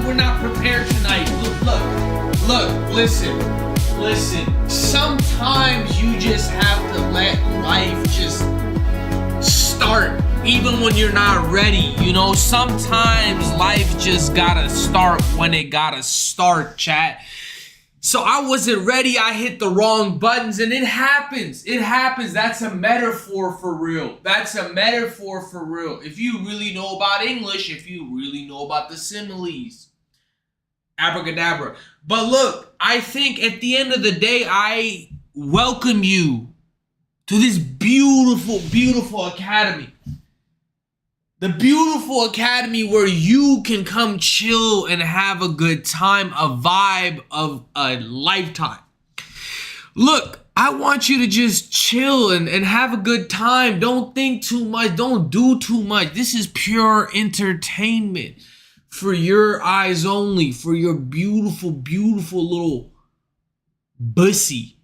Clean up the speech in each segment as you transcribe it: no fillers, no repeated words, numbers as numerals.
We're not prepared tonight. Look, listen. Sometimes you just have to let life just start, even when you're not ready. You know, sometimes life just gotta start when it gotta start, chat. So I wasn't ready. I hit the wrong buttons, and it happens. That's a metaphor for real. If you really know about English, if you really know about the similes. Abracadabra. But look, I think at the end of the day, I welcome you to this beautiful, beautiful academy. The beautiful academy where you can come chill and have a good time, a vibe of a lifetime. Look, I want you to just chill and have a good time. Don't think too much. Don't do too much. This is pure entertainment for your eyes only, for your beautiful, beautiful little bussy.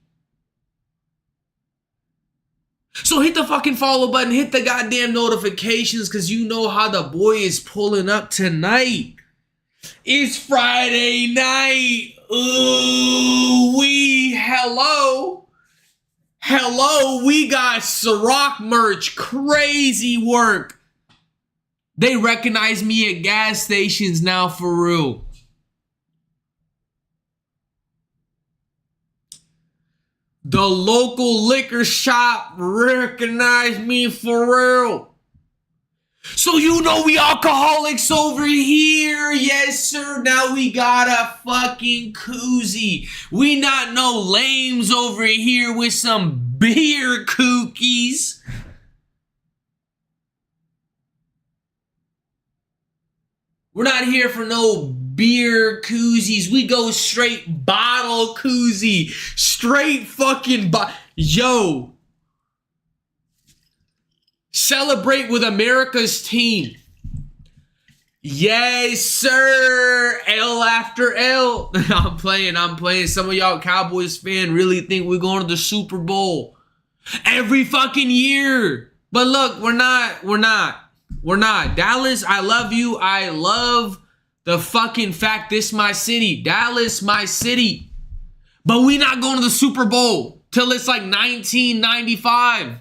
So hit the fucking follow button, hit the goddamn notifications, because you know how the boy is pulling up tonight. It's Friday night. Ooh, hello, we got Ciroc merch, crazy work. They recognize me at gas stations now, for real. The local liquor shop recognized me, for real. So you know we alcoholics over here. Yes, sir. Now we got a fucking koozie. We not no lames over here with some beer cookies. We're not here for no beer koozies. We go straight bottle koozie. Straight fucking Yo. Celebrate with America's team. Yes, sir. L after L. I'm playing. Some of y'all Cowboys fan really think we're going to the Super Bowl every fucking year. But look, we're not. Dallas, I love you. I love the fucking fact this my city. Dallas, my city. But we not going to the Super Bowl till it's like 1995.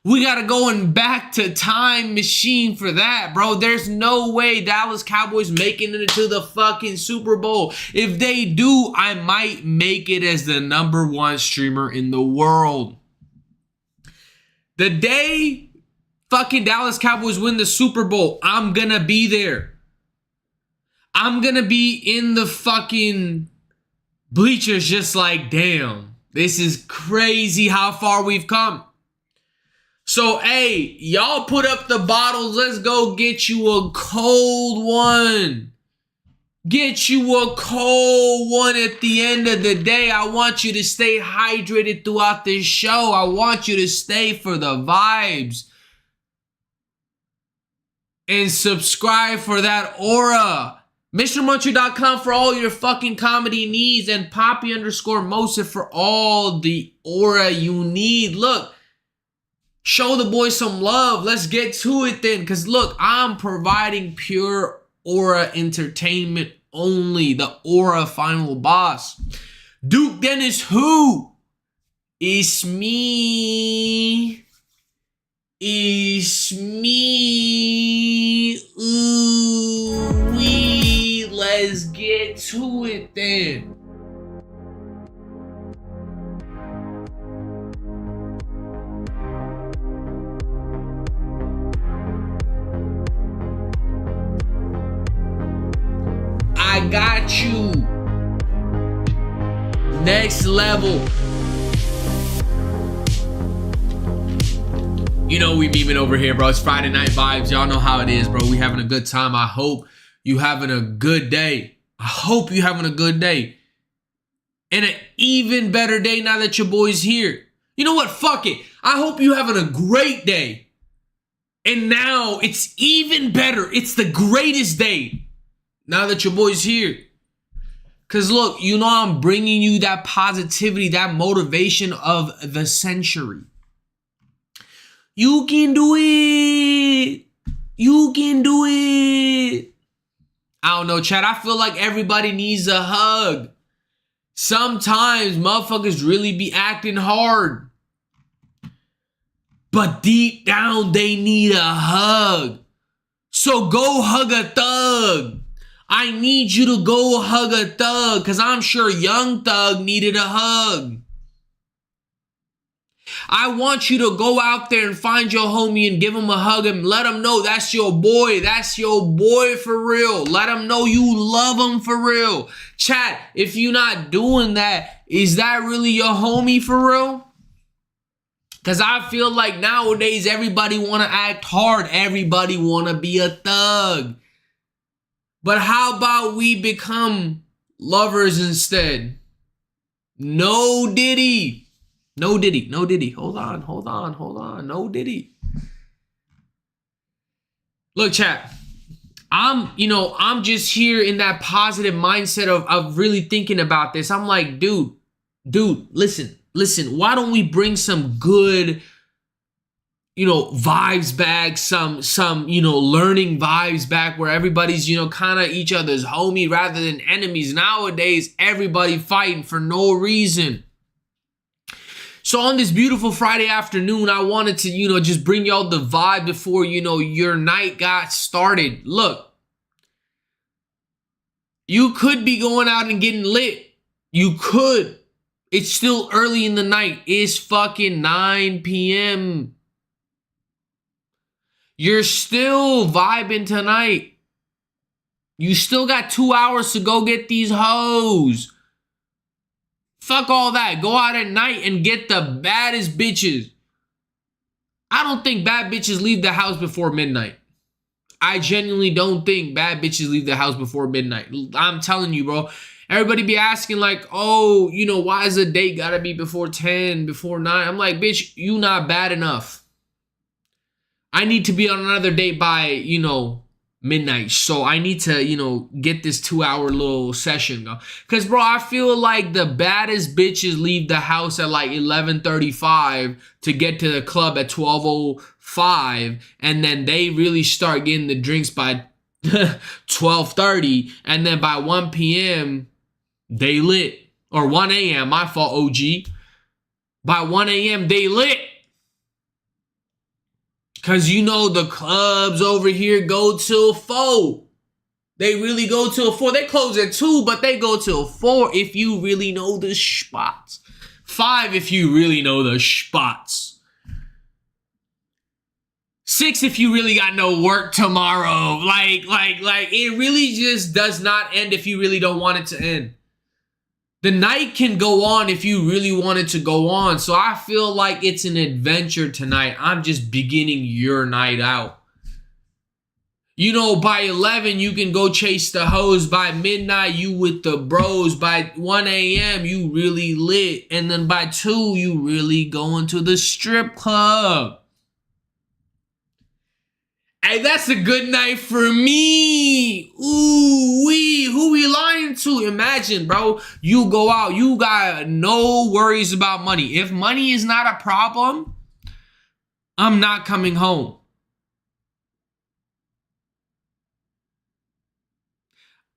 We got to go in back to time machine for that, bro. There's no way Dallas Cowboys making it to the fucking Super Bowl. If they do, I might make it as the #1 streamer in the world. The day fucking Dallas Cowboys win the Super Bowl, I'm gonna be there. I'm gonna be in the fucking bleachers just like, damn, this is crazy how far we've come. So, hey, y'all put up the bottles. Let's go get you a cold one. Get you a cold one at the end of the day. I want you to stay hydrated throughout this show. I want you to stay for the vibes. And subscribe for that aura. Mr.Muncher.com for all your fucking comedy needs. And Poppy_Mosif for all the aura you need. Look. Show the boys some love. Let's get to it then. Because look, I'm providing pure aura entertainment only. The aura final boss. Duke Dennis who? It's me. It's me. Ooh wee. Let's get to it then. I got you. Next level. You know we memeing over here, bro. It's Friday night vibes. Y'all know how it is, bro. We having a good time. I hope you having a good day. I hope you having a good day. And an even better day now that your boy's here. You know what? Fuck it. I hope you having a great day. And now it's even better. It's the greatest day. Now that your boy's here. Because look, you know I'm bringing you that positivity, that motivation of the century. You can do it. You can do it. I don't know, Chad. I feel like everybody needs a hug. Sometimes motherfuckers really be acting hard. But deep down, they need a hug. So go hug a thug. I need you to go hug a thug, because I'm sure Young Thug needed a hug. I want you to go out there and find your homie and give him a hug and let him know that's your boy. That's your boy for real. Let him know you love him for real. Chat, if you're not doing that, is that really your homie for real? Because I feel like nowadays everybody want to act hard. Everybody want to be a thug. But how about we become lovers instead? No Diddy. No Diddy. No Diddy. Hold on. No Diddy. Look, chat. I'm just here in that positive mindset of really thinking about this. I'm like, dude, listen. Why don't we bring some good, vibes back, some learning vibes back where everybody's, kind of each other's homie rather than enemies. Nowadays, everybody fighting for no reason. So on this beautiful Friday afternoon, I wanted to, just bring y'all the vibe before, your night got started. Look, you could be going out and getting lit. You could. It's still early in the night. It's fucking 9 p.m. You're still vibing tonight. You still got 2 hours to go get these hoes. Fuck all that. Go out at night and get the baddest bitches. I don't think bad bitches leave the house before midnight. I genuinely don't think bad bitches leave the house before midnight. I'm telling you, bro. Everybody be asking like, oh, why is a date gotta be before 10, before 9? I'm like, bitch, you not bad enough. I need to be on another date by, midnight. So I need to, get this 2-hour little session. Because, bro, I feel like the baddest bitches leave the house at like 11:35 to get to the club at 12:05. And then they really start getting the drinks by 12:30. And then by 1 p.m., they lit. Or 1 a.m., my fault, OG. By 1 a.m., they lit. Because the clubs over here go till 4. They really go till 4. They close at 2, but they go till 4 if you really know the spots. 5 if you really know the spots. 6 if you really got no work tomorrow. Like, it really just does not end if you really don't want it to end. The night can go on if you really want it to go on. So I feel like it's an adventure tonight. I'm just beginning your night out. By 11, you can go chase the hoes. By midnight, you with the bros. By 1 a.m., you really lit. And then by 2, you really going to the strip club. Hey, that's a good night for me. Ooh, who we lying to? Imagine, bro, you go out, you got no worries about money. If money is not a problem, I'm not coming home.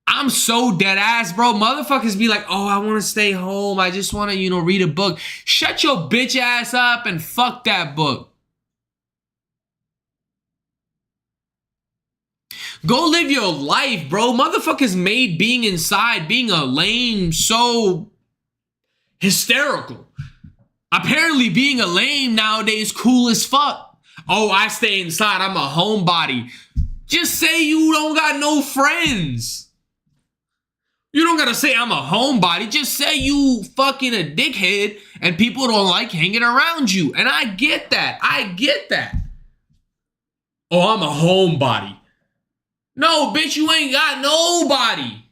I'm so dead ass, bro. Motherfuckers be like, oh, I want to stay home. I just want to, read a book. Shut your bitch ass up and fuck that book. Go live your life, bro. Motherfuckers made being inside, being a lame, so hysterical. Apparently being a lame nowadays cool as fuck. Oh, I stay inside. I'm a homebody. Just say you don't got no friends. You don't gotta say I'm a homebody. Just say you fucking a dickhead and people don't like hanging around you. And I get that. Oh, I'm a homebody. No, bitch, you ain't got nobody.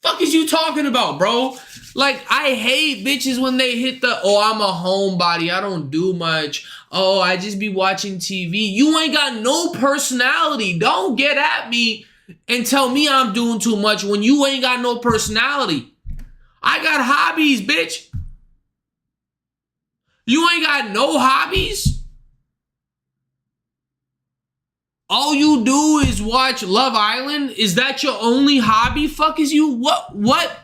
Fuck is you talking about, bro? Like, I hate bitches when they hit the, oh, I'm a homebody. I don't do much. Oh, I just be watching TV. You ain't got no personality. Don't get at me and tell me I'm doing too much when you ain't got no personality. I got hobbies, bitch. You ain't got no hobbies? All you do is watch Love Island? Is that your only hobby? Fuck is you? What?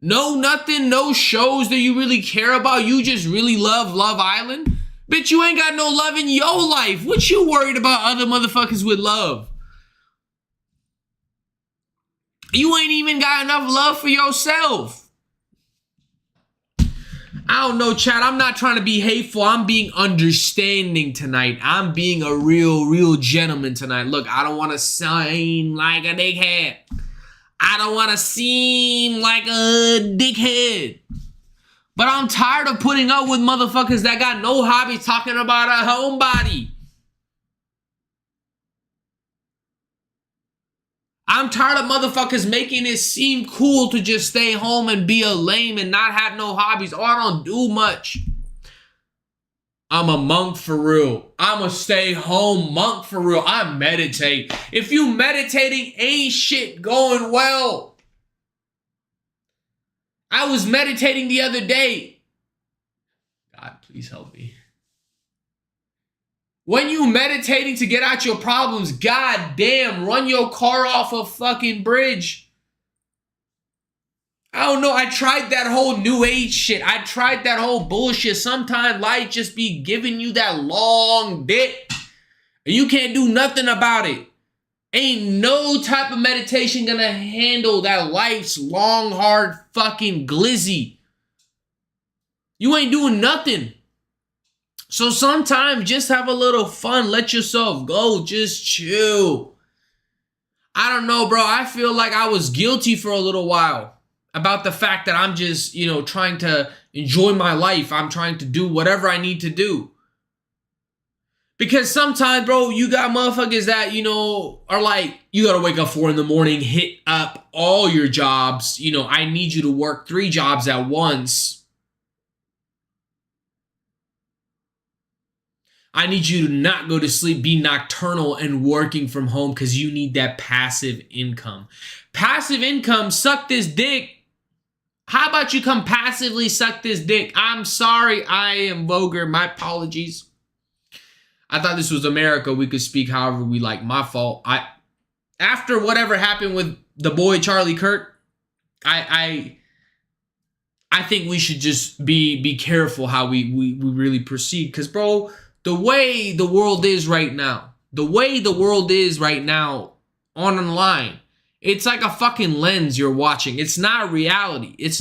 No, nothing, no shows that you really care about. You just really love Love Island? Bitch, you ain't got no love in your life. What you worried about other motherfuckers with love? You ain't even got enough love for yourself. I don't know, Chad. I'm not trying to be hateful. I'm being understanding tonight. I'm being a real gentleman tonight. Look, I don't want to seem like a dickhead. I don't want to seem like a dickhead. But I'm tired of putting up with motherfuckers that got no hobby talking about a homebody. I'm tired of motherfuckers making it seem cool to just stay home and be a lame and not have no hobbies. Oh, I don't do much. I'm a monk for real. I'm a stay-home monk for real. I meditate. If you meditating, ain't shit going well. I was meditating the other day. God, please help me. When you meditating to get out your problems, god damn, run your car off a fucking bridge. I don't know. I tried that whole new age shit. I tried that whole bullshit. Sometimes life just be giving you that long dick. And you can't do nothing about it. Ain't no type of meditation gonna handle that life's long, hard fucking glizzy. You ain't doing nothing. So sometimes just have a little fun. Let yourself go. Just chill. I don't know, bro. I feel like I was guilty for a little while about the fact that I'm just, trying to enjoy my life. I'm trying to do whatever I need to do. Because sometimes, bro, you got motherfuckers that, are like, you gotta wake up 4 a.m, hit up all your jobs. I need you to work 3 jobs at once. I need you to not go to sleep, be nocturnal and working from home because you need that passive income. Passive income, suck this dick. How about you come passively suck this dick? I'm sorry, I am vulgar. My apologies. I thought this was America. We could speak however we like. My fault. After whatever happened with the boy Charlie Kirk, I think we should just be careful how we really proceed. Because, bro, the way the world is right now, online, it's like a fucking lens you're watching. It's not reality. This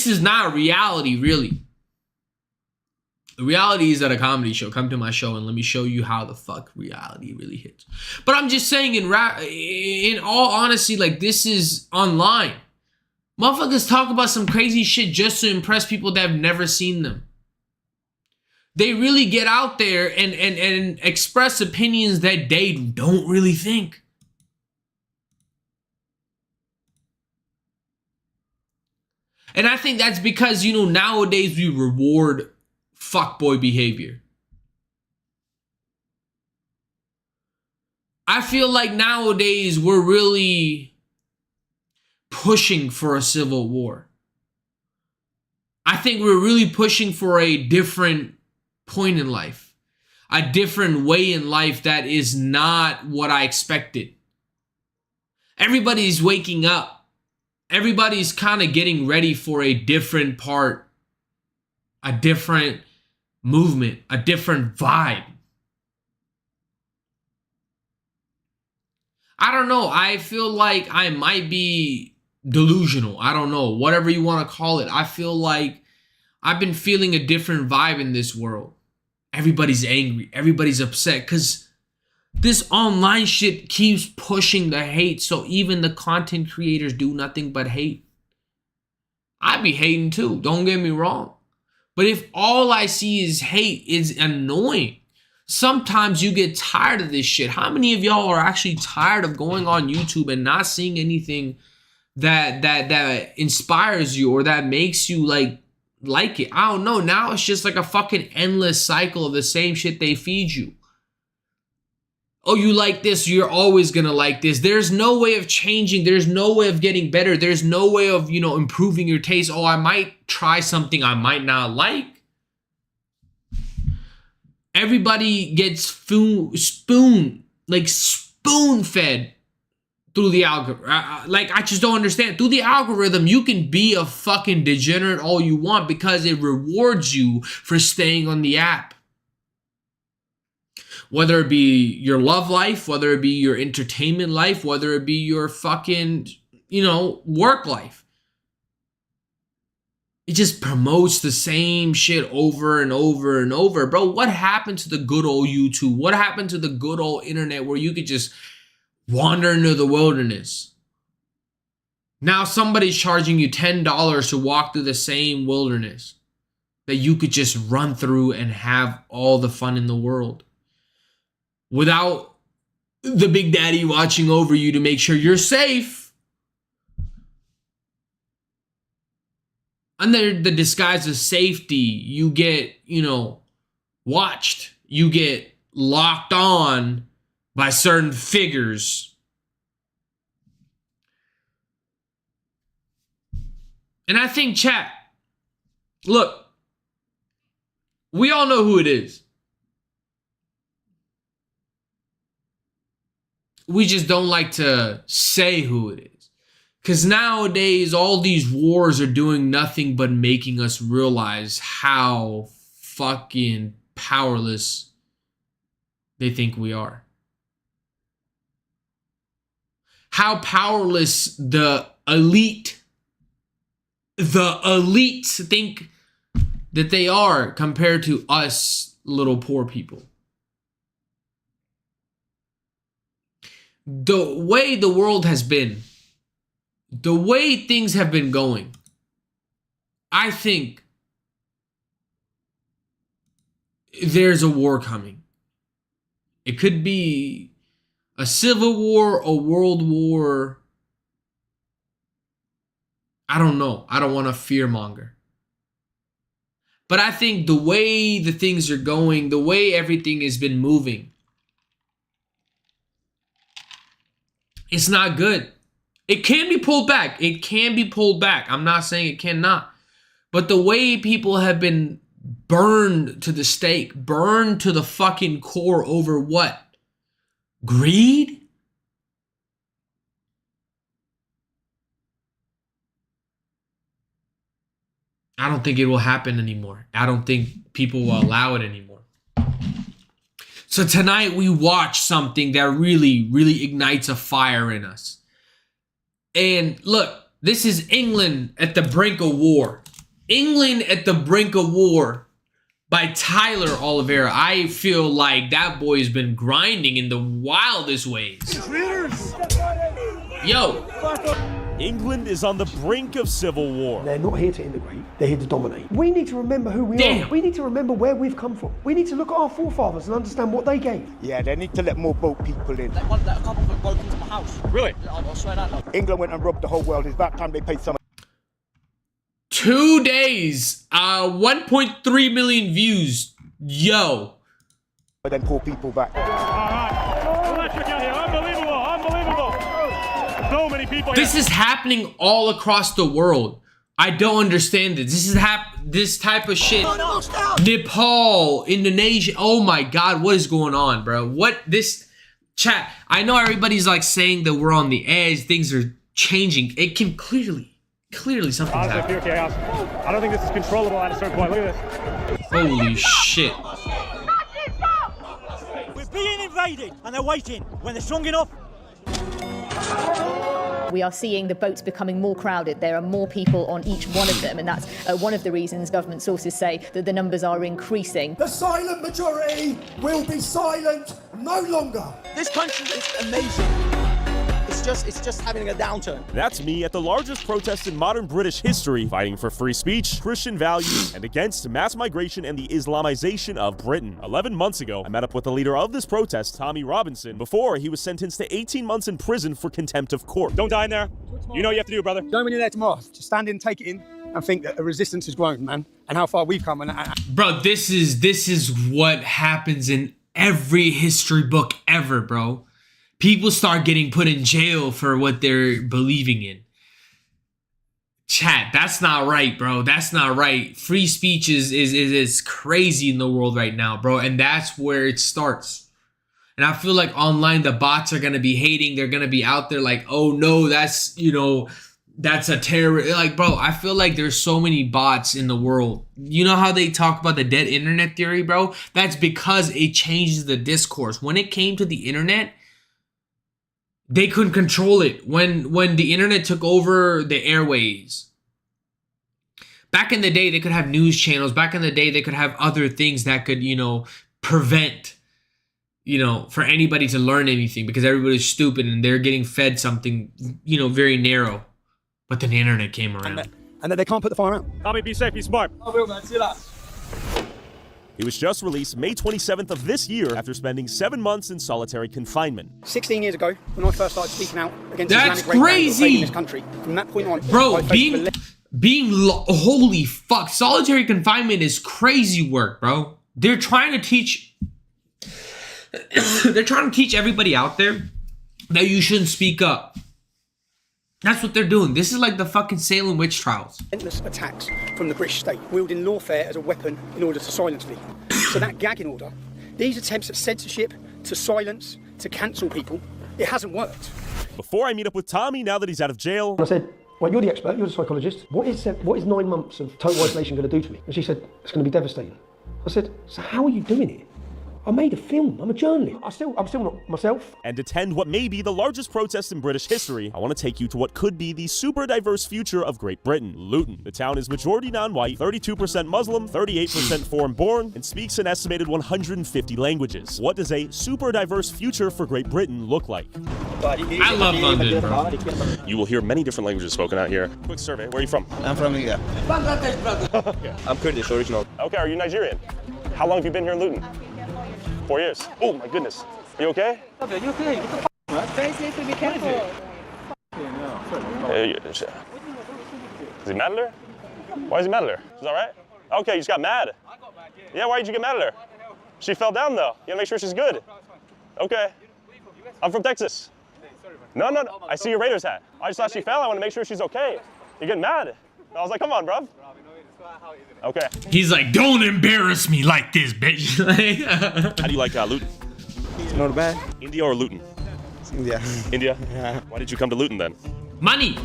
is not reality, really. The reality is at a comedy show. Come to my show and let me show you how the fuck reality really hits. But I'm just saying, in all honesty, like, this is online. Motherfuckers talk about some crazy shit just to impress people that have never seen them. They really get out there and express opinions that they don't really think. And I think that's because, nowadays we reward fuckboy behavior. I feel like nowadays we're really pushing for a civil war. I think we're really pushing for a different point in life, a different way in life that is not what I expected. Everybody's waking up. Everybody's kind of getting ready for a different part, a different movement, a different vibe. I don't know. I feel like I might be delusional. I don't know. Whatever you want to call it. I feel like I've been feeling a different vibe in this world. Everybody's angry. Everybody's upset because this online shit keeps pushing the hate. So even the content creators do nothing but hate. I be hating too. Don't get me wrong. But if all I see is hate, it's annoying. Sometimes you get tired of this shit. How many of y'all are actually tired of going on YouTube and not seeing anything that inspires you or that makes you like it? I don't know. Now it's just like a fucking endless cycle of the same shit they feed you. Oh, you like this, you're always gonna like this. There's no way of changing. There's no way of getting better. There's no way of, improving your taste. Oh, I might try something I might not like. Everybody gets spoon-fed through the algorithm. Like, I just don't understand. Through the algorithm, you can be a fucking degenerate all you want because it rewards you for staying on the app. Whether it be your love life, whether it be your entertainment life, whether it be your fucking, you know, work life. It just promotes the same shit over and over and over. Bro, what happened to the good old YouTube? What happened to the good old internet where you could just wander into the wilderness? Now somebody's charging you $10 to walk through the same wilderness that you could just run through and have all the fun in the world without the big daddy watching over you to make sure you're safe. Under the disguise of safety, you get, you know, watched. You get locked on by certain figures. And I think, chat, look, we all know who it is. We just don't like to say who it is. Because nowadays, all these wars are doing nothing but making us realize how fucking powerless they think we are. How powerless the elites think that they are compared to us little poor people. The way the world has been, the way things have been going, I think there's a war coming. It could be a civil war, a world war. I don't know. I don't want to fearmonger. But I think the way the things are going, the way everything has been moving, it's not good. It can be pulled back. It can be pulled back. I'm not saying it cannot. But the way people have been burned to the stake, burned to the fucking core over what? Greed? I don't think it will happen anymore. I don't think people will allow it anymore. So tonight we watch something that really, really ignites a fire in us. And look, this is England at the brink of war. England at the brink of war by Tyler Oliveira. I feel like that boy has been grinding in the wildest ways. Yo. England is on the brink of civil war. They're not here to integrate, they're here to dominate. We need to remember who we are. We need to remember where we've come from. We need to look at our forefathers and understand what they gave. Yeah, they need to let more boat people in. A couple of them broke into my house. Really? I'll swear that now. England went and robbed the whole world. It's about time they paid some. 2 days, 1.3 million views. Yo. But then poor people back. Electric out here. Unbelievable. Unbelievable. So many people. This is happening all across the world. I don't understand it. This is this type of shit. Nepal, Indonesia. Oh my God, what is going on, bro? What this chat? I know everybody's like saying that we're on the edge. Things are changing. It can clearly something's happening. Chaos. I don't think this is controllable at a certain point. Look at this. Holy shit. We're being invaded, and they're waiting. When they're strong enough. We are seeing the boats becoming more crowded. There are more people on each one of them, and that's one of the reasons government sources say that the numbers are increasing. The silent majority will be silent no longer. This country is amazing. It's just having a downturn. That's me at the largest protest in modern British history, fighting for free speech, Christian values, and against mass migration and the Islamization of Britain. 11 months ago, I met up with the leader of this protest, Tommy Robinson, before he was sentenced to 18 months in prison for contempt of court. Don't die in there. You know what you have to do, brother. Don't when you're there tomorrow. Just stand in, take it in, and think that a resistance has grown, man, and how far we've come. Bro, this is what happens in every history book ever, bro. People start getting put in jail for what they're believing in. Chat, that's not right, bro. That's not right. Free speech is crazy in the world right now, bro. And that's where it starts. And I feel like online, the bots are going to be hating. They're going to be out there like, oh, no, that's, you know, that's a terror. Like, bro, I feel like there's so many bots in the world. You know how they talk about the dead internet theory, bro? That's because it changes the discourse. When it came to the internet, they couldn't control it. When the internet took over the airways. Back in the day, they could have news channels. Back in the day, they could have other things that could, you know, prevent, you know, for anybody to learn anything because everybody's stupid and they're getting fed something, you know, very narrow. But then the internet came around. And that they can't put the fire out. Tommy, be safe, be smart. I will, man. See you later. He was just released May 27th of this year after spending 7 months in solitary confinement. 16 years ago, when I first started speaking out against That's Islamic rape crazy. in this country, from that point on, Bro, I faced holy fuck, solitary confinement is crazy work, bro. They're trying to teach everybody out there that you shouldn't speak up. That's what they're doing. This is like the fucking Salem witch trials. endless attacks from the British state, wielding lawfare as a weapon in order to silence me. So that gagging order, these attempts at censorship, to silence, to cancel people, it hasn't worked. Before I meet up with Tommy, now that he's out of jail, I said, well, you're the expert, you're the psychologist. What is 9 months of total isolation going to do to me? And she said, it's going to be devastating. I said, so how are you doing it? I made a film, I'm a journalist. I'm still not myself. and attend what may be the largest protest in British history, I want to take you to what could be the super diverse future of Great Britain, Luton. The town is majority non-white, 32% Muslim, 38% foreign-born, and speaks an estimated 150 languages. What does a super diverse future for Great Britain look like? I love London, bro. You will hear many different languages spoken out here. Quick survey, where are you from? I'm from India. Bangladesh, brother. I'm Kurdish, original. Okay, are you Nigerian? How long have you been here in Luton? 4 years. Oh my goodness. You okay? You okay? Get the f***, man. Very safely, be careful. Is he mad at her? Why is he mad at her? She's all right? Okay, you just got mad. Yeah, why did you get mad at her? She fell down though. You gotta make sure she's good. Okay. I'm from Texas. No. I see your Raiders hat. I just thought she fell. I want to make sure she's okay. You're getting mad. I was like, come on, bruv. Okay. He's like, don't embarrass me like this, bitch. How do you like Luton? It's not bad. India or Luton? It's India. India? Yeah. Why did you come to Luton then? Money.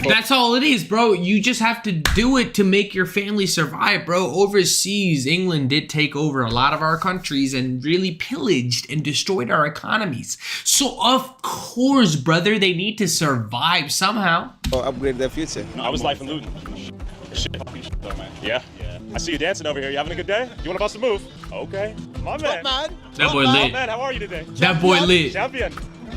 That's all it is, bro. You just have to do it to make your family survive, bro. Overseas, England did take over a lot of our countries and really pillaged and destroyed our economies. So, of course, brother, they need to survive somehow. Or upgrade their future. I was life in Luton. Shit. Yeah? I see you dancing over here. You having a good day? You want to bust a move? Okay. My man. That boy lit. Man, how are you today? That boy lit. Champion.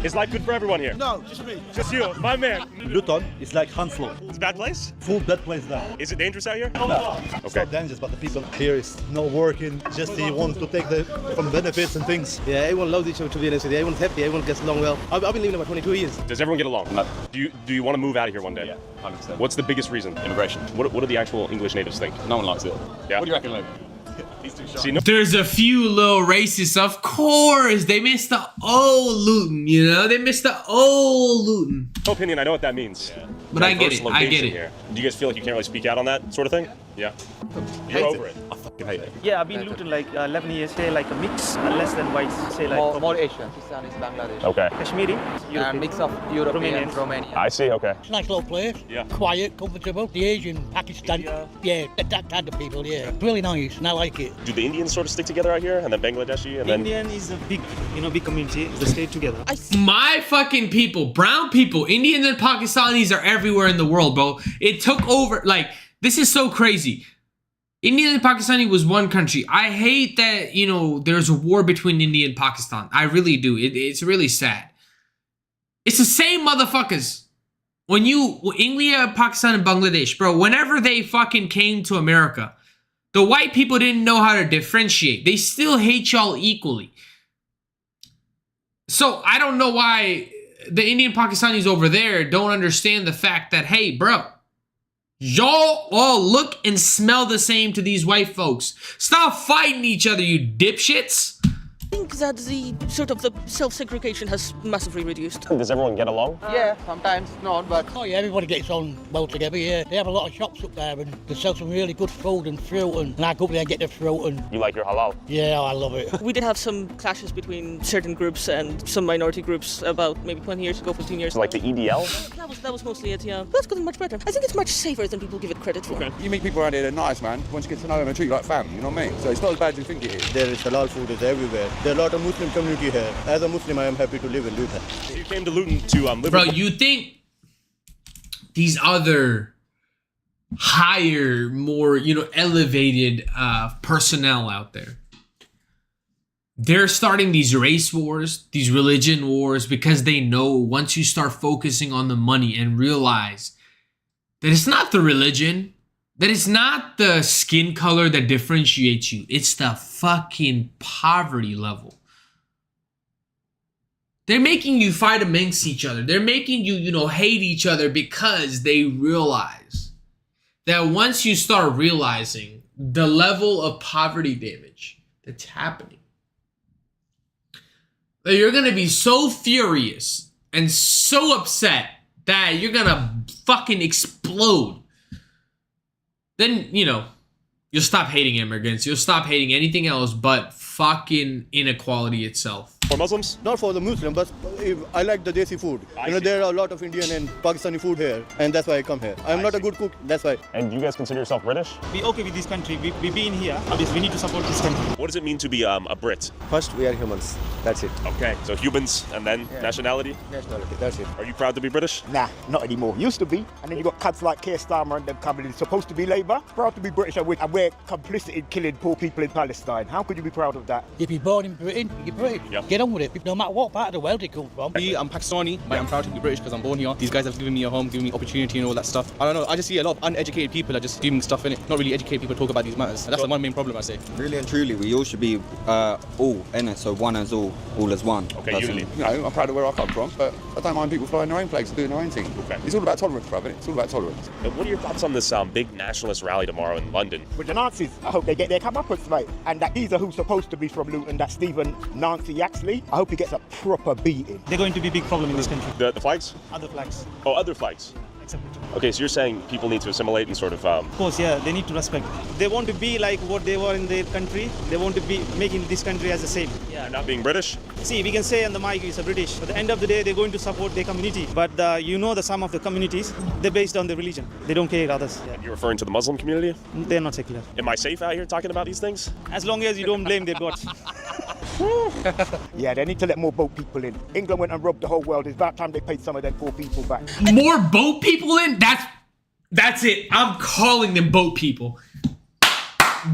Is life good for everyone here? No, just me. Just you, my man. Luton is like Hounslow. It's a bad place? Full bad place now. Is it dangerous out here? No. It's not dangerous, but the people here is not working. Just they want to take from benefits and things. Yeah, everyone loves each other, to be honest with you. Everyone's happy, everyone gets along well. I've been living about 22 years. Does everyone get along? No. Do you want to move out of here one day? Yeah, 100%. What's the biggest reason? Immigration. What do the actual English natives think? No one likes it. Yeah. What do you reckon, Luke? He's too sharp. See, no. There's a few little racists, of course. They missed the old Luton, you know? They missed the old Luton. No opinion, I know what that means. Yeah. But I get it, I get it. Here. Do you guys feel like you can't really speak out on that sort of thing? Yeah. You're over it. I fucking hate it. Yeah, I've been Luton like 11 years. Say like a mix, less than whites. Say like more Asian. Pakistan is Bangladesh. Okay. Kashmiri, and mix of European and Romanian. I see. Okay. It's a nice little place. Yeah. Quiet, comfortable. The Asian, Pakistan, yeah, that kind of people. Yeah, really nice, and I like it. Do the Indians sort of stick together out here, and then Bangladeshi, and then Indian is a big, big community. They stay together. My fucking people, brown people, Indians and Pakistanis are everywhere in the world, bro. It took over. Like, this is so crazy. India and Pakistani was one country. I hate that, you know, there's a war between India and Pakistan. I really do. It's really sad. It's the same motherfuckers. When India, Pakistan, and Bangladesh, bro, whenever they fucking came to America, the white people didn't know how to differentiate. They still hate y'all equally. So I don't know why the Indian Pakistanis over there don't understand the fact that, hey, bro, y'all all look and smell the same to these white folks. Stop fighting each other, you dipshits. think that the sort of the self-segregation has massively reduced. Does everyone get along? Yeah, sometimes not, but... Oh yeah, everybody gets on well together, yeah. They have a lot of shops up there and they sell some really good food and fruit and I go up there and get the fruit and... You like your halal? Yeah, I love it. We did have some clashes between certain groups and some minority groups about maybe 20 years ago, 15 years. Like the EDL? That was mostly it, yeah. That's gotten much better. I think it's much safer than people give it credit for. Okay. You meet people around here, they're nice, man. Once you get to know them and treat you like family, you know what I mean? So it's not as bad as you think it is. There is halal food is everywhere. There are a lot of Muslim community here. As a Muslim, I am happy to live in Luton. You came to Luton to live. Bro, you think these other higher, more, elevated personnel out there, they're starting these race wars, these religion wars, because they know once you start focusing on the money and realize that it's not the religion, that it's not the skin color that differentiates you, it's the fucking poverty level. They're making you fight amongst each other. They're making you, hate each other because they realize that once you start realizing the level of poverty damage that's happening, that you're going to be so furious and so upset that you're going to fucking explode. Then, you'll stop hating immigrants. You'll stop hating anything else but fucking inequality itself. For Muslims? Not for the Muslim, but I like the desi food. There are a lot of Indian and Pakistani food here, and that's why I come here. I'm not a good cook, that's why. And you guys consider yourself British? Be okay with this country. We been here. We need to support this country. What does it mean to be a Brit? First, we are humans. That's it. Okay, so humans and then nationality? Nationality, that's it. Are you proud to be British? Nah, not anymore. Used to be. And then you got cats like Keir Starmer and them coming in. Supposed to be Labour. Proud to be British and we're complicit in killing poor people in Palestine. How could you be proud of that? If you're born in Britain, you're British. Yep. Get on with it. No matter what part of the world they come from. I'm Pakistani, but I'm proud to be British because I'm born here. These guys have given me a home, given me opportunity and all that stuff. I don't know, I just see a lot of uneducated people are just doing stuff in it. Not really educated people talk about these matters. And that's the one main problem, I say. Really and truly, we all should be all in it, so one as all as one. Okay, unity. You know, I'm proud of where I come from, but I don't mind people flying their own flags and doing their own thing. Okay. It's all about tolerance, brother. It's all about tolerance. And what are your thoughts on this big nationalist rally tomorrow in London? With the Nazis, I hope they get their comeuppance, mate. And that geezer who's supposed to be from Luton, that Stephen Nancy Yaxley, I hope he gets a proper beating. They're going to be a big problem in this country. The flags? Other flags. Oh, other flags. Okay, so you're saying people need to assimilate and sort of... Of course, yeah, they need to respect. They want to be like what they were in their country. They want to be making this country as the same. Yeah, not being British? See, we can say on the mic it's a British. At the end of the day, they're going to support their community. But the some of the communities, they're based on the religion. They don't care others. Yeah. You're referring to the Muslim community? They're not secular. Am I safe out here talking about these things? As long as you don't blame their gods. Yeah, they need to let more boat people in. England went and robbed the whole world. It's about time they paid some of them poor people back. More boat people in? That's it. I'm calling them boat people.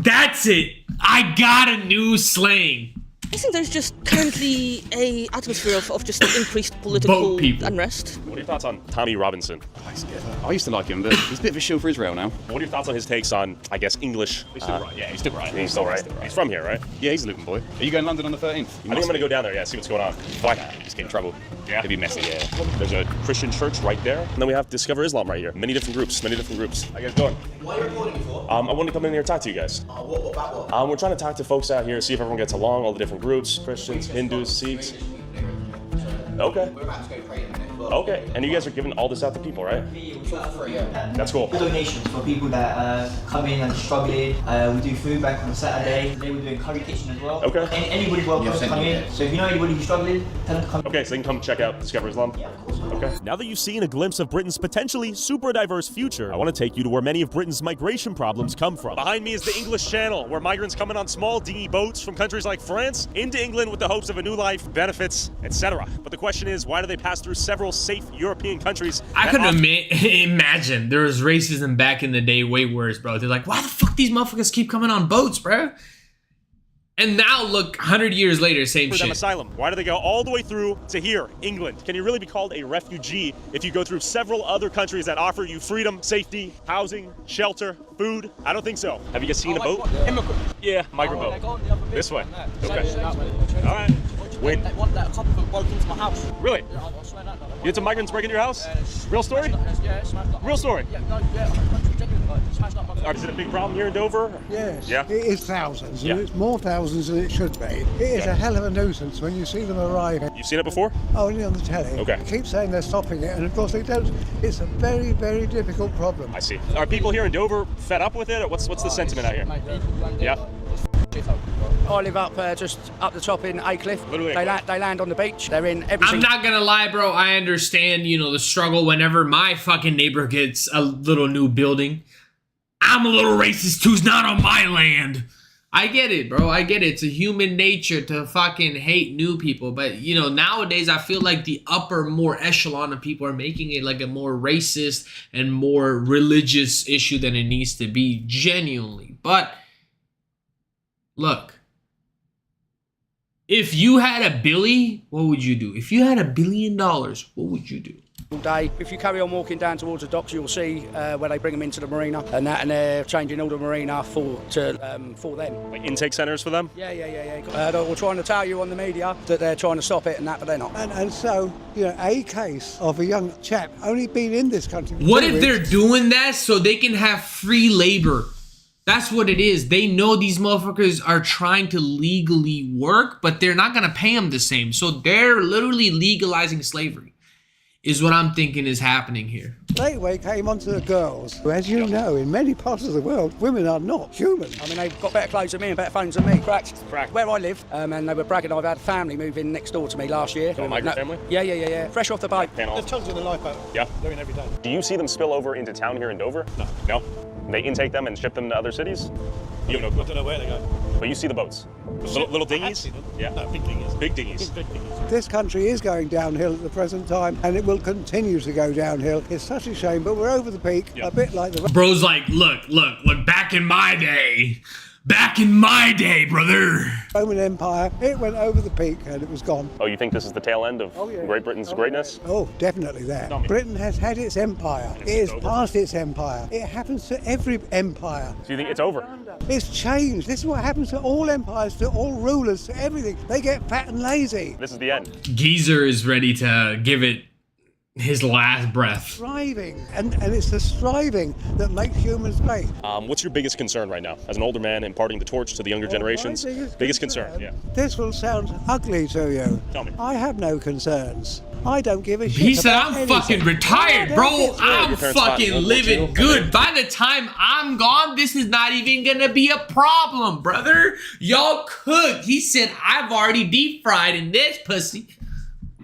That's it. I got a new slang. I think there's just currently a atmosphere of just increased political unrest. What are your thoughts on Tommy Robinson? I used to like him, but he's a bit of a shield for Israel now. What are your thoughts on his takes on, I guess, English? He's still right. Yeah, he's still right. He's still right. He's from here, right? Yeah, he's a Luton boy. Are you going to London on the 13th? I think I'm going to go down there, yeah, see what's going on. Why? Just get in trouble. Yeah? It'd be messy, yeah. There's a Christian church right there, and then we have Discover Islam right here. Many different groups. How you guys doing? What are you recording for? I wanted to come in here and talk to you guys. What about what? We're trying to talk to folks out here, see if everyone gets along, all the different groups, Christians, Hindus, Sikhs. Okay. We're about to go pray in a minute. Okay, and you guys are giving all this out to people, right? Yeah. That's cool. Donations for people that come in and struggling. We do food bank on Saturday. Today we're doing curry kitchen as well. Okay. Anybody's welcome to come in. So if you know anybody who's struggling, tell them to come. Okay, so they can come check out Discover Islam? Yeah, of course. Okay. Now that you've seen a glimpse of Britain's potentially super diverse future, I want to take you to where many of Britain's migration problems come from. Behind me is the English Channel, where migrants come in on small dinghy boats from countries like France into England with the hopes of a new life, benefits, etc. But the question is, why do they pass through several safe European countries? I could imagine there was racism back in the day way worse, bro. They're like, why the fuck these motherfuckers keep coming on boats, bro? And now look, 100 years later, same For them shit. asylum. Why do they go all the way through to here, England? Can you really be called a refugee if you go through several other countries that offer you freedom, safety, housing, shelter, food? I don't think so. Have you guys seen a boat? Immigrant. Yeah, migrant boat. This way. Okay. All right. Wait. That one, that couple broke into my house. Really? Yeah, I swear that. You had some migrants break into your house? Real story? Yeah, it smashed up. Real story? Yeah, no, yeah, 100% genuine, like, it smashed up my Is it a big problem here in Dover? Yes, Yeah. it is thousands, and Yeah. it's more thousands than it should be. It is a hell of a nuisance when you see them arriving. You've seen it before? Only on the telly. Okay. They keep saying they're stopping it, and of course they don't. It's a very, very difficult problem. I see. Are people here in Dover fed up with it? Or what's the sentiment out here? Yeah. I live up just up the top in Aycliffe. Literally They land on the beach. They're in every. I'm not gonna lie, bro. I understand, you know, the struggle whenever my fucking neighbor gets a little new building. I'm a little racist too. It's not on my land. I get it, bro. I get it. It's a human nature to fucking hate new people. But, you know, nowadays I feel like the upper, more echelon of people are making it like a more racist and more religious issue than it needs to be, genuinely. But, look. If you had a billy, what would you do? If you had $1 billion, what would you do? All day. If you carry on walking down towards the docks, you'll see where they bring them into the marina, and they're changing all the marina for them. Like intake centers for them? Yeah. They're trying to tell you on the media that they're trying to stop it and that, but they're not. And so, you know, a case of a young chap only been in this country. What if they're doing that so they can have free labor? That's what it is. They know these motherfuckers are trying to legally work, but they're not going to pay them the same. So they're literally legalizing slavery, is what I'm thinking is happening here. Gateway came onto the girls. As you know, in many parts of the world, women are not human. I mean, they've got better clothes than me and better phones than me. Cracked. Where I live, and they were bragging, I've had a family move in next door to me last year. A migrant family? Yeah. Fresh off the boat. They've tons in the lifeboat. Yeah. They're in every day. Do you see them spill over into town here in Dover? No. No? They intake them and ship them to other cities? You have no clue. I don't know where they go. But you see the boats? Little dinghies? Yeah. No, big dinghies. Big dinghies. Big dinghies. This country is going downhill at the present time, and it will continue to go downhill. It's such a shame, but we're over the peak, a bit like the... Bro's like, look, back in my day, brother. Roman Empire, it went over the peak and it was gone. Oh, you think this is the tail end of Great Britain's greatness? Oh, definitely that. Britain has had its empire. It has passed its empire. It happens to every empire. So you think it's over? It's changed. This is what happens to all empires, to all rulers, to everything. They get fat and lazy. This is the end. Geezer is ready to give it his last breath. Striving, and it's the striving that makes humans great. What's your biggest concern right now, as an older man imparting the torch to the younger generations? Biggest concern, yeah. This will sound ugly to you. Tell me. I have no concerns. I don't give a shit. He said, about I'm anything. fucking retired, bro. I'm fucking living good. By the time I'm gone, this is not even gonna be a problem, brother. Y'all cook. He said, I've already deep fried in this pussy.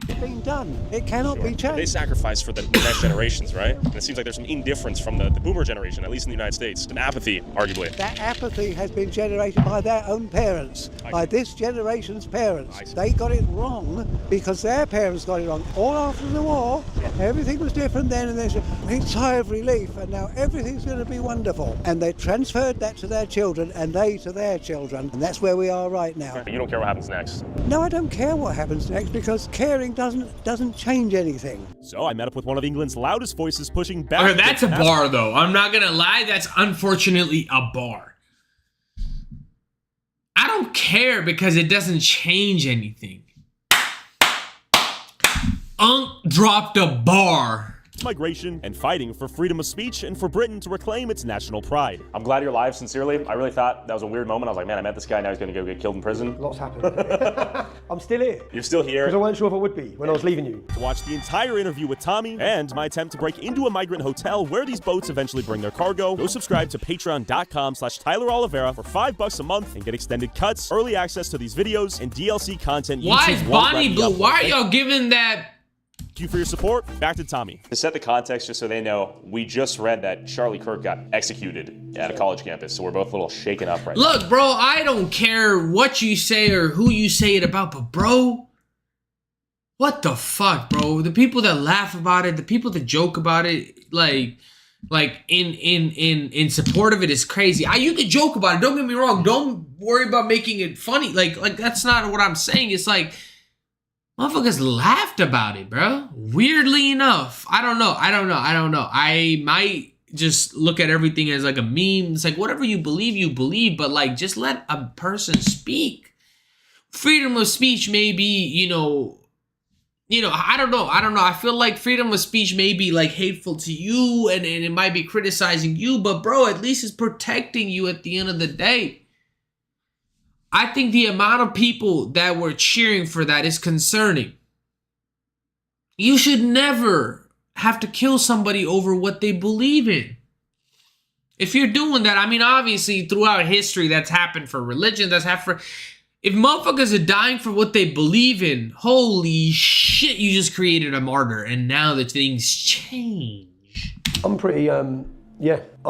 It's been done. It cannot be changed. They sacrifice for the next generations, right? And it seems like there's some indifference from the boomer generation, at least in the United States. An apathy, arguably. That apathy has been generated by their own parents, by this generation's parents. They got it wrong because their parents got it wrong. All after the war, everything was different then, and there's a sigh of relief, and now everything's going to be wonderful. And they transferred that to their children, and they to their children, and that's where we are right now. You don't care what happens next? No, I don't care what happens next, because caring doesn't change anything. So I met up with one of England's loudest voices pushing back. Okay, that's a bar, though. I'm not gonna lie, that's unfortunately a bar. I don't care because it doesn't change anything. Dropped a bar. Migration and fighting for freedom of speech and for Britain to reclaim its national pride. I'm glad you're alive, sincerely. I really thought that was a weird moment. I was like, man, I met this guy, now he's gonna go get killed in prison. Lots happened. I'm still here. You're still here. Because I weren't sure if I would be when I was leaving you. To watch the entire interview with Tommy and my attempt to break into a migrant hotel where these boats eventually bring their cargo, go subscribe to patreon.com/Tyler Oliveira for $5 a month and get extended cuts, early access to these videos, and DLC content. Why is Bonnie Blue? Why are y'all giving that? Thank you for your support. Back to Tommy. To set the context, just so they know, we just read that Charlie Kirk got executed at a college campus, so we're both a little shaken up right now. Look, bro, I don't care what you say or who you say it about, but bro, what the fuck, bro? The people that laugh about it, the people that joke about it, like in support of it is crazy. You could joke about it. Don't get me wrong. Don't worry about making it funny. Like that's not what I'm saying. It's like, motherfuckers laughed about it, bro. Weirdly enough. I don't know. I might just look at everything as like a meme. It's like, whatever you believe, but like, just let a person speak. freedom of speech may be, you know, I don't know. I feel like freedom of speech may be like hateful to you and it might be criticizing you, but bro, at least it's protecting you at the end of the day. I think the amount of people that were cheering for that is concerning. You should never have to kill somebody over what they believe in. If you're doing that, I mean, obviously throughout history, that's happened for religion, that's happened for... If motherfuckers are dying for what they believe in, holy shit, you just created a martyr, and now that things change. I'm pretty, I'm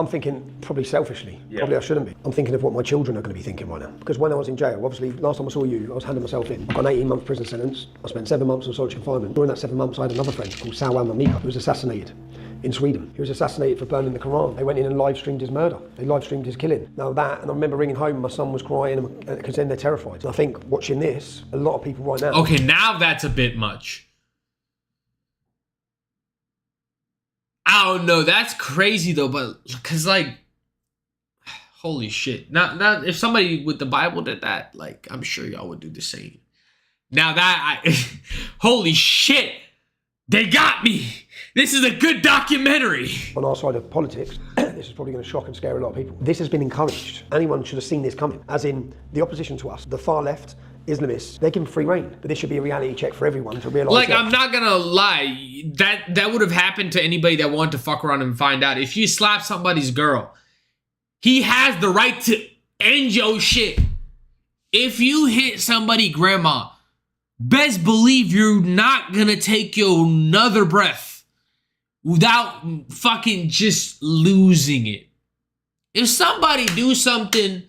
thinking probably selfishly. Yeah. Probably I shouldn't be. I'm thinking of what my children are going to be thinking right now. Because when I was in jail, obviously, last time I saw you, I was handing myself in. I got an 18-month prison sentence. I spent 7 months on solitary confinement. During that 7 months, I had another friend called Salwan Mamika, who was assassinated in Sweden. He was assassinated for burning the Quran. They went in and live streamed his murder. They live streamed his killing. Now that, and I remember ringing home, my son was crying because then they're terrified. And I think watching this, a lot of people right now... Okay, now that's a bit much. I don't know, that's crazy though, but because like, holy shit. Now, if somebody with the Bible did that, like, I'm sure y'all would do the same. Now that holy shit, they got me. This is a good documentary. On our side of politics, this is probably going to shock and scare a lot of people. This has been encouraged. Anyone should have seen this coming. As in, the opposition to us, the far left, Islamists, they give them free reign. But this should be a reality check for everyone to realise. Like, I'm not gonna lie, that would have happened to anybody that wanted to fuck around and find out. If you slap somebody's girl, he has the right to end your shit. If you hit somebody grandma, best believe you're not gonna take your another breath without fucking just losing it. If somebody do something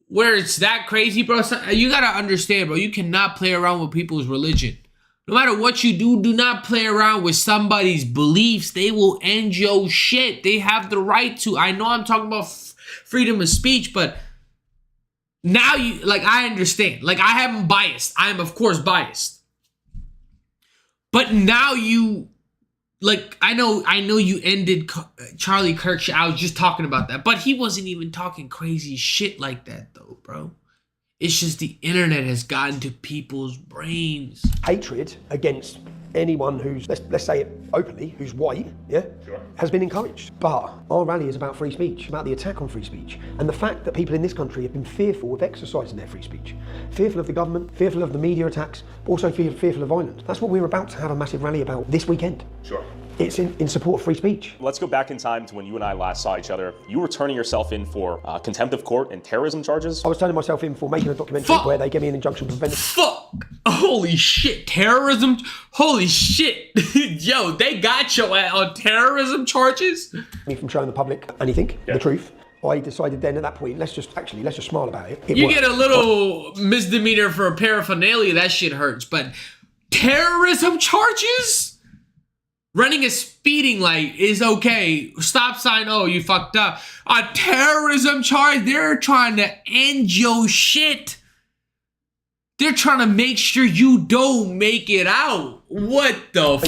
where it's that crazy, bro, you gotta understand, bro, you cannot play around with people's religion. No matter what you do, do not play around with somebody's beliefs. They will end your shit. They have the right to. I know I'm talking about freedom of speech, but now you, like, I understand. Like, I am biased. I am, of course, biased. But now you, like, I know you ended Charlie Kirk. I was just talking about that. But he wasn't even talking crazy shit like that, though, bro. It's just the internet has gotten to people's brains. Hatred against anyone who's, let's say it openly, who's white, yeah, sure, has been encouraged. But our rally is about free speech, about the attack on free speech. And the fact that people in this country have been fearful of exercising their free speech. Fearful of the government, fearful of the media attacks, also fearful of Ireland. That's what we're about to have a massive rally about this weekend. Sure. It's in support of free speech. Let's go back in time to when you and I last saw each other. You were turning yourself in for contempt of court and terrorism charges. I was turning myself in for making a documentary where they gave me an injunction to prevent... Fuck! Holy shit, terrorism? Holy shit. Yo, they got your ass on terrorism charges? Me from showing the public anything, the truth. I decided then at that point, let's just smile about it. You get a little misdemeanor for paraphernalia, that shit hurts. But terrorism charges? Running a speeding light is okay. Stop sign, oh, you fucked up. A terrorism charge, they're trying to end your shit. They're trying to make sure you don't make it out. What the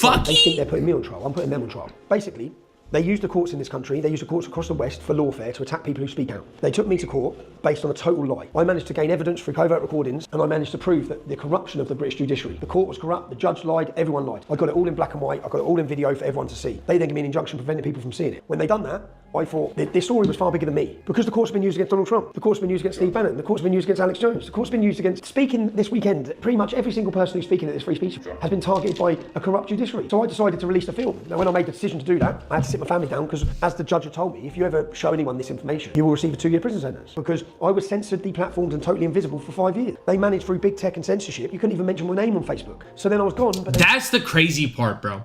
fuck? They think they're putting me on trial. I'm putting them on trial. Basically, they use the courts in this country, they use the courts across the West for lawfare to attack people who speak out. They took me to court based on a total lie. I managed to gain evidence through covert recordings, and I managed to prove that the corruption of the British judiciary. The court was corrupt, the judge lied, everyone lied. I got it all in black and white, I got it all in video for everyone to see. They then gave me an injunction preventing people from seeing it. When they done that, I thought this story was far bigger than me. Because the court's been used against Donald Trump, the court's been used against Steve Bannon, the court's been used against Alex Jones, the court's been used against speaking this weekend. Pretty much every single person who's speaking at this free speech has been targeted by a corrupt judiciary. So I decided to release the film. Now when I made the decision to do that, I had to sit my family down because as the judge had told me, if you ever show anyone this information, you will receive a 2-year prison sentence. Because I was censored, deplatformed and totally invisible for 5 years. They managed through big tech and censorship. You couldn't even mention my name on Facebook. So then I was gone. But that's the crazy part, bro.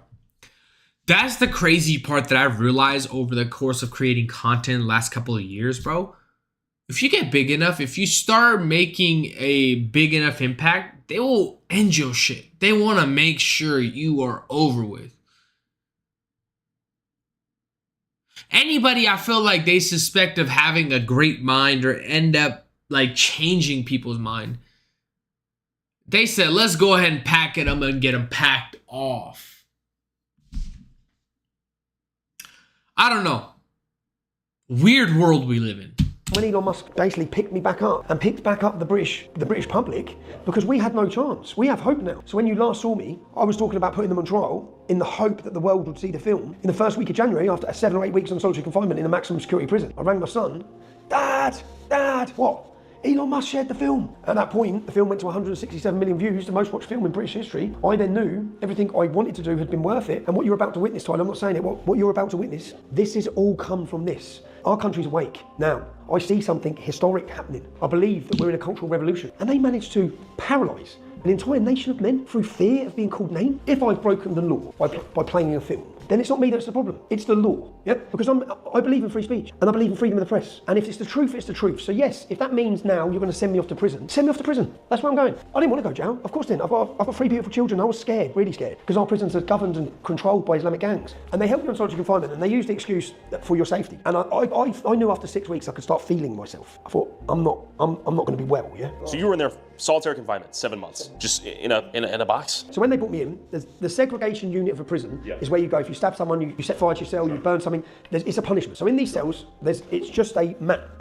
That's the crazy part that I've realized over the course of creating content the last couple of years, bro. If you get big enough, if you start making a big enough impact, they will end your shit. They want to make sure you are over with. Anybody I feel like they suspect of having a great mind or end up like changing people's mind, they said, let's go ahead and pack it up and get them packed off. I don't know. Weird world we live in. when Elon Musk basically picked me back up and picked back up the British public, because we had no chance. We have hope now. So when you last saw me, I was talking about putting them on trial in the hope that the world would see the film. In the first week of January, after 7 or 8 weeks on solitary confinement in a maximum security prison, I rang my son, Dad, what? Elon Musk shared the film. At that point, the film went to 167 million views, the most watched film in British history. I then knew everything I wanted to do had been worth it. And what you're about to witness, Tyler, I'm not saying it, what you're about to witness, this has all come from this. Our country's awake. Now, I see something historic happening. I believe that we're in a cultural revolution. And they managed to paralyse an entire nation of men through fear of being called names. If I've broken the law by playing a film, then it's not me that's the problem. It's the law, yeah? Because I believe in free speech, and I believe in freedom of the press. And if it's the truth, it's the truth. So yes, if that means now you're going to send me off to prison, send me off to prison. That's where I'm going. I didn't want to go to jail. Of course I didn't. I've got 3 beautiful children. I was scared, really scared, because our prisons are governed and controlled by Islamic gangs. And they help you on solitary confinement, and they use the excuse for your safety. And I knew after 6 weeks I could start feeling myself. I thought, I'm not going to be well, yeah? So you were in there solitary confinement, 7 months, just in a box? So when they brought me in, the segregation unit of a prison is where you go. If you stab someone, you set fire to your cell, you burn something, it's a punishment. So in these cells, it's just a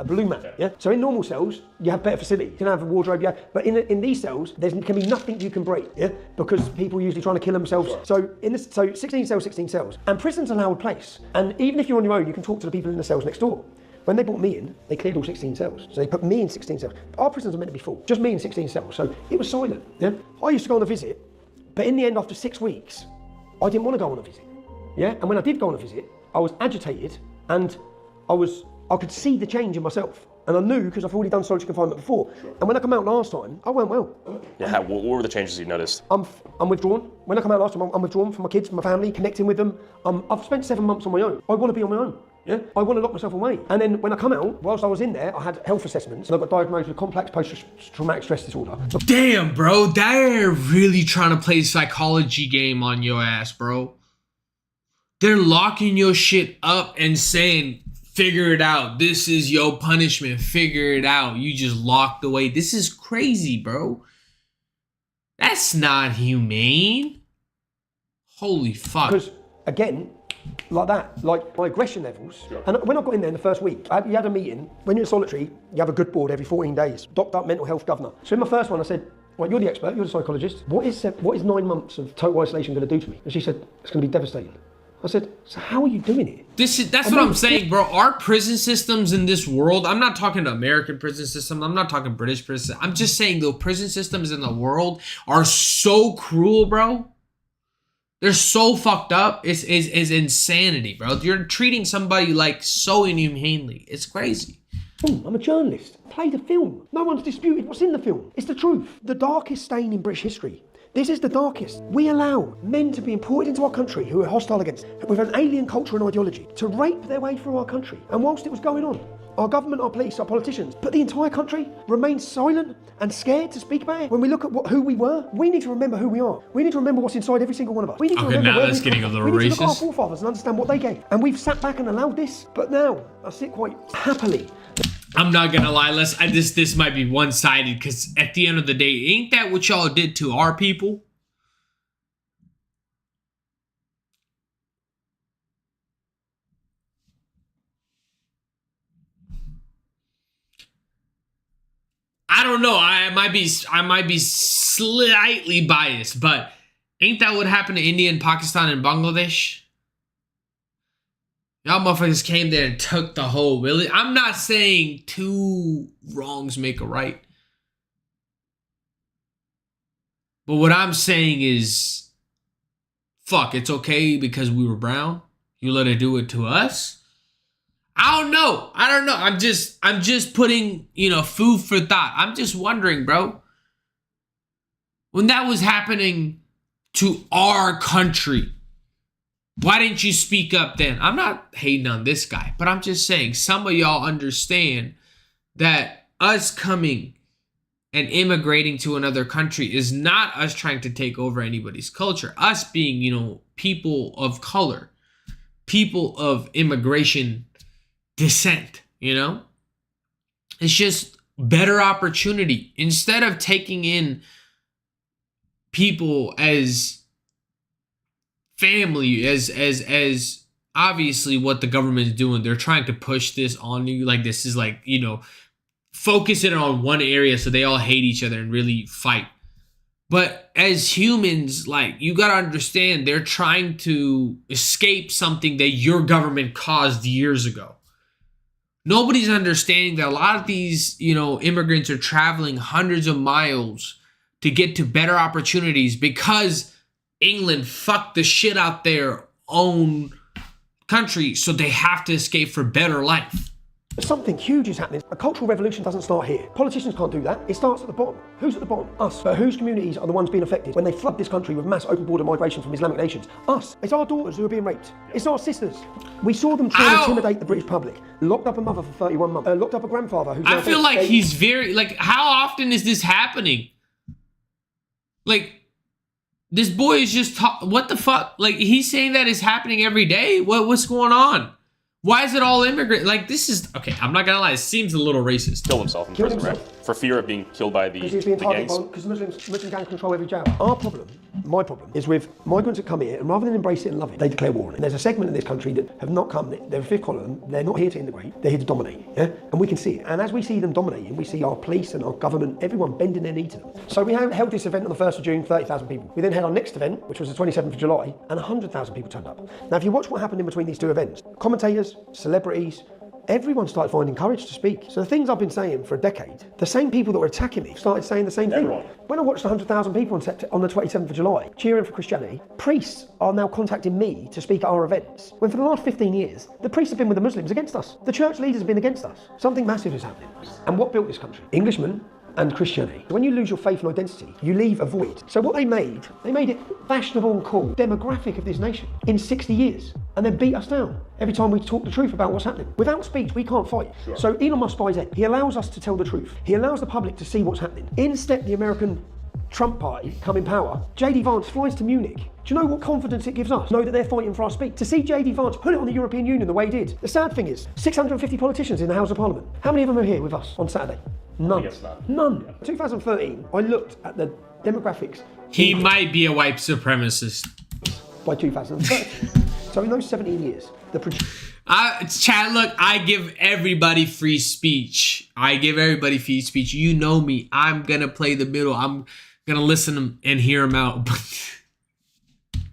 blue mat, yeah? So in normal cells, you have better facility. You can have a wardrobe, but in these cells, there can be nothing you can break, yeah? Because people are usually trying to kill themselves. So 16 cells. And prison's a loud place. And even if you're on your own, you can talk to the people in the cells next door. When they brought me in, they cleared all 16 cells. So they put me in 16 cells. Our prisons are meant to be full, just me in 16 cells. So it was silent, yeah? I used to go on a visit, but in the end, after 6 weeks, I didn't want to go on a visit, yeah? And when I did go on a visit, I was agitated and I could see the change in myself. And I knew because I've already done solitary confinement before. And when I come out last time, I went well. Yeah, what were the changes you noticed? I'm withdrawn. When I come out last time, I'm withdrawn from my kids, from my family, connecting with them. I've spent 7 months on my own. I want to be on my own. Yeah, I want to lock myself away. And then when I come out, whilst I was in there, I had health assessments and I got diagnosed with complex post-traumatic stress disorder. Damn, bro, they're really trying to play a psychology game on your ass, bro. They're locking your shit up and saying, figure it out. This is your punishment. Figure it out. You just locked away. This is crazy, bro. That's not humane. Holy fuck. Because, again, like that, like my aggression levels. And when I got in there in the first week, you had a meeting. When you're in solitary, you have a good board every 14 days. Docked up mental health governor. So in my first one, I said, right, you're the expert, you're the psychologist. What is 9 months of total isolation going to do to me? And she said, it's going to be devastating. I said, so how are you doing it? That's what I'm saying, bro. Our prison systems in this world, I'm not talking to American prison systems, I'm not talking British prison. I'm just saying the prison systems in the world are so cruel, bro. They're so fucked up. It's insanity, bro. You're treating somebody like so inhumanely. It's crazy. I'm a journalist. Play the film. No one's disputed what's in the film. It's the truth. The darkest stain in British history. This is the darkest. We allow men to be imported into our country who are hostile against, with an alien culture and ideology, to rape their way through our country. And whilst it was going on, our government, our police, our politicians, but the entire country remains silent and scared to speak about it. When we look at who we were, we need to remember who we are. We need to remember what's inside every single one of us. We need to remember where we come from. We need to look at our forefathers and understand what they gave. And we've sat back and allowed this, but now I sit quite happily. I'm not gonna lie, this might be one-sided, because at the end of the day, ain't that what y'all did to our people? I don't know. I might be slightly biased, but ain't that what happened to India and Pakistan and Bangladesh? Y'all motherfuckers came there and took the whole village. I'm not saying 2 wrongs make a right. But what I'm saying is, fuck, it's okay because we were brown. You let it do it to us? I don't know. I'm just putting, food for thought. I'm just wondering, bro. When that was happening to our country, why didn't you speak up then? I'm not hating on this guy, but I'm just saying some of y'all understand that us coming and immigrating to another country is not us trying to take over anybody's culture. Us being, people of color, people of immigration descent, It's just better opportunity. Instead of taking in people as family, as obviously what the government is doing, they're trying to push this on you. Like, this is like, you know, focus it on one area so they all hate each other and really fight. But as humans, like, you got to understand, they're trying to escape something that your government caused years ago. Nobody's understanding that a lot of these, you know, immigrants are traveling hundreds of miles to get to better opportunities because England fucked the shit out their own country, so they have to escape for better life. Something huge is happening. A cultural revolution doesn't start here. Politicians can't do that. It starts at the bottom. Who's at the bottom? Us. But whose communities are the ones being affected when they flood this country with mass open border migration from Islamic nations? Us. It's our daughters who are being raped. It's our sisters. We saw them try to intimidate the British public. Locked up a mother for 31 months. Locked up a grandfather who's... I feel like he's very... Like, how often is this happening? Like, this boy is just... What the fuck? Like, he's saying that is happening every day? What's going on? Why is it all immigrant? Like, this is... Okay, I'm not gonna lie. It seems a little racist. Killed himself in prison, right? For fear of being killed by the gangs. Because Muslim gangs control every jail. Our problem, my problem, is with migrants that come here, and rather than embrace it and love it, they declare war on it. And there's a segment in this country that have not come, they're a fifth column, they're not here to integrate, they're here to dominate, yeah? And we can see it. And as we see them dominating, we see our police and our government, everyone bending their knee to them. So we held this event on the 1st of June, 30,000 people. We then had our next event, which was the 27th of July, and 100,000 people turned up. Now, if you watch what happened in between these two events, commentators, celebrities, everyone started finding courage to speak. So the things I've been saying for a decade, the same people that were attacking me started saying the same thing. When I watched 100,000 people on the 27th of July cheering for Christianity, priests are now contacting me to speak at our events. When for the last 15 years, the priests have been with the Muslims against us. The church leaders have been against us. Something massive is happening. And what built this country? Englishmen and Christianity. When you lose your faith and identity, you leave a void. So what they made it fashionable and cool, demographic of this nation in 60 years, and then beat us down every time we talk the truth about what's happening. Without speech, we can't fight. Sure. So Elon Musk buys it. He allows us to tell the truth. He allows the public to see what's happening. In step the American Trump party come in power. JD Vance flies to Munich. Do you know what confidence it gives us? Know that they're fighting for our speech. To see JD Vance put it on the European Union the way he did. The sad thing is, 650 politicians in the House of Parliament. How many of them are here with us on Saturday? None. None. Yeah. 2013, I looked at the demographics. He might be a white supremacist. By 2013. So in those 17 years, Chad, look, I give everybody free speech. You know me. I'm gonna play the middle. I'm gonna listen and hear them out.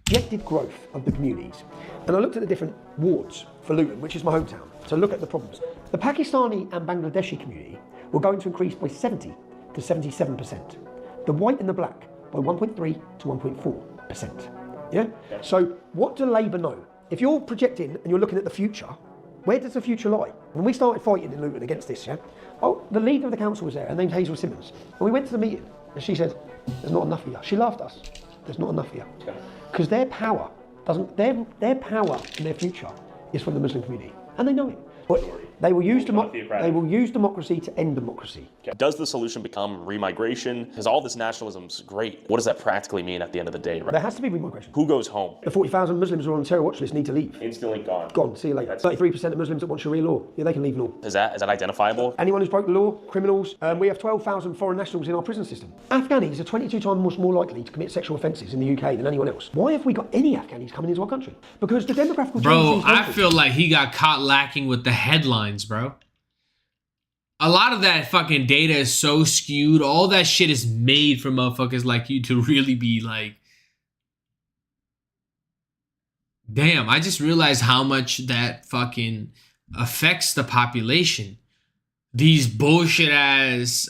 Projected growth of the communities. And I looked at the different wards for Luton, which is my hometown, to look at the problems. The Pakistani and Bangladeshi community were going to increase by 70 to 77%. The white and the black by 1.3 to 1.4%. Yeah? So what do Labour know? If you're projecting and you're looking at the future, where does the future lie? When we started fighting in Luton against this, yeah? Oh, the leader of the council was there, her name's Hazel Simmons. And we went to the meeting and she said, there's not enough of you. She laughed at us. There's not enough of you. Because their power their power in their future is from the Muslim community. And they know it. But they will use democracy to end democracy. Does the solution become remigration? Because all this nationalism's great. What does that practically mean at the end of the day? Right? There has to be remigration. Who goes home? The 40,000 Muslims who are on the terror watch list need to leave. Instantly gone. Gone. See you later. 33% of Muslims that want Sharia law. Yeah, they can leave law. Is that identifiable? Anyone who's broke the law, criminals. We have 12,000 foreign nationals in our prison system. Afghanis are 22 times more likely to commit sexual offences in the UK than anyone else. Why have we got any Afghanis coming into our country? Because the demographical change. Bro, I feel like he got caught lacking with the headlines, bro. A lot of that fucking data is so skewed. All that shit is made for motherfuckers like you to really be like, damn, I just realized how much that fucking affects the population. These bullshit ass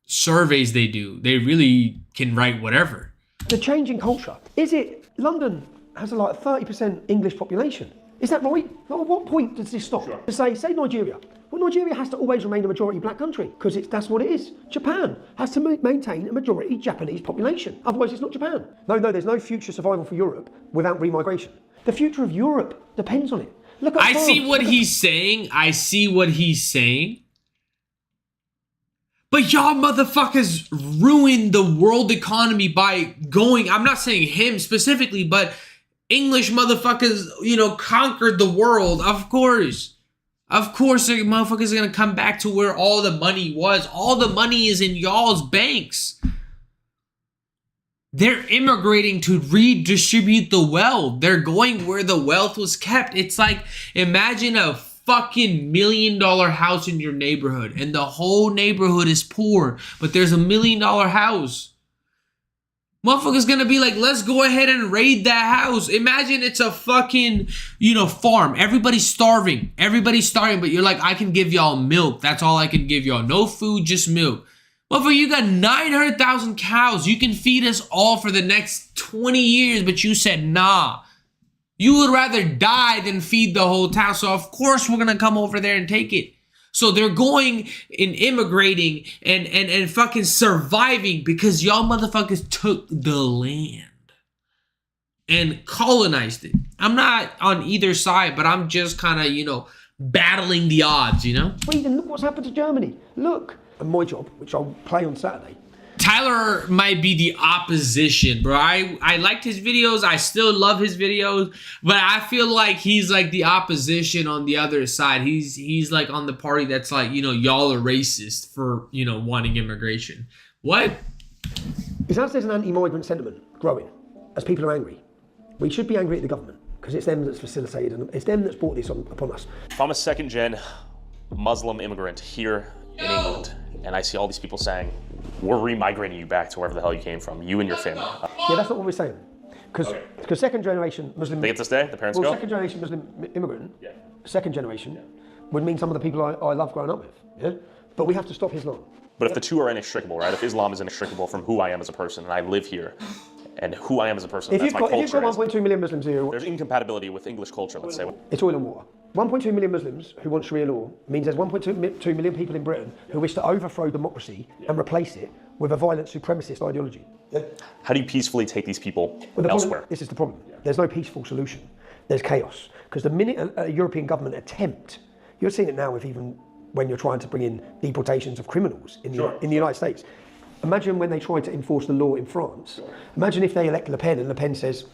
surveys they do, they really can write whatever. The changing culture. Is it London has a 30% English population? Is that right? At what point does this stop? Sure. To say Nigeria. Well, Nigeria has to always remain a majority black country because that's what it is. Japan has to maintain a majority Japanese population. Otherwise, it's not Japan. No, there's no future survival for Europe without remigration. The future of Europe depends on it. Look at France. I see what he's saying. But y'all motherfuckers ruined the world economy by going, I'm not saying him specifically, but English motherfuckers, conquered the world. Of course, the motherfuckers are gonna come back to where all the money was. All the money is in y'all's banks. They're immigrating to redistribute the wealth. They're going where the wealth was kept. It's like, imagine a fucking $1 million house in your neighborhood and the whole neighborhood is poor, but there's a $1 million house. Motherfucker's gonna be like, let's go ahead and raid that house. Imagine it's a fucking, farm. Everybody's starving. But you're like, I can give y'all milk. That's all I can give y'all. No food, just milk. Motherfucker, you got 900,000 cows. You can feed us all for the next 20 years, but you said nah. You would rather die than feed the whole town. So of course we're gonna come over there and take it. So they're going and immigrating and fucking surviving because y'all motherfuckers took the land and colonized it. I'm not on either side, but I'm just kind of, battling the odds, Sweden, look what's happened to Germany. Look. And my job, which I'll play on Saturday. Tyler might be the opposition, bro. I liked his videos. I still love his videos, but I feel like he's like the opposition on the other side. He's like on the party that's like, y'all are racist for, wanting immigration. What? It's as there's an anti-migrant sentiment growing, as people are angry. We should be angry at the government because it's them that's facilitated and it's them that's brought this upon us. If I'm a second-gen Muslim immigrant here in England, and I see all these people saying, we're remigrating you back to wherever the hell you came from, you and your family. Yeah, that's not what we're saying. Because second generation Muslim... They get to stay? The parents go? Second generation Muslim immigrant, second generation, would mean some of the people I love growing up with. Yeah? But we have to stop Islam. But if the two are inextricable, right? If Islam is inextricable from who I am as a person, and I live here, and who I am as a person, that's my culture. If you've got 1.2 million Muslims here... There's incompatibility with English culture, let's say. It's oil and water. 1.2 million Muslims who want Sharia law means there's 1.2 million people in Britain who wish to overthrow democracy and replace it with a violent supremacist ideology. Yeah? How do you peacefully take these people elsewhere? This is the problem. There's no peaceful solution. There's chaos. Because the minute a European government attempt, you're seeing it now with even when you're trying to bring in deportations of criminals in the United States. Imagine when they try to enforce the law in France. Imagine if they elect Le Pen and Le Pen says,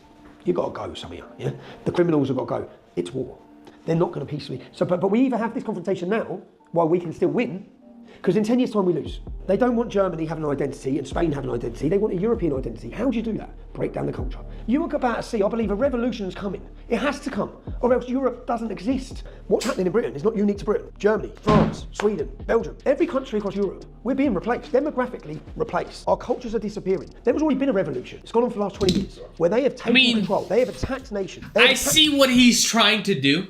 you got to go, some of you. Yeah? The criminals have got to go. It's war. They're not going to peacefully. So, but we either have this confrontation now, while we can still win, because in 10 years' time we lose. They don't want Germany having an identity and Spain having an identity. They want a European identity. How do you do that? Break down the culture. You look about to see, I believe a revolution is coming. It has to come, or else Europe doesn't exist. What's happening in Britain is not unique to Britain. Germany, France, Sweden, Belgium, every country across Europe, we're being replaced, demographically replaced. Our cultures are disappearing. There was already been a revolution. It's gone on for the last 20 years, where they have taken control. They have attacked nations. I see what he's trying to do.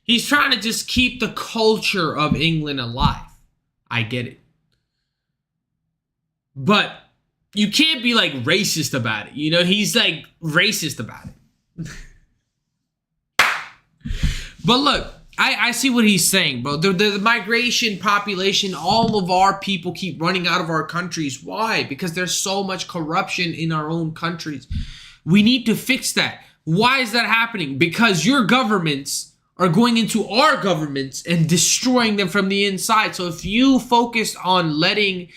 He's trying to just keep the culture of England alive. I get it. But you can't be like racist about it. He's like racist about it. But look, I see what he's saying, bro. The migration population, all of our people keep running out of our countries. Why? Because there's so much corruption in our own countries. We need to fix that. Why is that happening? Because your governments are going into our governments and destroying them from the inside. So if you focus on letting,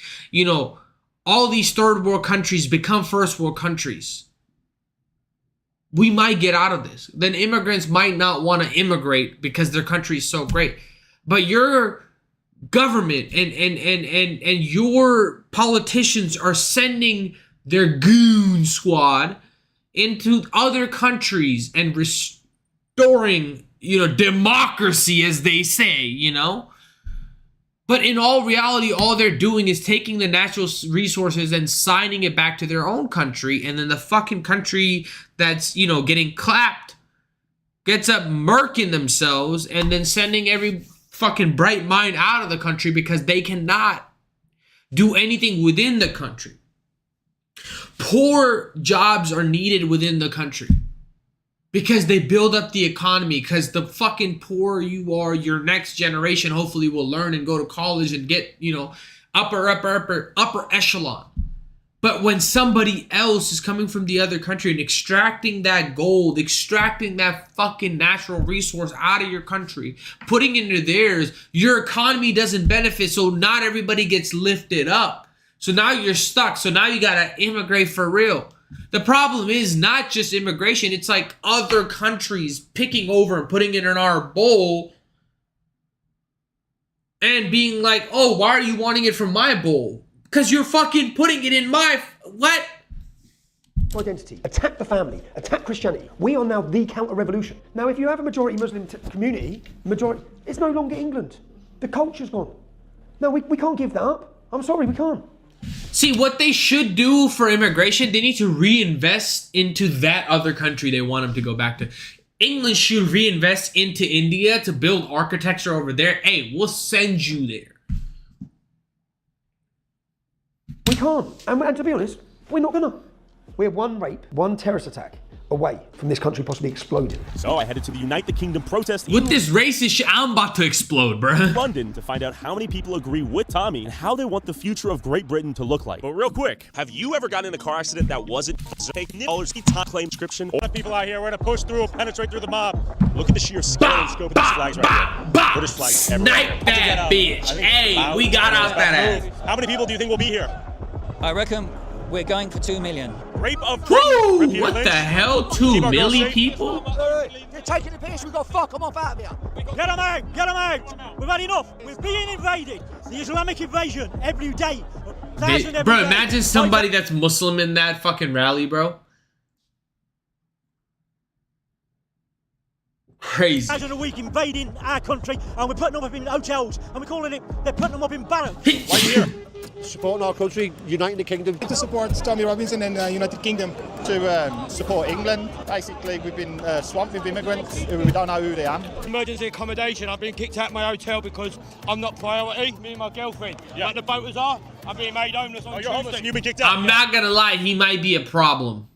all these third world countries become first world countries, we might get out of this. Then immigrants might not want to immigrate because their country is so great. But your government and your politicians are sending their goon squad into other countries and restoring, democracy, as they say, But in all reality, all they're doing is taking the natural resources and signing it back to their own country. And then the fucking country that's, getting clapped gets up murking themselves and then sending every fucking bright mind out of the country because they cannot do anything within the country. Poor jobs are needed within the country because they build up the economy. Because the fucking poorer you are, your next generation hopefully will learn and go to college and get, upper echelon. But when somebody else is coming from the other country and extracting that gold, extracting that fucking natural resource out of your country, putting it into theirs, your economy doesn't benefit. So not everybody gets lifted up. So now you're stuck. So now you gotta immigrate for real. The problem is not just immigration. It's like other countries picking over and putting it in our bowl and being like, oh, why are you wanting it from my bowl? Because you're fucking putting it in my... What? Identity. Attack the family. Attack Christianity. We are now the counter-revolution. Now, if you have a majority Muslim community, it's no longer England. The culture's gone. No, we can't give that up. I'm sorry, we can't. See, what they should do for immigration, they need to reinvest into that other country they want them to go back to. England should reinvest into India to build architecture over there. Hey, we'll send you there. We can't. And to be honest, we're not gonna. We're one rape, one terrorist attack away from this country possibly exploding. So I headed to the United Kingdom protest with this racist shit. I'm about to explode, bruh. London to find out how many people agree with Tommy and how they want the future of Great Britain to look like. But real quick, have you ever gotten in a car accident that wasn't fake claim description? Or people out here, we're gonna push through, penetrate through the mob. Look at the sheer scale and scope of these flags right here. British flags everywhere. Snipe that bitch. Hey, we got out that ass. How many people do you think will be here? I reckon we're going for 2 million. Rape of Woo! What the hell? 2 million people? You're taking the piss, we've got to fuck them off out of here. Get them out, get them out. We've had enough. We're being invaded. The Islamic invasion every day. Bro, imagine somebody that's Muslim in that fucking rally, bro. Crazy. Imagine a week invading our country and we're putting them up in hotels and we're calling it, they're putting them up in barracks. Why are you here? Supporting our country, uniting the kingdom. To support Tommy Robinson and the United Kingdom. To support England. Basically, we've been swamped with immigrants who we don't know who they are. Emergency accommodation. I've been kicked out of my hotel because I'm not priority, me and my girlfriend. Yeah. Like the voters are. I'm being made homeless on Tuesday. Homeless and you've been kicked out. I'm not gonna lie, he might be a problem.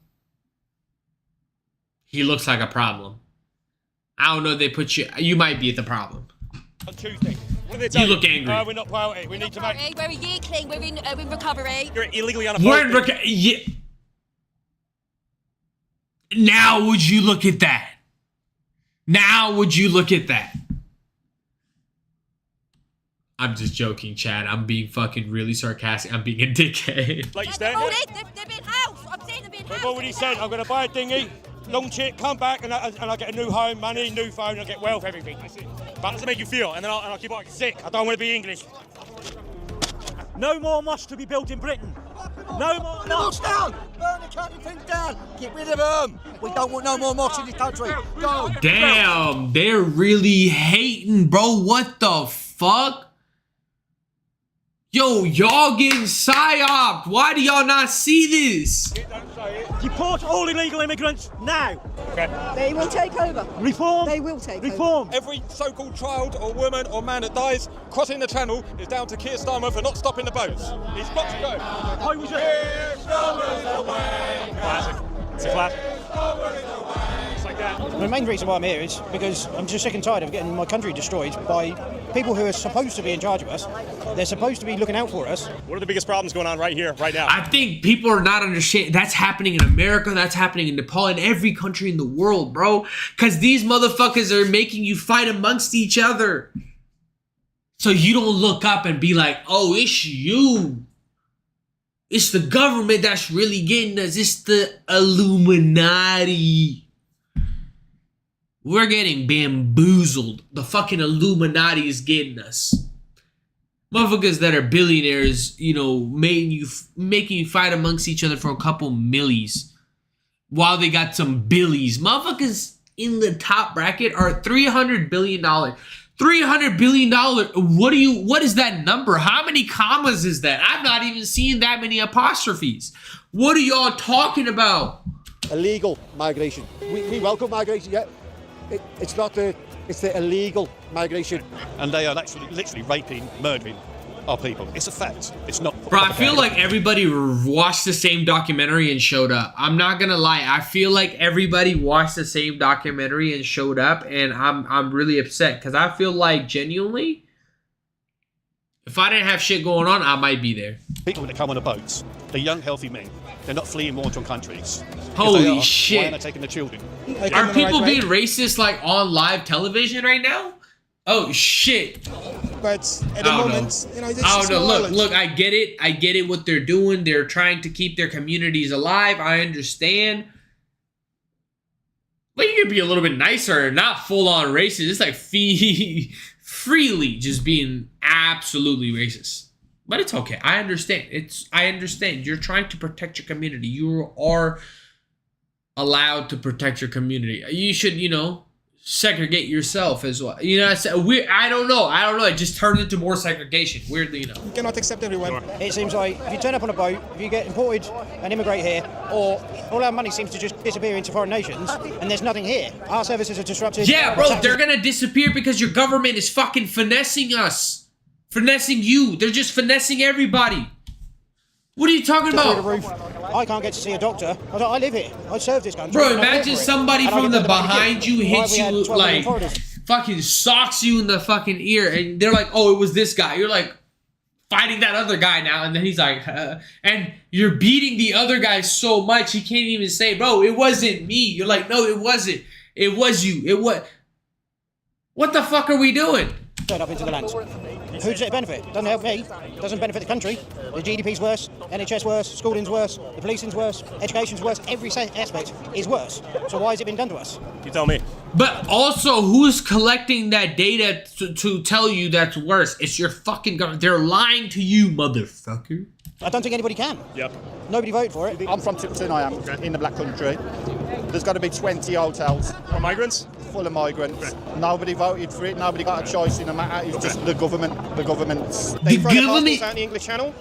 He looks like a problem. I don't know, they put you... You might be the problem. On Tuesday. You look angry. We're not priority. We need to make... We're a year clean. We're in recovery. You're illegally unemployed. We're in recovery. Yeah. Now would you look at that? Now would you look at that? I'm just joking, Chad. I'm being fucking really sarcastic. I'm being a dickhead. Like you stand there? They've been housed. I'm saying they've been housed. We've already said I'm going to buy a dinghy, launch it, come back, and I get a new home, money, new phone, I get wealth, everything. That's it. But does it make you feel? And then I'll keep on sick. I don't want to be English. No more mosques to be built in Britain. No more mosques. Down! Burn the country things down! Get rid of them! We don't want no more mosques in this country. Go! Damn, they're really hating, bro. What the fuck? Yo, y'all getting psyoped. Why do y'all not see this? Deport all illegal immigrants now. Okay. They will take over. Reform. They will take Reform. over. Every so-called child or woman or man that dies crossing the channel is down to Keir Starmer for not stopping the boats. He's got to go. I was Keir Starmer's away. Classic. It's a classic. It's like that. The main reason why I'm here is because I'm just sick and tired of getting my country destroyed by people who are supposed to be in charge of us. They're supposed to be looking out for us. What are the biggest problems going on right here, right now? I think people are not understanding. That's happening in America. That's happening in Nepal, in every country in the world, bro. Because these motherfuckers are making you fight amongst each other. So you don't look up and be like, oh, it's you. It's the government that's really getting us. It's the Illuminati. We're getting bamboozled. The fucking Illuminati is getting us. Motherfuckers that are billionaires, you know, making you fight amongst each other for a couple millies. While they got some billies. Motherfuckers in the top bracket are $300 billion. $300 billion. What is that number? How many commas is that? I've not even seen that many apostrophes. What are y'all talking about? Illegal migration. We welcome migration, yeah. It's the illegal migration. And they are actually literally raping, murdering our people. It's a fact. It's not. Bro, I feel like everybody watched the same documentary and showed up. I'm not gonna lie. I feel like everybody watched the same documentary and showed up, and I'm really upset because I feel like genuinely, if I didn't have shit going on, I might be there. People that come on the boats, they're young, healthy men. They're not fleeing war-torn countries. Holy shit! Why are they taking the children? Are people being racist like on live television right now? Oh shit! But at the moment, you know, it's I just don't know. violence. Look, I get it. I get it. What they're doing, they're trying to keep their communities alive. I understand. But you could be a little bit nicer, not full on racist. It's like freely just being absolutely racist. But it's okay. I understand. I understand. You're trying to protect your community. You are allowed to protect your community. You should, you know, segregate yourself as well. You know, I don't know. It just turns into more segregation. Weirdly, you know. You cannot accept everyone. It seems like if you turn up on a boat, if you get imported and immigrate here, or all our money seems to just disappear into foreign nations, and there's nothing here. Our services are disrupted. Yeah, bro, they're gonna disappear because your government is fucking finessing us. Finessing you. They're just finessing everybody. What are you talking about? I can't get to see a doctor. I live here. I serve this country. Bro, imagine somebody from the behind you hits you, like, fucking socks you in the fucking ear, and they're like, oh, it was this guy. You're like fighting that other guy now, and then he's like, and you're beating the other guy so much he can't even say, bro, it wasn't me. You're like, no, it wasn't. It was you. It was. What the fuck are we doing? Turn up into the land. Who does it benefit? Doesn't help me. Doesn't benefit the country. The GDP's worse, NHS worse, schooling's worse, the policing's worse, education's worse. Every aspect is worse. So why has it been done to us? You tell me. But also, who's collecting that data to tell you that's worse? It's your fucking government. They're lying to you, motherfucker. I don't think anybody can. Yep. Nobody voted for it. I'm from Tipton, I am, in the Black Country. There's got to be 20 hotels. For migrants? Full of migrants. Nobody voted for it. Nobody got a choice in the matter. It's just the government. The government's. They throw the passports out in the English Channel.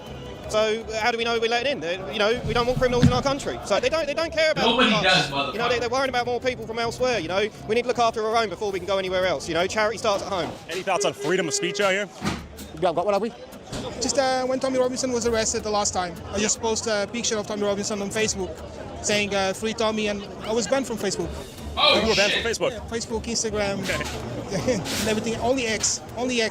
So how do we know we're letting in? You know, we don't want criminals in our country. So they don't care about. Nobody does, motherfucker. You know, they're worrying about more people from elsewhere. You know, we need to look after our own before we can go anywhere else. You know, charity starts at home. Any thoughts on freedom of speech out here? Yeah, I've got one, have we? Just when Tommy Robinson was arrested the last time, I just posted a picture of Tommy Robinson on Facebook saying free Tommy, and I was banned from Facebook. Oh, you were banned from Facebook? Yeah, Facebook, Instagram, and everything. Only X.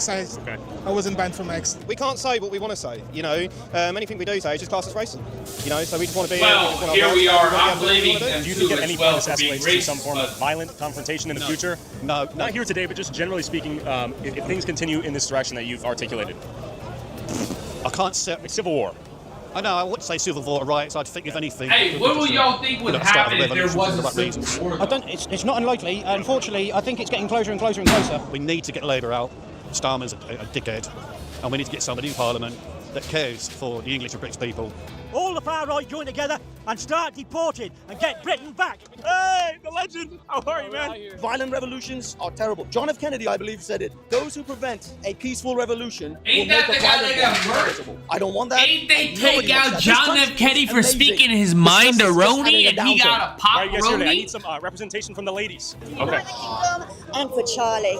I wasn't banned from X. We can't say what we want to say, you know. Anything we do say is just classed as racist, you know. So we just want to be. Well, here we are. I'm blaming them. Do you think at any point this escalates to some form of violent confrontation in the future? No. Not here today, but just generally speaking, if things continue in this direction that you've articulated. I can't say civil war. I know, I wouldn't say civil war riots. I'd think if anything. Hey, what would y'all think would happen if there was a civil war? It's not unlikely. Unfortunately, I think it's getting closer and closer and closer. We need to get Labour out. Starmer's a dickhead, and we need to get somebody in Parliament that cares for the English and British people. All the far right join together and start deporting and get Britain back. Hey, the legend! How are you, man? Violent revolutions are terrible. John F. Kennedy, I believe, said it. Those who prevent a peaceful revolution will make a violent one possible. I don't want that. Ain't they take out John F. Kennedy for speaking his mind eroni and he got a pop I need some representation from the ladies. Okay. And for Charlie.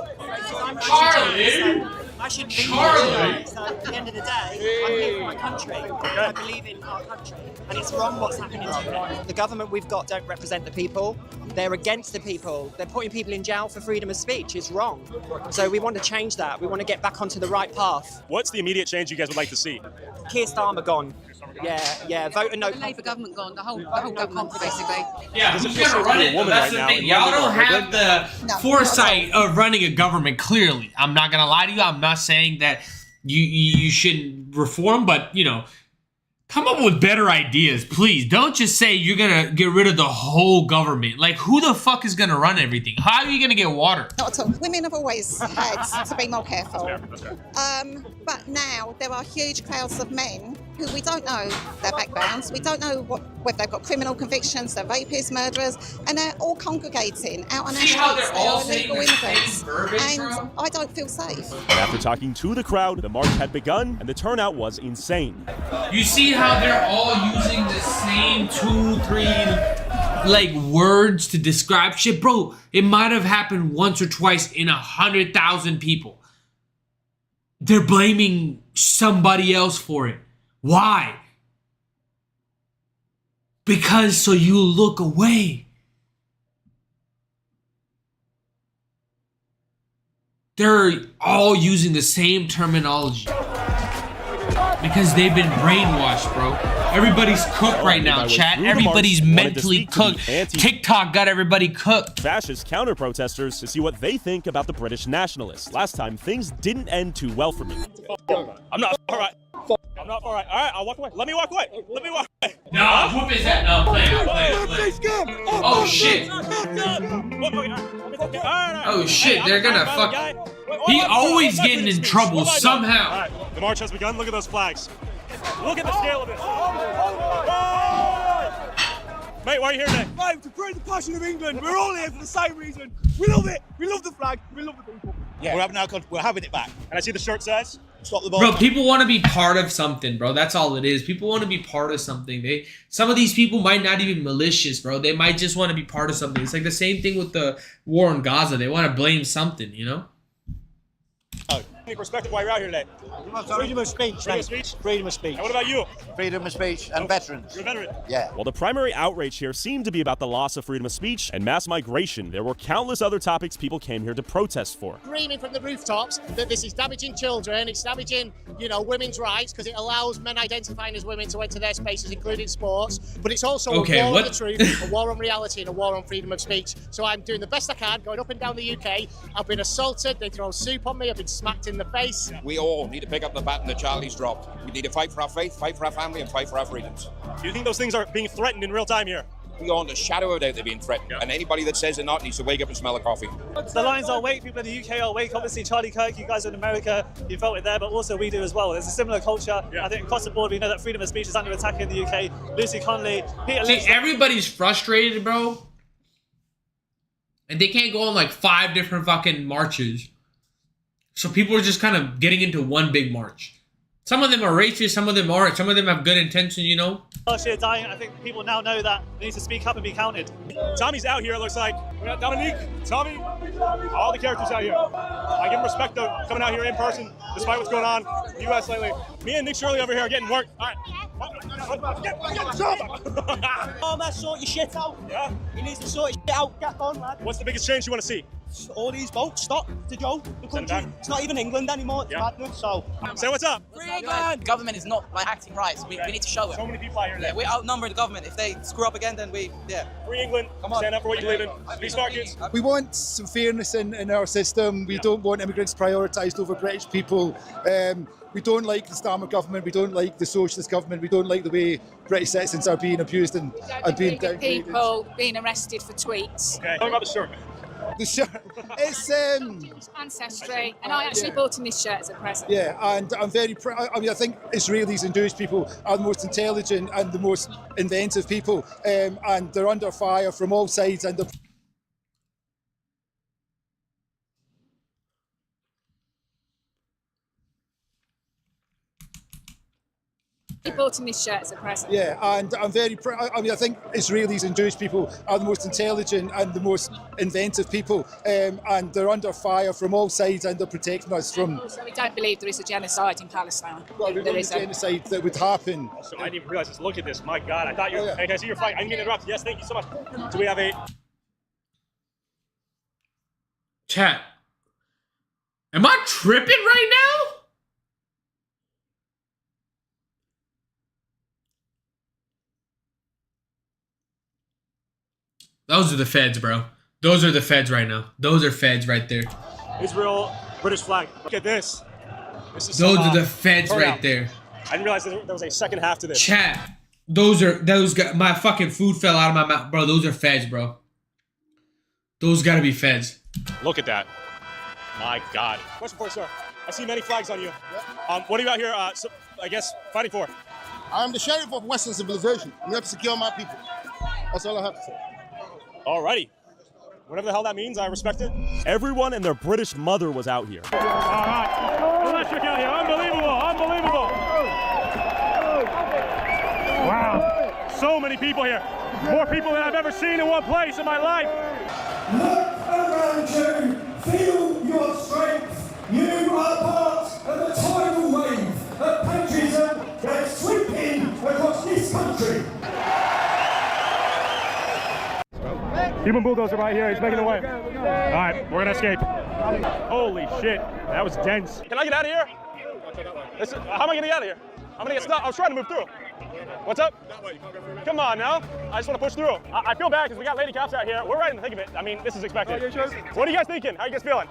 Charlie? I shouldn't be Charlie. here. So at the end of the day, I'm here for my country. I believe in our country. And it's wrong what's happening today. The government we've got don't represent the people. They're against the people. They're putting people in jail for freedom of speech. It's wrong. So we want to change that. We want to get back onto the right path. What's the immediate change you guys would like to see? Keir Starmer gone. Yeah. Vote a no. The Labour government gone. The whole government, basically. Yeah, who's gonna run it? That's the thing. Y'all don't have the foresight of running a government. Clearly, I'm not gonna lie to you. I'm not saying that you shouldn't reform, but you know, come up with better ideas, please. Don't just say you're gonna get rid of the whole government. Like, who the fuck is gonna run everything? How are you gonna get water? Not at all. Women have always had to be more careful. But now there are huge crowds of men who we don't know their backgrounds. We don't know whether they've got criminal convictions, they're rapists, murderers, and they're all congregating out on our streets. They are illegal immigrants. And I don't feel safe. And after talking to the crowd, the march had begun, and the turnout was insane. You see how they're all using the same 2, 3 like words to describe shit? Bro, it might have happened once or twice in 100,000 people. They're blaming somebody else for it. Why? Because so you look away. They're all using the same terminology. Because they've been brainwashed, bro. Everybody's cooked right now, chat. Everybody's mentally cooked. TikTok got everybody cooked. Fascist counter-protesters to see what they think about the British nationalists. Last time, things didn't end too well for me. I'm not alright. I'm not alright. Alright, I'll walk away. Let me walk away. Let me walk away. No, whoop is that? No, play it. Oh shit. Oh shit, they're gonna fuck. He always getting in trouble somehow. The march has begun. Look at those flags. Look at the scale of this. Mate, why are you here today? Mate, to bring the passion of England. We're all here for the same reason. We love it. We love the flag. We love the people. Yeah, we're having it back. And I see the shirt says, stop the ball. Bro, people want to be part of something, bro. That's all it is. People want to be part of something. Some of these people might not even malicious, bro. They might just want to be part of something. It's like the same thing with the war in Gaza. They want to blame something, you know? Oh. Any perspective why you're out here today? Freedom of speech, Freedom of speech? Freedom of speech. And what about you? Freedom of speech and veterans. You're a veteran? Yeah. While the primary outrage here seemed to be about the loss of freedom of speech and mass migration, there were countless other topics people came here to protest for. Screaming from the rooftops that this is damaging children, it's damaging, women's rights because it allows men identifying as women to enter their spaces, including sports. But it's also a war on the truth, a war on reality, and a war on freedom of speech. So I'm doing the best I can, going up and down the UK. I've been assaulted, they throw soup on me, I've been smacked in the face. We all need to pick up the baton that Charlie's dropped. We need to fight for our faith, fight for our family, and fight for our freedoms. Do you think those things are being threatened in real time here? Beyond a shadow of a doubt they're being threatened. And anybody that says they're not needs to wake up and smell a coffee. The Lions are awake, people in the UK are awake. Obviously, Charlie Kirk, you guys are in America, you voted there, but also we do as well. There's a similar culture. I think across the board, we know that freedom of speech is under attack in the UK. Lucy Conley, Peter See, everybody's frustrated, bro. And they can't go on like 5 different fucking marches. So people are just kind of getting into one big march. Some of them are racist, some of them aren't. Some of them have good intentions, you know? Last year dying, I think people now know that they need to speak up and be counted. Tommy's out here, it looks like. We got Dominique, Tommy, all the characters out here. I give them respect, though, coming out here in person, despite what's going on in the U.S. lately. Me and Nick Shirley over here are getting work. All right. Oh, man, sort your shit out. Yeah? He needs to sort his shit out. Get on, lad. What's the biggest change you want to see? All these votes stop to Joe. The country, it's not even England anymore. It's madness. So say what's up. Free England. The government is not acting right. So we need to show it. So many people out here. Yeah, we outnumber the government. If they screw up again, then Free England. Come on. Stand up for what you believe in. Be smart, kids. We want some fairness in our system. We don't want immigrants prioritised over British people. We don't like the Starmer government. We don't like the socialist government. We don't like the way British citizens are being abused and being downgraded. People being arrested for tweets. Okay. Tell me about the shirt. The shirt, it's Ancestry, and I actually bought him this shirt as a present. Yeah, and I'm very proud. I mean, I think Israelis and Jewish people are the most intelligent and the most inventive people, and they're under fire from all sides. And I bought him this shirt as a present. yeah, and I'm very proud. I mean, I think Israelis and Jewish people are the most intelligent and the most inventive people, and they're under fire from all sides, and they're protecting us from. So we don't believe there is a genocide in Palestine. Well, there is a genocide that would happen. So I didn't even realize this. Look at this. My God, I thought you. Hey, can I see your fight? I didn't get interrupted. Yes, thank you so much. Do we have a chat? Am I tripping right now? Those are the feds, bro. Those are the feds right now. Those are feds right there. Israel, British flag. Look at this. This is Those are the feds right there. I didn't realize there was a second half to this. Chat. Those got my fucking food fell out of my mouth, bro. Those are feds, bro. Those gotta be feds. Look at that. My God. Question for you, sir. I see many flags on you. What are you out here, I guess, fighting for? I'm the sheriff of Western civilization. We have to secure my people. That's all I have to say. Alrighty. Whatever the hell that means, I respect it. Everyone and their British mother was out here. All right. Electric out here. Unbelievable. Unbelievable. Wow. So many people here. More people than I've ever seen in one place in my life. Look around you. Feel your strength. You are part of the tidal wave of patriotism that's sweeping across this country. Human bulldozer right here. He's making the way. All right, we're gonna escape. Holy shit, that was dense. Can I get out of here? How am I gonna get out of here? I'm gonna get stuck. I was trying to move through. What's up? Come on now. I just want to push through. I feel bad because we got lady cops out here. We're right in the thick of it. I mean, this is expected. What are you guys thinking? How you guys feeling?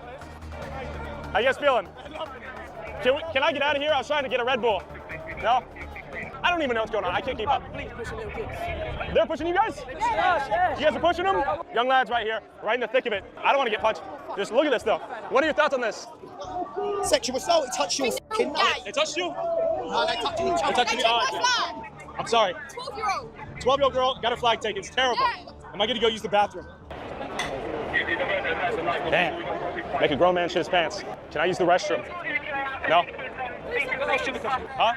How you guys feeling? Can I get out of here? I was trying to get a Red Bull. No? I don't even know what's going on. I can't keep up. They're pushing you guys? Yes. You guys are pushing them? Young lads right here, right in the thick of it. I don't want to get punched. Just look at this though. What are your thoughts on this? Sexual assault, he touched your fucking nuts. They touched you? No, they touched each They other. touched me. I'm sorry. 12-year-old. 12-year-old girl got her flag taken. It's terrible. Am I gonna go use the bathroom? Damn. Make a grown man shit his pants. Can I use the restroom? No? Huh?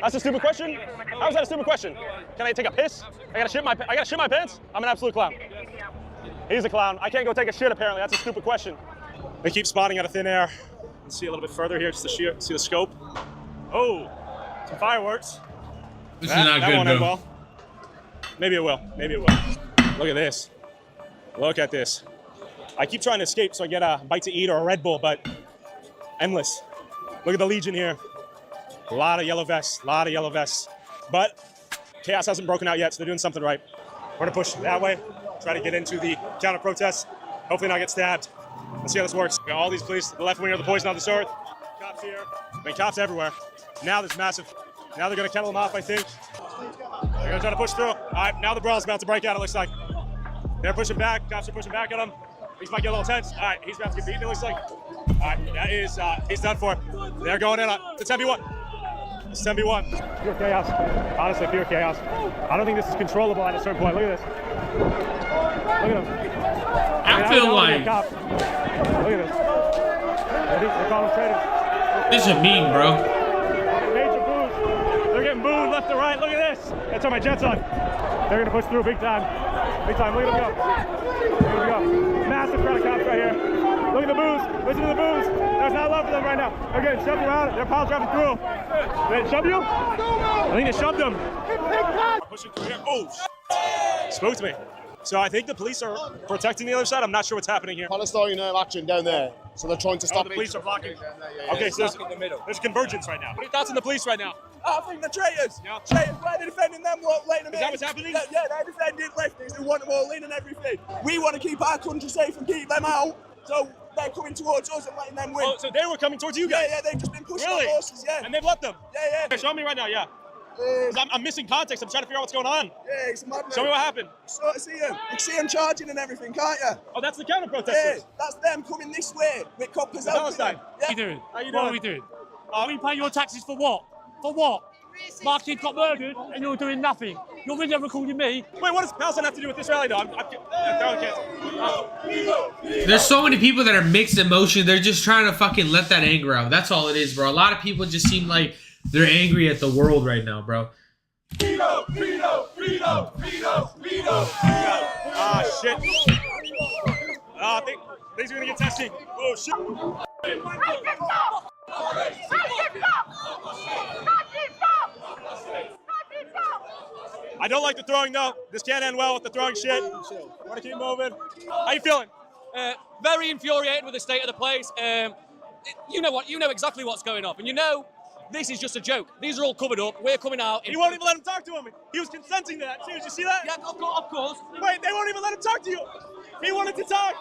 That's a stupid question? How is that a stupid question? Can I take a piss? I gotta shit my pants? I'm an absolute clown. He's a clown. I can't go take a shit apparently. That's a stupid question. They keep spotting out of thin air. Let's see a little bit further here, just to see the scope. Oh, some fireworks. This is not good, won't end bro. well. Maybe it will. Maybe it will. Look at this. Look at this. I keep trying to escape so I get a bite to eat or a Red Bull, but endless. Look at the Legion here. A lot of yellow vests. But chaos hasn't broken out yet, so they're doing something right. We're gonna push that way, try to get into the counter protest. Hopefully not get stabbed. Let's see how this works. We got all these police, the left wing of the poison of the sword. Cops here. I mean, cops everywhere. Now there's massive. Now they're gonna kettle them off, I think. They're gonna try to push through. All right, now the brawl's about to break out, it looks like. They're pushing back. Cops are pushing back at him. These might get a little tense. All right, he's about to get beaten, it looks like. All right, that is, he's done for. They're going in. It's 10v1. It's 10v1. Pure chaos. Honestly, pure chaos. I don't think this is controllable at a certain point. Look at this. Look at him. I feel like Look at this. They call him traitors. this is mean, bro. Major boos. They're getting booed left and right. Look at this. That's how my jet's on. They're gonna push through big time. Big time. Look at them go. Look at them go. Massive crowd of cops right here. Look at the boos. Listen to the boos. There's not love for them right now. They're getting shoved around. They're pile driving through. Did they shove you? I think they shoved them. Pushing through here. Oh, spooked me. So I think the police are protecting the other side. I'm not sure what's happening here. Palestinian action down there, so they're trying to stop. The police are blocking. Okay, so there's convergence right now. What are your thoughts on the police right now? I think they're traitors. Yeah. Traitors. Why are they defending them? Letting them Is that what's happening? Yeah, they're defending lefties who want them all in and everything. We want to keep our country safe and keep them out. So they're coming towards us and letting them win. Oh, so they were coming towards you guys? Yeah, they've just been pushing Really? our horses, yeah. And they've let them? Yeah. Okay, show me right now, yeah. 'Cause I'm missing context. I'm trying to figure out what's going on. Yeah, it's madness. Show me what happened. Sort of see them. You can see them charging and everything, can't you? Oh, that's the counter protesters. Yeah, that's them coming this way with coppers helping Palestine. them. What are you doing? How you What are doing? we doing? We pay your taxes for what? For what? My kid got murdered and you're doing nothing. You're really recording me. Wait, what does Palestine have to do with this rally, though? I'm There's so many people that are mixed emotion. They're just trying to fucking let that anger out. That's all it is, bro. A lot of people just seem like they're angry at the world right now, bro. Ah, shit. I think things are gonna get testy. Oh, shit. I don't like the throwing, though. This can't end well with the throwing shit. Want to keep moving. How you feeling? Very infuriated with the state of the place. You know exactly what's going on, and you know this is just a joke. These are all covered up. We're coming out. He won't even let him talk to him. He was consenting to that too. Did you see that? Yeah, of course. Wait, they won't even let him talk to you. He wanted to talk.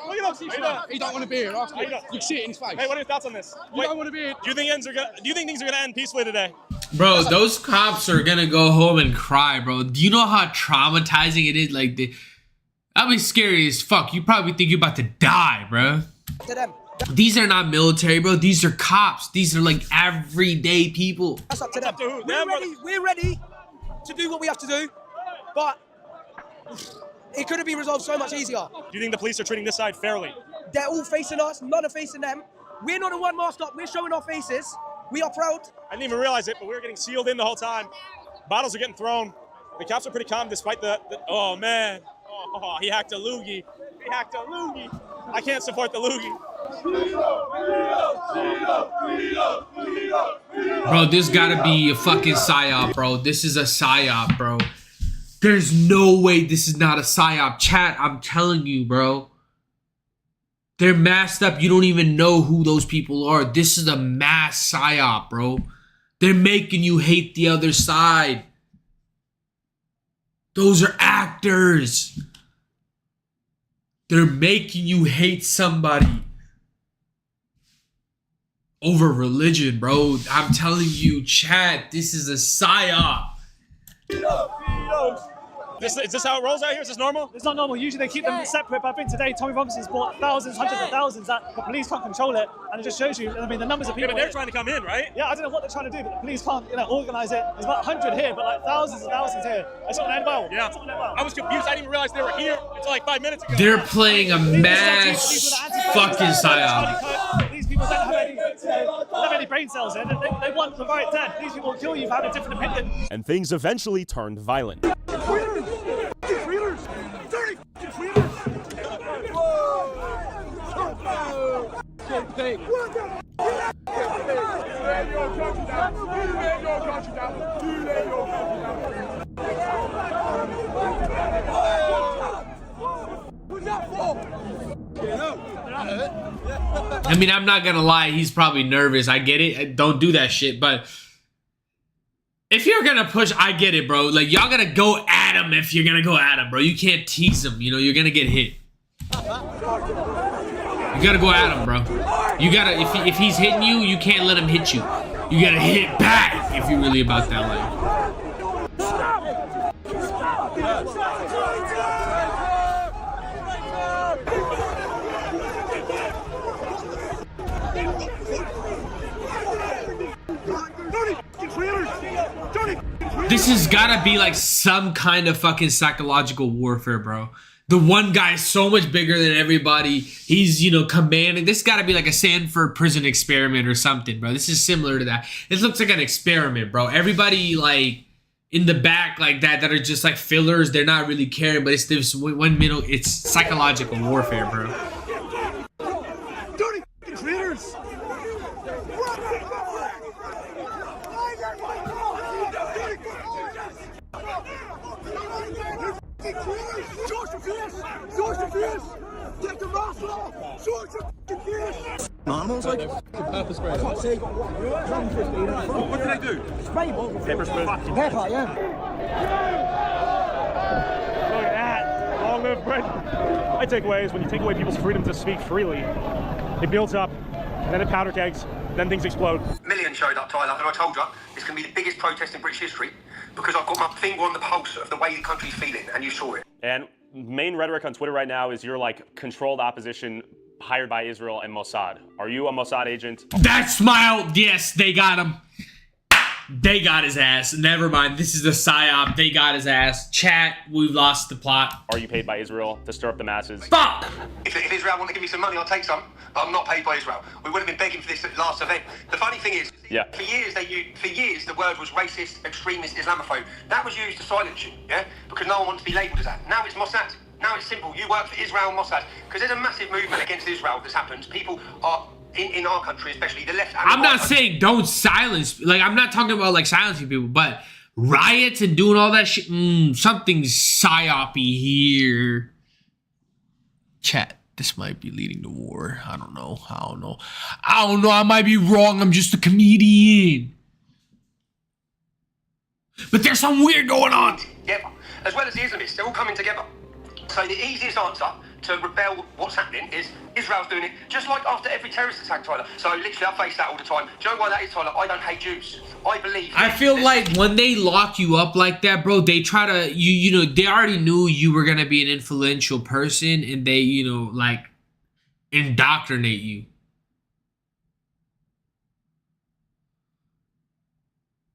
Look at him. He don't want to be here. Ask him. You can see it in his face. Hey, what are your thoughts on this? You don't want to be here. Do you think things are gonna end peacefully today? Bro, those cops are gonna go home and cry, bro. Do you know how traumatizing it is? Like, that'd be scary as fuck. You probably think you're about to die, bro. To them. These are not military, bro. These are cops. These are like everyday people. That's up to them. who? We're ready to do what we have to do, but it could have been resolved so much easier. Do you think the police are treating this side fairly? They're all facing us, none are facing them. We're not the one masked up, we're showing our faces. We are proud. I didn't even realize it, but we were getting sealed in the whole time. Bottles are getting thrown. The cops are pretty calm despite the oh man. Oh, he hacked a loogie. I can't support the loogie. Bro, this gotta be a fucking psyop, bro. This is a psyop, bro. There's no way this is not a psyop. Chat, I'm telling you, bro. They're masked up. You don't even know who those people are. This is a mass psyop, bro. They're making you hate the other side. Those are actors. They're making you hate somebody over religion, bro. I'm telling you, chat, this is a psyop. Is this how it rolls out here? Is this normal? It's not normal. Usually they keep them separate, but I think today Tommy Robinson's bought thousands, hundreds of thousands that the police can't control it, and it just shows you. I mean, the numbers of people. Yeah, but they're trying to come in, right? Yeah, I don't know what they're trying to do, but the police can't, organise it. There's about 100 here, but like thousands and thousands here. It's not going to end well. Yeah. I was confused. I didn't even realize they were here until like 5 minutes ago. They're playing a mass fucking psyop. These people don't have any brain cells in. They want the right dead. These people will kill you for having a different opinion. And things eventually turned violent. I mean, I'm not gonna lie, he's probably nervous. I get it. Don't do that shit, but if you're gonna push, I get it, bro. Like, y'all gotta go at him if you're gonna go at him, bro. You can't tease him, you're gonna get hit. You gotta go at him, bro. You gotta, if he's hitting you, you can't let him hit you. You gotta hit back if you're really about that life. This has gotta be like some kind of fucking psychological warfare, bro. The one guy is so much bigger than everybody. He's, commanding. This gotta be like a Sanford prison experiment or something, bro. This is similar to that. This looks like an experiment, bro. Everybody, like, in the back like that are just like fillers. They're not really caring, but it's this one middle. It's psychological warfare, bro. Almost like pepper spray. I can't see. What did I do? Spray bottle. Pepper spray. Pepper, yeah. Look at that. Long live Britain. My takeaway is when you take away people's freedom to speak freely, it builds up, and then it powder kegs, then things explode. Millions showed up, Tyler, and I told you it's going to be the biggest protest in British history because I've got my finger on the pulse of the way the country's feeling, and you saw it. And main rhetoric on Twitter right now is you're like controlled opposition hired by Israel and Mossad. Are you a Mossad agent? That smile, yes, they got him. They got his ass. Never mind, this is the psyop. They got his ass. Chat, we've lost the plot. Are you paid by Israel to stir up the masses? Fuck! If Israel want to give me some money, I'll take some, but I'm not paid by Israel. We would have been begging for this at last event. The funny thing is, for years the word was racist, extremist, Islamophobe. That was used to silence you, because no one wants to be labelled as that. Now it's Mossad. Now it's simple. You work for Israel and Mossad. Because there's a massive movement against Israel that's happened. People are, in our country especially, the left... I'm not saying don't silence. Like, I'm not talking about, like, silencing people. But riots and doing all that shit... something's psyop-y here. Chat, this might be leading to war. I don't know. I might be wrong. I'm just a comedian. But there's some weird going on. Together. As well as the Islamists. They're all coming together. So the easiest answer to rebel what's happening is Israel's doing it, just like after every terrorist attack, Tyler. So literally, I face that all the time. Do you know why that is, Tyler? I don't hate Jews. I believe... I feel like when they lock you up like that, bro, they try to... they already knew you were going to be an influential person, and they, like, indoctrinate you.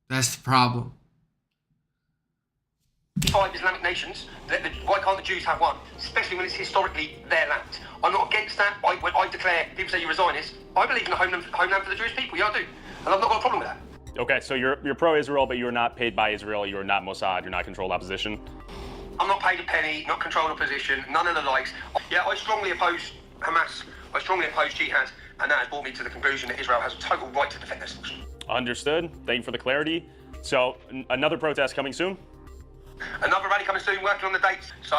That's the problem. 5 Islamic nations, why can't the Jews have one? Especially when it's historically their land. I'm not against that. When I declare, people say you're a Zionist, I believe in a homeland for the Jewish people. Yeah, I do. And I've not got a problem with that. Okay, so you're pro-Israel, but you're not paid by Israel. You're not Mossad. You're not controlled opposition. I'm not paid a penny, not controlled opposition, none of the likes. Yeah, I strongly oppose Hamas. I strongly oppose jihad. And that has brought me to the conclusion that Israel has a total right to defend themselves. Understood. Thank you for the clarity. So, another protest coming soon? Another rally coming soon, working on the dates. So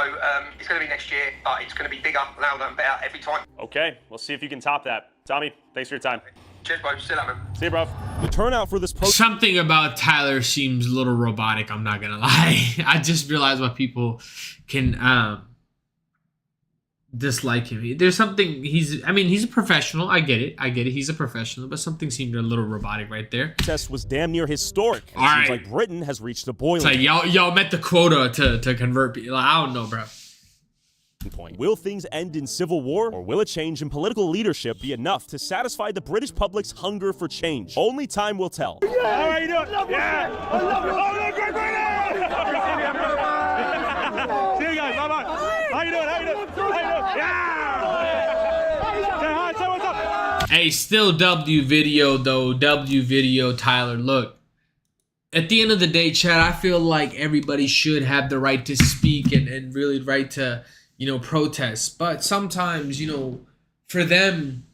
it's going to be next year, but it's going to be bigger, louder, and better every time. Okay, we'll see if you can top that. Tommy, thanks for your time. Cheers, bro. See you later, man. See you, bro. The turnout for this protest... Something about Tyler seems a little robotic, I'm not going to lie. I just realized why people can dislike him. There's something he's a professional. I get it. He's a professional, but something seemed a little robotic right there. The test was damn near historic. It All seems right. like Britain has reached a boiling It's like y'all met the quota to convert people. I don't know, bro. point. Will things end in civil war, or will a change in political leadership be enough to satisfy the British public's hunger for change? Only time will tell. Yeah. How are you doing? Yeah. I love you. Oh, Great Britain! See you guys. Bye-bye. How you doing? Yeah. Say hi. Say what's up. Hey, still W video though. W video, Tyler. Look, at the end of the day, Chad, I feel like everybody should have the right to speak and really right to, protest. But sometimes, for them,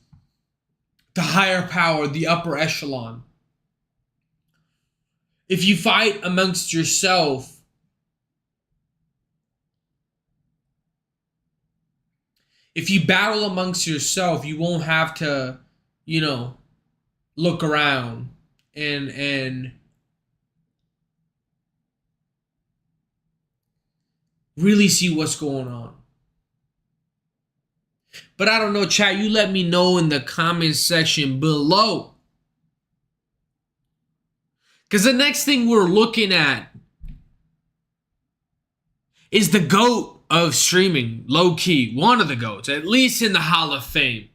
the higher power, the upper echelon, if you fight amongst yourself, if you battle amongst yourself, you won't have to, look around and really see what's going on. But I don't know, chat. You let me know in the comment section below. Because the next thing we're looking at is the GOAT of streaming. Low key. One of the GOATs. At least in the Hall of Fame.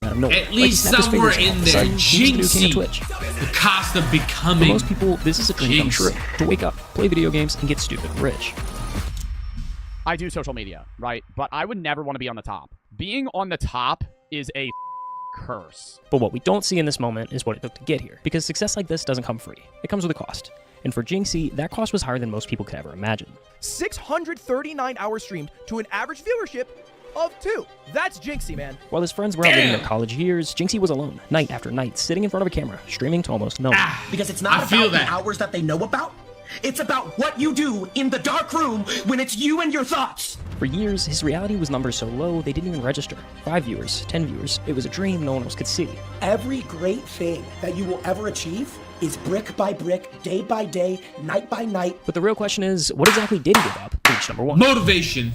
At least somewhere in there. Jynxzi. The cost of becoming. For most people, this is a dream come true. To wake up, play video games, and get stupid rich. I do social media, right? But I would never want to be on the top. Being on the top is a curse. But what we don't see in this moment is what it took to get here. Because success like this doesn't come free. It comes with a cost. And for Jynxzi, that cost was higher than most people could ever imagine. 639 hours streamed to an average viewership of 2. That's Jynxzi, man. While his friends were out living their college years, Jynxzi was alone, night after night, sitting in front of a camera, streaming to almost no one. Because it's not about the hours that they know about. It's about what you do in the dark room when it's you and your thoughts. For years, his reality was numbers so low they didn't even register. 5 viewers, 10 viewers. It was a dream no one else could see. Every great thing that you will ever achieve is brick by brick, day by day, night by night. But the real question is, what exactly did he give up to reach number 1? Motivation.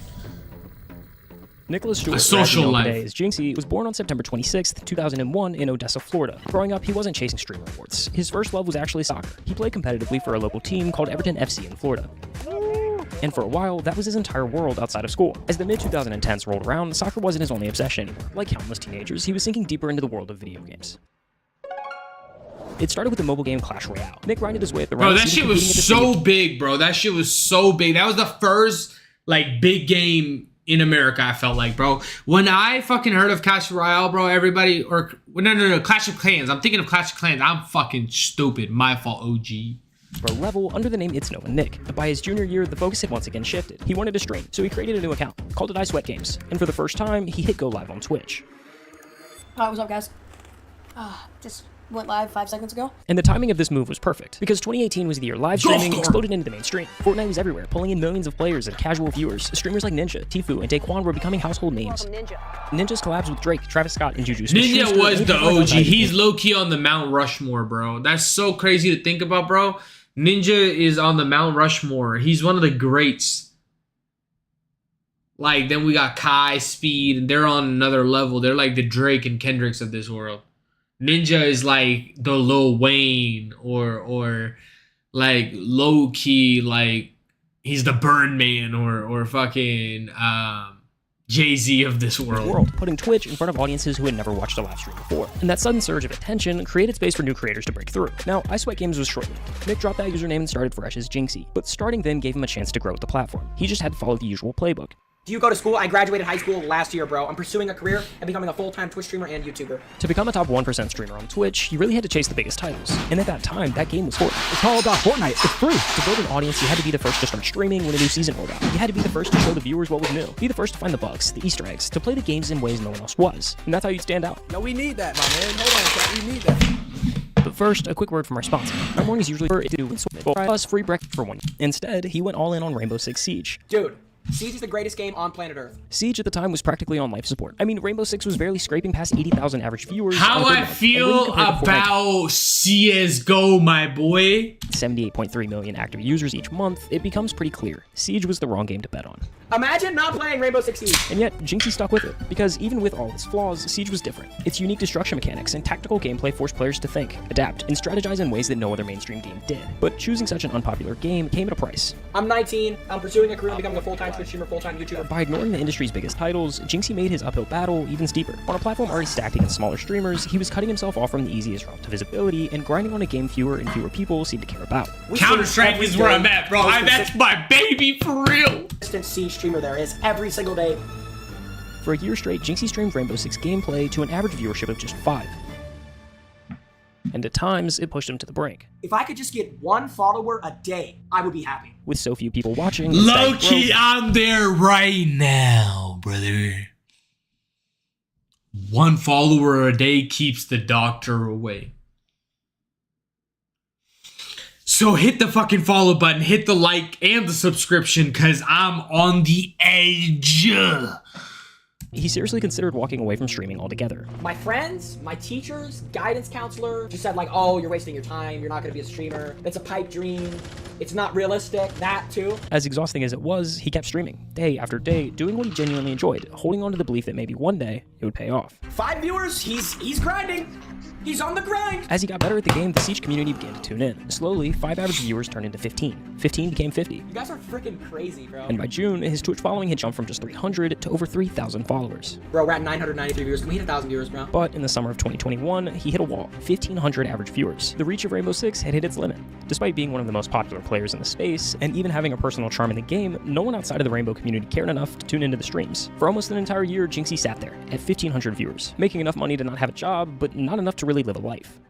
Nicholas Stewart, a social life. Today as Jynxzi, was born on September 26th, 2001 in Odessa, Florida. Growing up, he wasn't chasing streamer awards. His first love was actually soccer. He played competitively for a local team called Everton FC in Florida. And for a while, that was his entire world outside of school. As the mid-2010s rolled around, soccer wasn't his only obsession anymore. Like countless teenagers, he was sinking deeper into the world of video games. It started with the mobile game Clash Royale. Nick grinded his way at the ranks. Bro, that shit was so big, bro. That shit was so big. That was the first, big game in America, I felt like, bro. When I fucking heard of Clash Royale, bro, everybody, no, Clash of Clans. I'm thinking of Clash of Clans. I'm fucking stupid. My fault, OG. For a level under the name It's No and Nick. But by his junior year, the focus had once again shifted. He wanted to stream, so he created a new account, called it I Sweat Games. And for the first time, he hit go live on Twitch. Alright, what's up, guys? Just went live 5 seconds ago. And the timing of this move was perfect, because 2018 was the year live streaming exploded into the mainstream. Fortnite was everywhere, pulling in millions of players and casual viewers. Streamers like Ninja, Tfue, and Daquan were becoming household names. Ninja's collabs with Drake, Travis Scott, and Juju Smith. Ninja was the OG. He's low-key on the Mount Rushmore, bro. That's so crazy to think about, bro. Ninja is on the Mount Rushmore. He's one of the greats. Then we got Kai, Speed, and they're on another level. They're like the Drake and Kendricks of this world. Ninja is like the Lil Wayne or low key, he's the Birdman or fucking Jay-Z of this world. Putting Twitch in front of audiences who had never watched a live stream before. And that sudden surge of attention created space for new creators to break through. Now, I Sweat Games was short-lived. Nick dropped that username and started fresh as Jynxzi, but starting then gave him a chance to grow with the platform. He just had to follow the usual playbook. Do you go to school? I graduated high school last year, bro. I'm pursuing a career and becoming a full-time Twitch streamer and YouTuber. To become a top 1% streamer on Twitch, you really had to chase the biggest titles. And at that time, that game was Fortnite. It's all about Fortnite. It's free. To build an audience, you had to be the first to start streaming when a new season rolled out. You had to be the first to show the viewers what was new. Be the first to find the bugs, the Easter eggs, to play the games in ways no one else was. And that's how you'd stand out. No, we need that, my man. Hold on, chat. We need that. But first, a quick word from our sponsor. Our mornings usually for plus free breakfast for one. Instead, he went all in on Rainbow Six Siege. Dude, Siege is the greatest game on planet Earth. Siege at the time was practically on life support. I mean, Rainbow Six was barely scraping past 80,000 average viewers. How I feel about CSGO, my boy. 78.3 million active users each month, it becomes pretty clear. Siege was the wrong game to bet on. Imagine not playing Rainbow Six Siege. And yet, Jynxzi stuck with it, because even with all its flaws, Siege was different. Its unique destruction mechanics and tactical gameplay forced players to think, adapt, and strategize in ways that no other mainstream game did. But choosing such an unpopular game came at a price. I'm 19, I'm pursuing a career in becoming a full-time Twitch streamer, full-time YouTuber. By ignoring the industry's biggest titles, Jynxzi made his uphill battle even steeper. On a platform already stacked against smaller streamers, he was cutting himself off from the easiest route to visibility and grinding on a game fewer and fewer people seemed to care about. Counter-Strike is where I'm at, bro. That's my baby for real. Siege streamer there is every single day. For a year straight, Jynxzi streamed Rainbow Six gameplay to an average viewership of just 5. And at times, it pushed him to the brink. If I could just get 1 follower a day, I would be happy. With so few people watching, low-key, I'm there right now, brother. 1 follower a day keeps the doctor away. So hit the fucking follow button, hit the like and the subscription, cause I'm on the edge. He seriously considered walking away from streaming altogether. My friends, my teachers, guidance counselor just said like, oh, you're wasting your time. You're not going to be a streamer. It's a pipe dream. It's not realistic. That too. As exhausting as it was, he kept streaming, day after day, doing what he genuinely enjoyed, holding on to the belief that maybe one day it would pay off. 5 viewers, he's grinding. He's on the grind! As he got better at the game, the Siege community began to tune in. Slowly, 5 average viewers turned into 15. 15 became 50. You guys are freaking crazy, bro. And by June, his Twitch following had jumped from just 300 to over 3,000 followers. Bro, we're at 993 viewers. Can we hit 1,000 viewers, bro? But in the summer of 2021, he hit a wall. 1,500 average viewers. The reach of Rainbow Six had hit its limit. Despite being one of the most popular players in the space, and even having a personal charm in the game, no one outside of the Rainbow community cared enough to tune into the streams. For almost an entire year, Jynxzi sat there, at 1,500 viewers, making enough money to not have a job, but not enough to really live a life.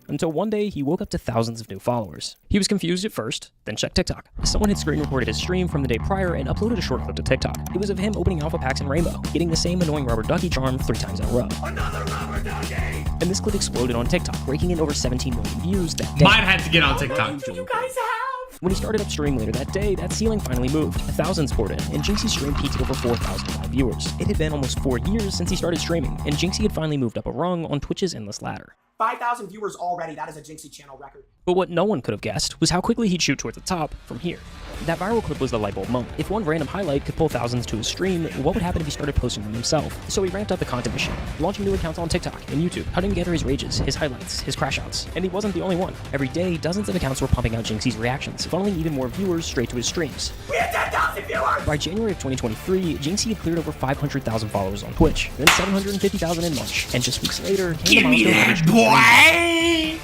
Until one day, he woke up to thousands of new followers. He was confused at first, then checked TikTok. Someone had screen recorded his stream from the day prior and uploaded a short clip to TikTok. It was of him opening alpha packs in Rainbow, getting the same annoying rubber ducky charm 3 times in a row. Another rubber ducky! And this clip exploded on TikTok, breaking in over 17 million views that day. Might have to get on TikTok. You guys have! When he started up stream later that day, that ceiling finally moved. Thousands poured in, and Jynxzi's stream peaked at over 4,000 live viewers. It had been almost 4 years since he started streaming, and Jynxzi had finally moved up a rung on Twitch's endless ladder. 5,000 viewers already. That is a Jynxzi channel record. But what no one could have guessed was how quickly he'd shoot toward the top from here. That viral clip was the light bulb moment. If one random highlight could pull thousands to his stream, what would happen if he started posting them himself? So he ramped up the content machine, launching new accounts on TikTok and YouTube, putting together his rages, his highlights, his crash outs. And he wasn't the only one. Every day, dozens of accounts were pumping out Jynxzi's reactions, funneling even more viewers straight to his streams. We had 10,000 viewers! By January of 2023, Jynxzi had cleared over 500,000 followers on Twitch, then 750,000 in Munch, and just weeks later, give me that boy!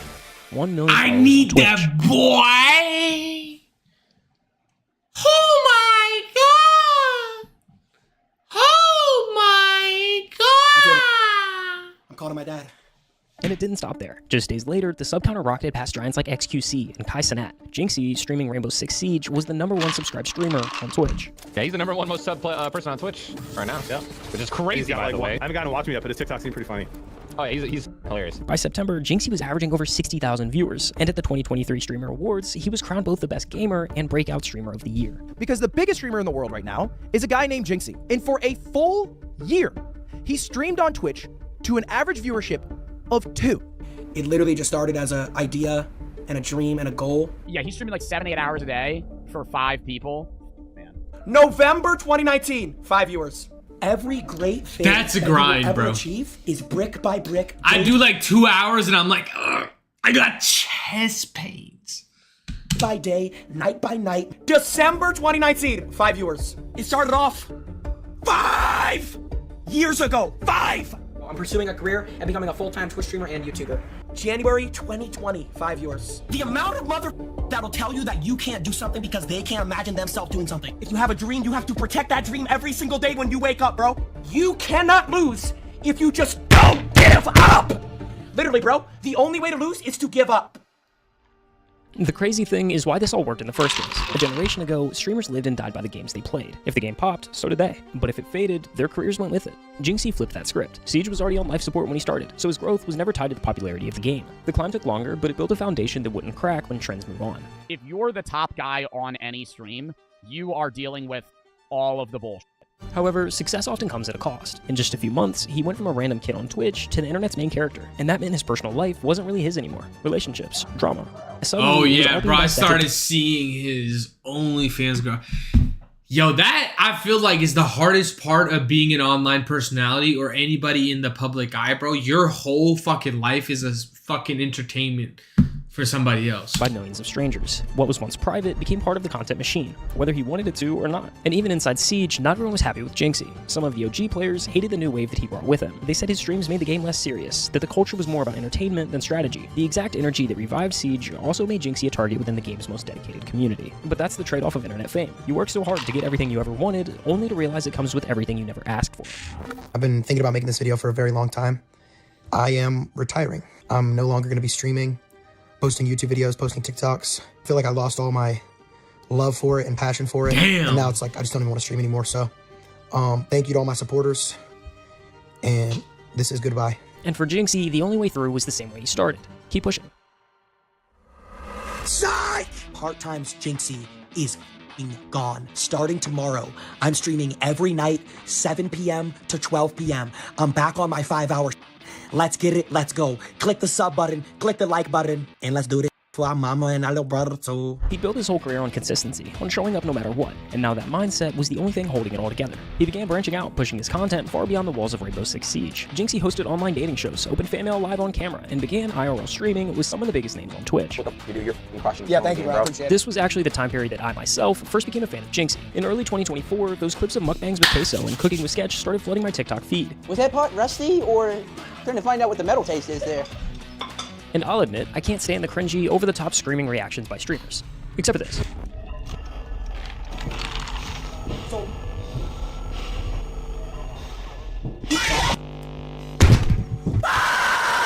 1 million. I need that boy! Oh my god! Oh my god! I'm calling my dad. And it didn't stop there. Just days later, the sub counter rocketed past giants like XQC and Kai Cenat. Jynxzi, streaming Rainbow Six Siege, was the #1 subscribed streamer on Twitch. Yeah, he's the #1 most sub person on Twitch right now. Yeah, which is crazy, by the way. I haven't gotten to watch me yet, but his TikTok seemed pretty funny. Oh, yeah, he's hilarious. By September, Jynxzi was averaging over 60,000 viewers, and at the 2023 Streamer Awards, he was crowned both the best gamer and breakout streamer of the year. Because the biggest streamer in the world right now is a guy named Jynxzi, and for a full year, he streamed on Twitch to an average viewership of 2. It literally just started as an idea and a dream and a goal. Yeah, he's streaming like 7-8 hours a day for 5 people. Man. November 2019, 5 viewers. Every great thing that's a grind, you will ever bro. achieve is brick by brick. I do like 2 hours and I'm like, ugh, I got chest pains. By day, night by night. December 2019, 5 viewers. It started off 5 years ago. 5! I'm pursuing a career and becoming a full-time Twitch streamer and YouTuber. January 2020, 5 viewers. The amount of mother that'll tell you that you can't do something because they can't imagine themselves doing something. If you have a dream, you have to protect that dream every single day when you wake up, bro. You cannot lose if you just don't give up. Literally, bro, the only way to lose is to give up. The crazy thing is why this all worked in the first place. A generation ago, streamers lived and died by the games they played. If the game popped, so did they. But if it faded, their careers went with it. Jynxzi flipped that script. Siege was already on life support when he started, so his growth was never tied to the popularity of the game. The climb took longer, but it built a foundation that wouldn't crack when trends move on. If you're the top guy on any stream, you are dealing with all of the bullshit. However, success often comes at a cost. In just a few months, he went from a random kid on Twitch to the internet's main character, and that meant his personal life wasn't really his anymore. Relationships, drama. Oh yeah, bro, I started seeing his OnlyFans grow. Yo, that I feel like is the hardest part of being an online personality or anybody in the public eye, bro. Your whole fucking life is a fucking entertainment for somebody else. By millions of strangers. What was once private became part of the content machine, whether he wanted it to or not. And even inside Siege, not everyone was happy with Jynxzi. Some of the OG players hated the new wave that he brought with him. They said his streams made the game less serious, that the culture was more about entertainment than strategy. The exact energy that revived Siege also made Jynxzi a target within the game's most dedicated community. But that's the trade-off of internet fame. You work so hard to get everything you ever wanted, only to realize it comes with everything you never asked for. I've been thinking about making this video for a very long time. I am retiring. I'm no longer going to be streaming, posting YouTube videos, posting TikToks. I feel like I lost all my love for it and passion for it. Damn. And now it's like, I just don't even want to stream anymore. So thank you to all my supporters. And this is goodbye. And for Jynxzi, the only way through was the same way he started. Keep pushing. Psych! Part-time's Jynxzi is gone. Starting tomorrow, I'm streaming every night, 7 p.m. to 12 p.m. I'm back on my 5-hour. Let's get it. Let's go. Click the sub button, click the like button, and let's do this for our mama and our little brother too. He built his whole career on consistency, on showing up no matter what, and now that mindset was the only thing holding it all together. He began branching out, pushing his content far beyond the walls of Rainbow Six Siege. Jynxzi hosted online dating shows, opened fan mail live on camera, and began IRL streaming with some of the biggest names on Twitch. You do your questions. Yeah, thank you, bro. This was actually the time period that I myself first became a fan of Jynxzi. In early 2024, those clips of mukbangs with Queso and cooking with Sketch started flooding my TikTok feed. Was that pot rusty, or trying to find out what the metal taste is there? And I'll admit, I can't stand the cringy, over-the-top screaming reactions by streamers. Except for this.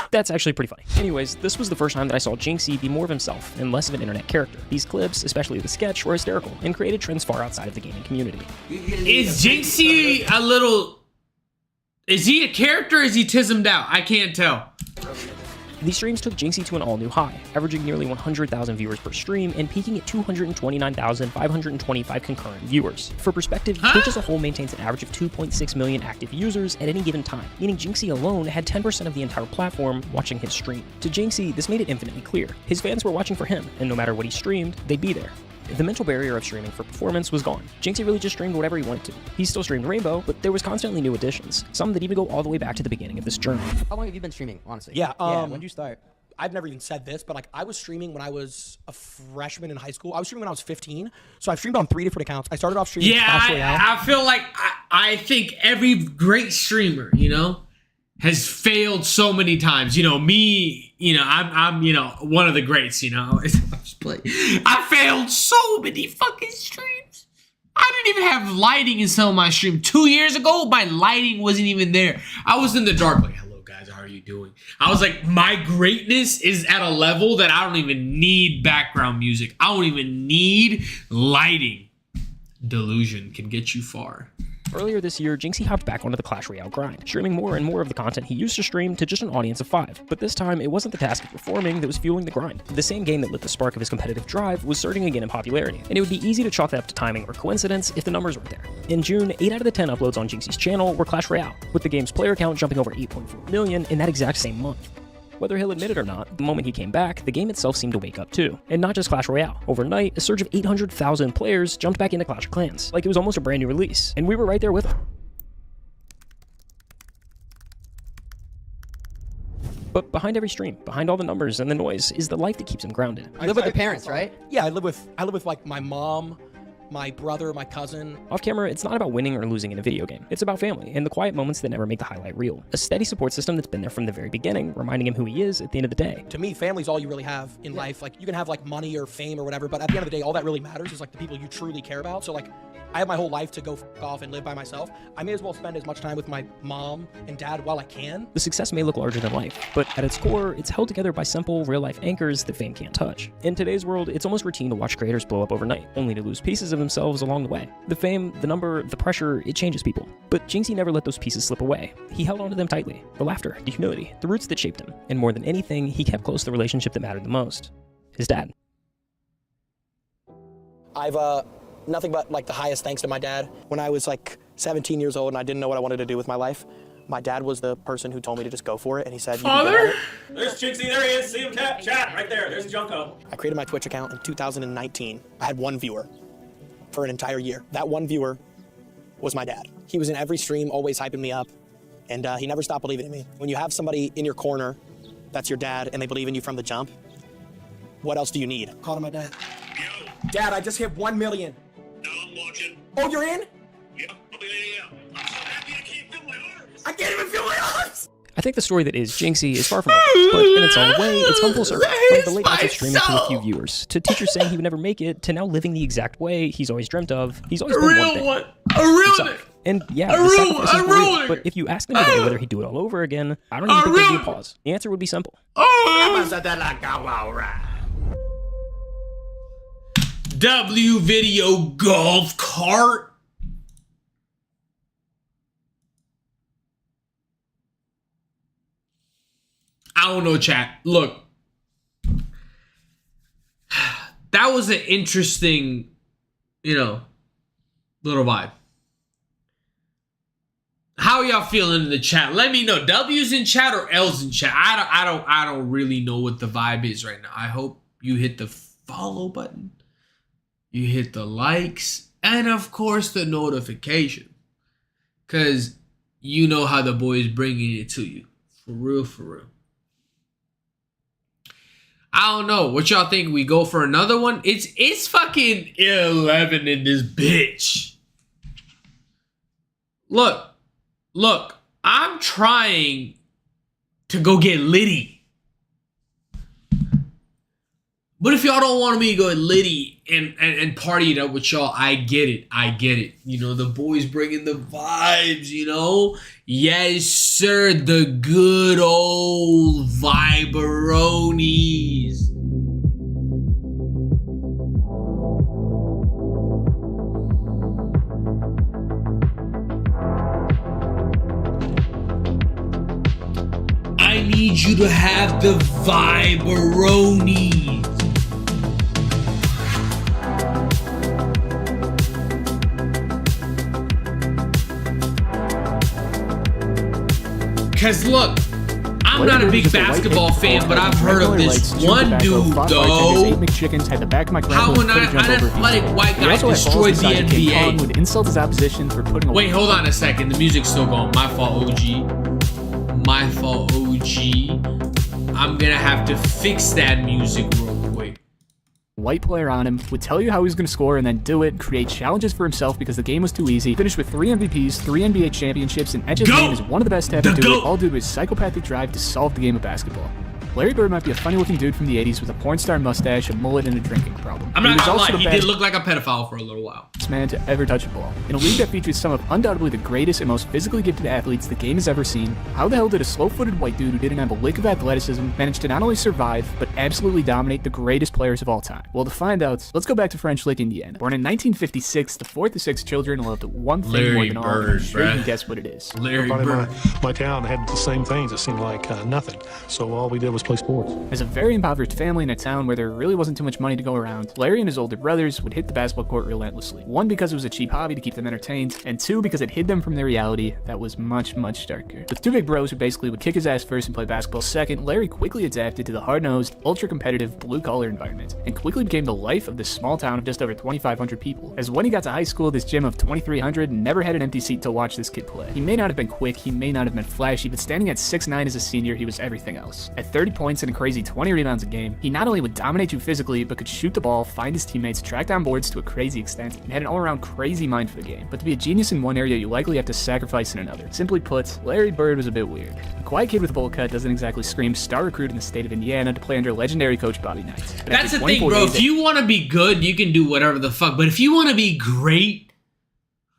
That's actually pretty funny. Anyways, this was the first time that I saw Jynxzi be more of himself and less of an internet character. These clips, especially the sketch, were hysterical and created trends far outside of the gaming community. Is Jynxzi a little... Is he a character or is he tismed out? I can't tell. These streams took Jynxzi to an all-new high, averaging nearly 100,000 viewers per stream and peaking at 229,525 concurrent viewers. For perspective, Twitch as a whole maintains an average of 2.6 million active users at any given time, meaning Jynxzi alone had 10% of the entire platform watching his stream. To Jynxzi, this made it infinitely clear. His fans were watching for him, and no matter what he streamed, they'd be there. The mental barrier of streaming for performance was gone. Jynxzi really just streamed whatever he wanted to. He still streamed Rainbow, but there was constantly new additions, some that even go all the way back to the beginning of this journey. How long have you been streaming, honestly? Yeah, when did you start? I've never even said this, but like I was streaming when I was a freshman in high school. I was streaming when I was 15, so I've streamed on 3 different accounts. I started off streaming Clash Royale. I feel like I think every great streamer, you know, has failed so many times. You know, me, you know, I'm you know, one of the greats, you know. I failed so many fucking streams. I didn't even have lighting in some of my streams. 2 years ago, my lighting wasn't even there. I was in the dark like, hello guys, how are you doing? I was like, my greatness is at a level that I don't even need background music. I don't even need lighting. Delusion can get you far. Earlier this year, Jynxzi hopped back onto the Clash Royale grind, streaming more and more of the content he used to stream to just an audience of 5. But this time, it wasn't the task of performing that was fueling the grind. The same game that lit the spark of his competitive drive was surging again in popularity, and it would be easy to chalk that up to timing or coincidence if the numbers weren't there. In June, 8 out of the 10 uploads on Jynxzi's channel were Clash Royale, with the game's player count jumping over 8.4 million in that exact same month. Whether he'll admit it or not, the moment he came back, the game itself seemed to wake up too. And not just Clash Royale. Overnight, a surge of 800,000 players jumped back into Clash of Clans, like it was almost a brand new release, and we were right there with him. But behind every stream, behind all the numbers and the noise, is the life that keeps him grounded. You live with your parents, right? Yeah, I live with like my mom, my brother, my cousin. Off camera, it's not about winning or losing in a video game. It's about family and the quiet moments that never make the highlight reel. A steady support system that's been there from the very beginning, reminding him who he is at the end of the day. To me, family's all you really have in life. Like, you can have like money or fame or whatever, but at the end of the day, all that really matters is like the people you truly care about. So like, I have my whole life to go off and live by myself. I may as well spend as much time with my mom and dad while I can. The success may look larger than life, but at its core, it's held together by simple, real-life anchors that fame can't touch. In today's world, it's almost routine to watch creators blow up overnight, only to lose pieces of themselves along the way. The fame, the number, the pressure, it changes people. But Jynxzi never let those pieces slip away. He held onto them tightly. The laughter, the humility, the roots that shaped him. And more than anything, he kept close the relationship that mattered the most. His dad. I've nothing but like the highest thanks to my dad. When I was like 17 years old and I didn't know what I wanted to do with my life, my dad was the person who told me to just go for it, and he said, Father? There's Jynxzi, there he is. See him, chat right there. There's Junko. I created my Twitch account in 2019. I had 1 viewer for an entire year. That 1 viewer was my dad. He was in every stream, always hyping me up, and he never stopped believing in me. When you have somebody in your corner that's your dad and they believe in you from the jump, what else do you need? Call to my dad. Yo. Dad, I just hit 1 million. No, I'm watching. Oh, you're in? Yeah. I'm so happy I can't feel my arms. I can't even feel my arms. I think the story that is Jynxzi is far from over, but in its own way, it's come full circle. From the late nights of streaming to a few viewers, to teachers saying he would never make it, to now living the exact way he's always dreamt of. He's always been one thing. I ruined it. And yeah, the sacrifices were real, but if you asked him today whether he'd do it all over again, I don't even think there'd be a pause. The answer would be simple. W video golf cart. I don't know, chat. Look, that was an interesting, little vibe. How y'all feeling in the chat? Let me know. W's in chat or L's in chat. I don't really know what the vibe is right now. I hope you hit the follow button, you hit the likes, and of course the notification, cause you know how the boy is bringing it to you. For real, for real. I don't know. What y'all think? We go for another one? It's fucking 11 in this bitch. Look, I'm trying to go get litty. But if y'all don't want me to go litty and party it up with y'all, I get it. The boys bringing the vibes, Yes, sir. The good old viberonis. I need you to have the viberonis. Cause look, I'm not a big basketball fan, but I've heard of this one dude though. How an athletic white guy destroyed the NBA. Would insult his opposition for putting. Wait, hold on a second. The music's still going. My fault, OG. My fault, OG. I'm gonna have to fix that music real quick. White player on him, would tell you how he was going to score and then do it, create challenges for himself because the game was too easy, finished with 3 MVPs, 3 NBA championships, and edge his game as one of the best to ever do it, all due to his psychopathic drive to solve the game of basketball. Larry Bird might be a funny-looking dude from the 80s with a porn star mustache, a mullet, and a drinking problem. I'm not gonna lie, he did look like a pedophile for a little while. Man to ever touch a ball. In a league that features some of undoubtedly the greatest and most physically gifted athletes the game has ever seen, how the hell did a slow-footed white dude who didn't have a lick of athleticism manage to not only survive, but absolutely dominate the greatest players of all time? Well, to find out, let's go back to French Lick, Indiana. Born in 1956, the fourth of 6 children loved one thing Larry more than all, Bird, and I'm sure you can guess what it is. Larry Bird. My town had the same things. It seemed like nothing. So all we did was play sports. As a very impoverished family in a town where there really wasn't too much money to go around, Larry and his older brothers would hit the basketball court relentlessly. 1, because it was a cheap hobby to keep them entertained, and 2, because it hid them from their reality that was much, much darker. With 2 big bros who basically would kick his ass first and play basketball second, Larry quickly adapted to the hard-nosed, ultra-competitive, blue-collar environment, and quickly became the life of this small town of just over 2,500 people. As when he got to high school, this gym of 2,300 never had an empty seat to watch this kid play. He may not have been quick, he may not have been flashy, but standing at 6'9" as a senior, he was everything else. At 30 points and a crazy 20 rebounds a game, he not only would dominate you physically, but could shoot the ball, find his teammates, track down boards to a crazy extent, and had an all-around crazy mind for the game. But to be a genius in one area, you likely have to sacrifice in another. Simply put, Larry Bird was a bit weird. A quiet kid with a bowl cut doesn't exactly scream star recruit in the state of Indiana to play under legendary coach Bobby Knight. But that's the thing, bro. If you want to be good, you can do whatever the fuck. But if you want to be great,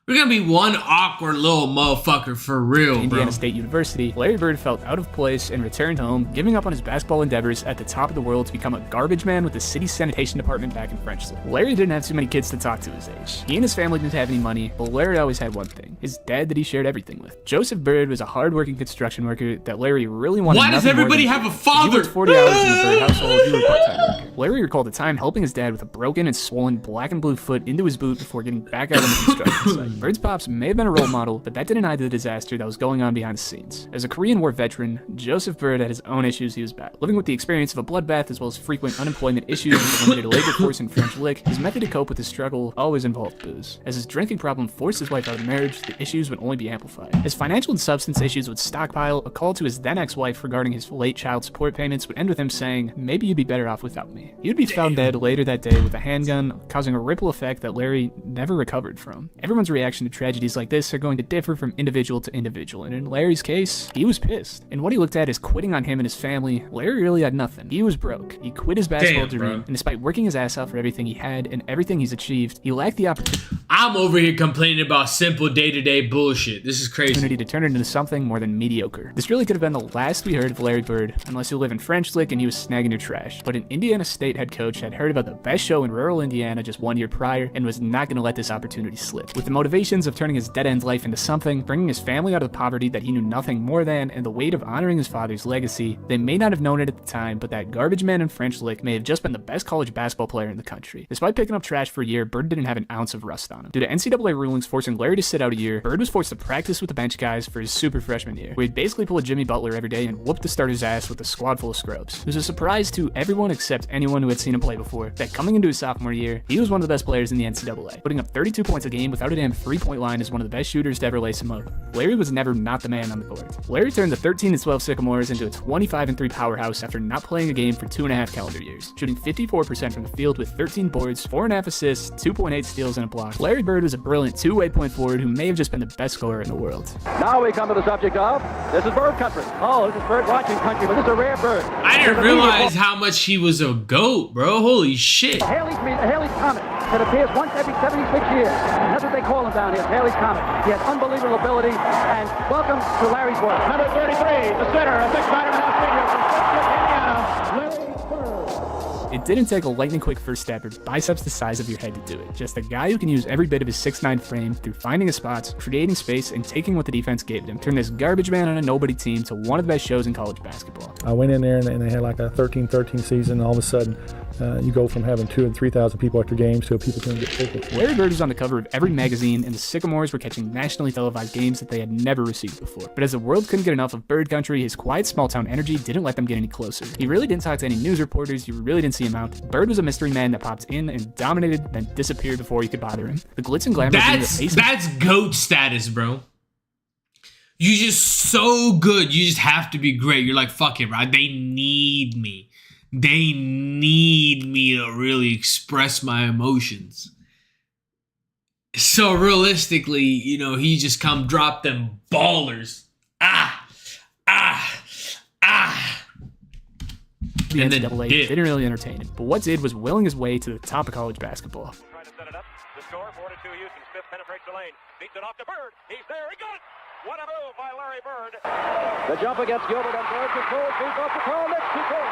you're gonna be one awkward little motherfucker for real, bro. Indiana State University, Larry Bird felt out of place and returned home, giving up on his basketball endeavors at the top of the world to become a garbage man with the city's sanitation department back in French Lick. Larry didn't have too many kids to talk to his age. He and his family didn't have any money, but Larry always had one thing: his dad that he shared everything with. Joseph Bird was a hard-working construction worker that Larry really wanted. Why does everybody have a father? He worked 40 hours in the Bird household. He was a part-time worker. Larry recalled a time helping his dad with a broken and swollen black and blue foot into his boot before getting back out on the construction site. Bird's pops may have been a role model, but that didn't hide the disaster that was going on behind the scenes. As a Korean War veteran, Joseph Bird had his own issues he was battling. Living with the experience of a bloodbath as well as frequent unemployment issues with a limited labor force in French Lick, his method to cope with his struggle always involved booze. As his drinking problem forced his wife out of the marriage, the issues would only be amplified. His financial and substance issues would stockpile. A call to his then ex-wife regarding his late child support payments would end with him saying, "Maybe you'd be better off without me." He would be found dead later that day with a handgun, causing a ripple effect that Larry never recovered from. Everyone's reaction to tragedies like this are going to differ from individual to individual, and in Larry's case, he was pissed. And what he looked at as quitting on him and his family, Larry really had nothing. He was broke. He quit his basketball dream, and despite working his ass out for everything he had and everything he's achieved, he lacked the opportunity. I'm over here complaining about simple day-to-day bullshit. This is crazy. To turn it into something more than mediocre. This really could have been the last we heard of Larry Bird, unless you live in French Lick and he was snagging your trash. But an Indiana State head coach had heard about the best show in rural Indiana just 1 year prior and was not going to let this opportunity slip. With the motivations of turning his dead-end life into something, bringing his family out of the poverty that he knew nothing more than, and the weight of honoring his father's legacy, they may not have known it at the time, but that garbage man in French Lick may have just been the best college basketball player in the country. Despite picking up trash for a year, Bird didn't have an ounce of rust on him. Due to NCAA rulings forcing Larry to sit out a year, Bird was forced to practice with the bench guys for his super freshman year, where he'd basically pull a Jimmy Butler every day and whoop the starter's ass with a squad full of scrubs. It was a surprise to everyone except anyone who had seen him play before that coming into his sophomore year, he was one of the best players in the NCAA, putting up 32 points a game without a damn three-point line as one of the best shooters to ever lace him up. Larry was never not the man on the court. Larry turned the 13-12 Sycamores into a 25-3 powerhouse after not playing a game for 2.5 calendar years, shooting 54% from the field with 13 boards, 4.5 assists, 2.8 steals, and a block. Larry Bird was a brilliant two-way point forward who may have just been the best scorer in the world. Now we come to the subject of, this is bird country. Oh, this is bird watching country, but this is a rare bird. I didn't realize how much he was a goat, bro. Holy shit. Haley's Comet that appears once every 76 years. That's what they call him down here, Haley's Comet. He has unbelievable ability, and welcome to Larry's world. Number 33, the center of Big Spider from Indiana, Larry Bird. It didn't take a lightning-quick first step or biceps the size of your head to do it. Just a guy who can use every bit of his 6'9" frame through finding his spots, creating space, and taking what the defense gave him. Turn this garbage man on a nobody team to one of the best shows in college basketball. I went in there and they had like a 13-13 season, and all of a sudden you go from having 2,000 and 3,000 people at your games to people couldn't get tickets. Larry Bird was on the cover of every magazine, and the Sycamores were catching nationally televised games that they had never received before. But as the world couldn't get enough of Bird Country, his quiet small-town energy didn't let them get any closer. He really didn't talk to any news reporters, you really didn't see him out. Bird was a mystery man that popped in and dominated, then disappeared before you could bother him. The glitz and glamour. That's GOAT status, bro. You just so good. You just have to be great. You're like, fuck it, right? They need me. They need me to really express my emotions. So realistically, you know, he just come drop them ballers. The NCAA didn't really entertain him, but what did was willing his way to the top of college basketball. Trying to set it up. The score, 4-2 Houston. Smith penetrates the lane. Beats it off to Bird. He's there. He got it. What a move by Larry Bird. The jump against Gilbert on Bird. Control. Feeds off the call. Next to goal.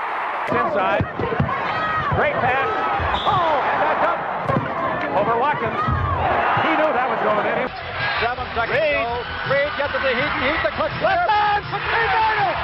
Inside. Great pass. Oh, and that's up. Over Watkins. He knew that was going in. 7 seconds to go. Reed gets it to Heaton. He's the clutch player. He made it.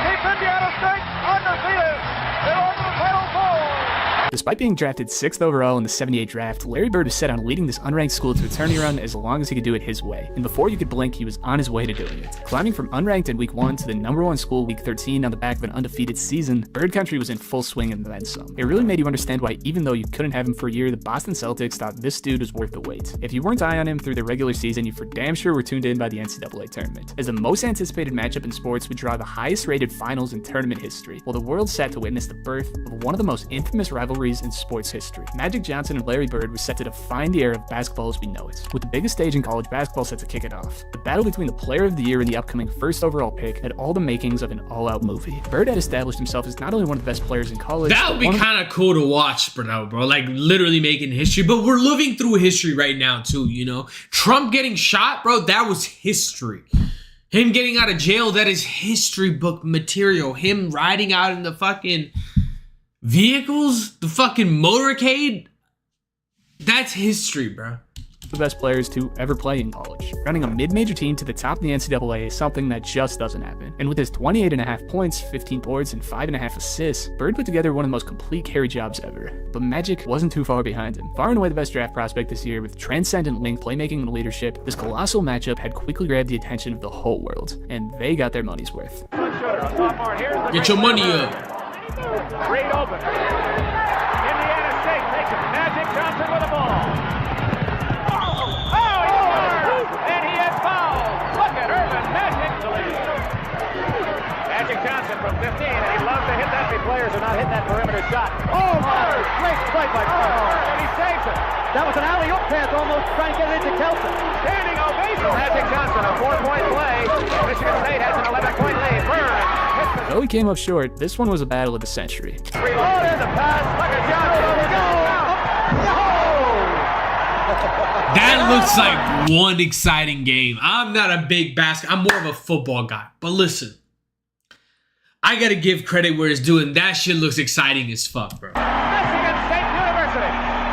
Keep Indiana State undefeated. They're over the Final Four. Despite being drafted 6th overall in the '78 draft, Larry Bird was set on leading this unranked school to a tourney run as long as he could do it his way. And before you could blink, he was on his way to doing it. Climbing from unranked in week 1 to the #1 school week 13 on the back of an undefeated season, Bird Country was in full swing and then some. It really made you understand why even though you couldn't have him for a year, the Boston Celtics thought this dude was worth the wait. If you weren't eye on him through the regular season, you for damn sure were tuned in by the NCAA tournament, as the most anticipated matchup in sports would draw the highest rated finals in tournament history, while the world sat to witness the birth of one of the most infamous rivalries in sports history. Magic Johnson and Larry Bird were set to define the era of basketball as we know it, with the biggest stage in college basketball set to kick it off. The battle between the player of the year and the upcoming 1st overall pick had all the makings of an all-out movie. Bird had established himself as not only one of the best players in college, that would be kind of cool to watch, bro. Like literally making history. But we're living through history right now too, you know. Trump getting shot, bro, that was history. Him getting out of jail, that is history book material. Him riding out in the fucking vehicles, the fucking motorcade, that's history, bro. the best players to ever play in college. Running a mid-major team to the top of the NCAA is something that just doesn't happen. And with his 28.5 points, 15 boards, and 5.5 assists, Bird put together one of the most complete carry jobs ever. But Magic wasn't too far behind him. Far and away the best draft prospect this year with transcendent length, playmaking, and leadership, this colossal matchup had quickly grabbed the attention of the whole world, and they got their money's worth. Get your money up. Reed open. Indiana State takes it. Magic Johnson with the ball. Oh, he scored! And he has fouled. Look at Urban Magic. Magic Johnson from 15, and he loves to hit that. The players are not hitting that perimeter shot. Oh, great play by Bird, and he saves it. That was an alley-oop pass, almost trying to get it into Kelson. Standing ovation. Magic Johnson, a 4-point play. Michigan State has an 11-point lead. Bird. Though he came up short, this one was a battle of the century. Reloaded the pass. Look at Johnson. That looks like one exciting game. I'm not a big basketball. I'm more of a football guy. But listen, I gotta give credit where it's due, and that shit looks exciting as fuck, bro. Michigan State University,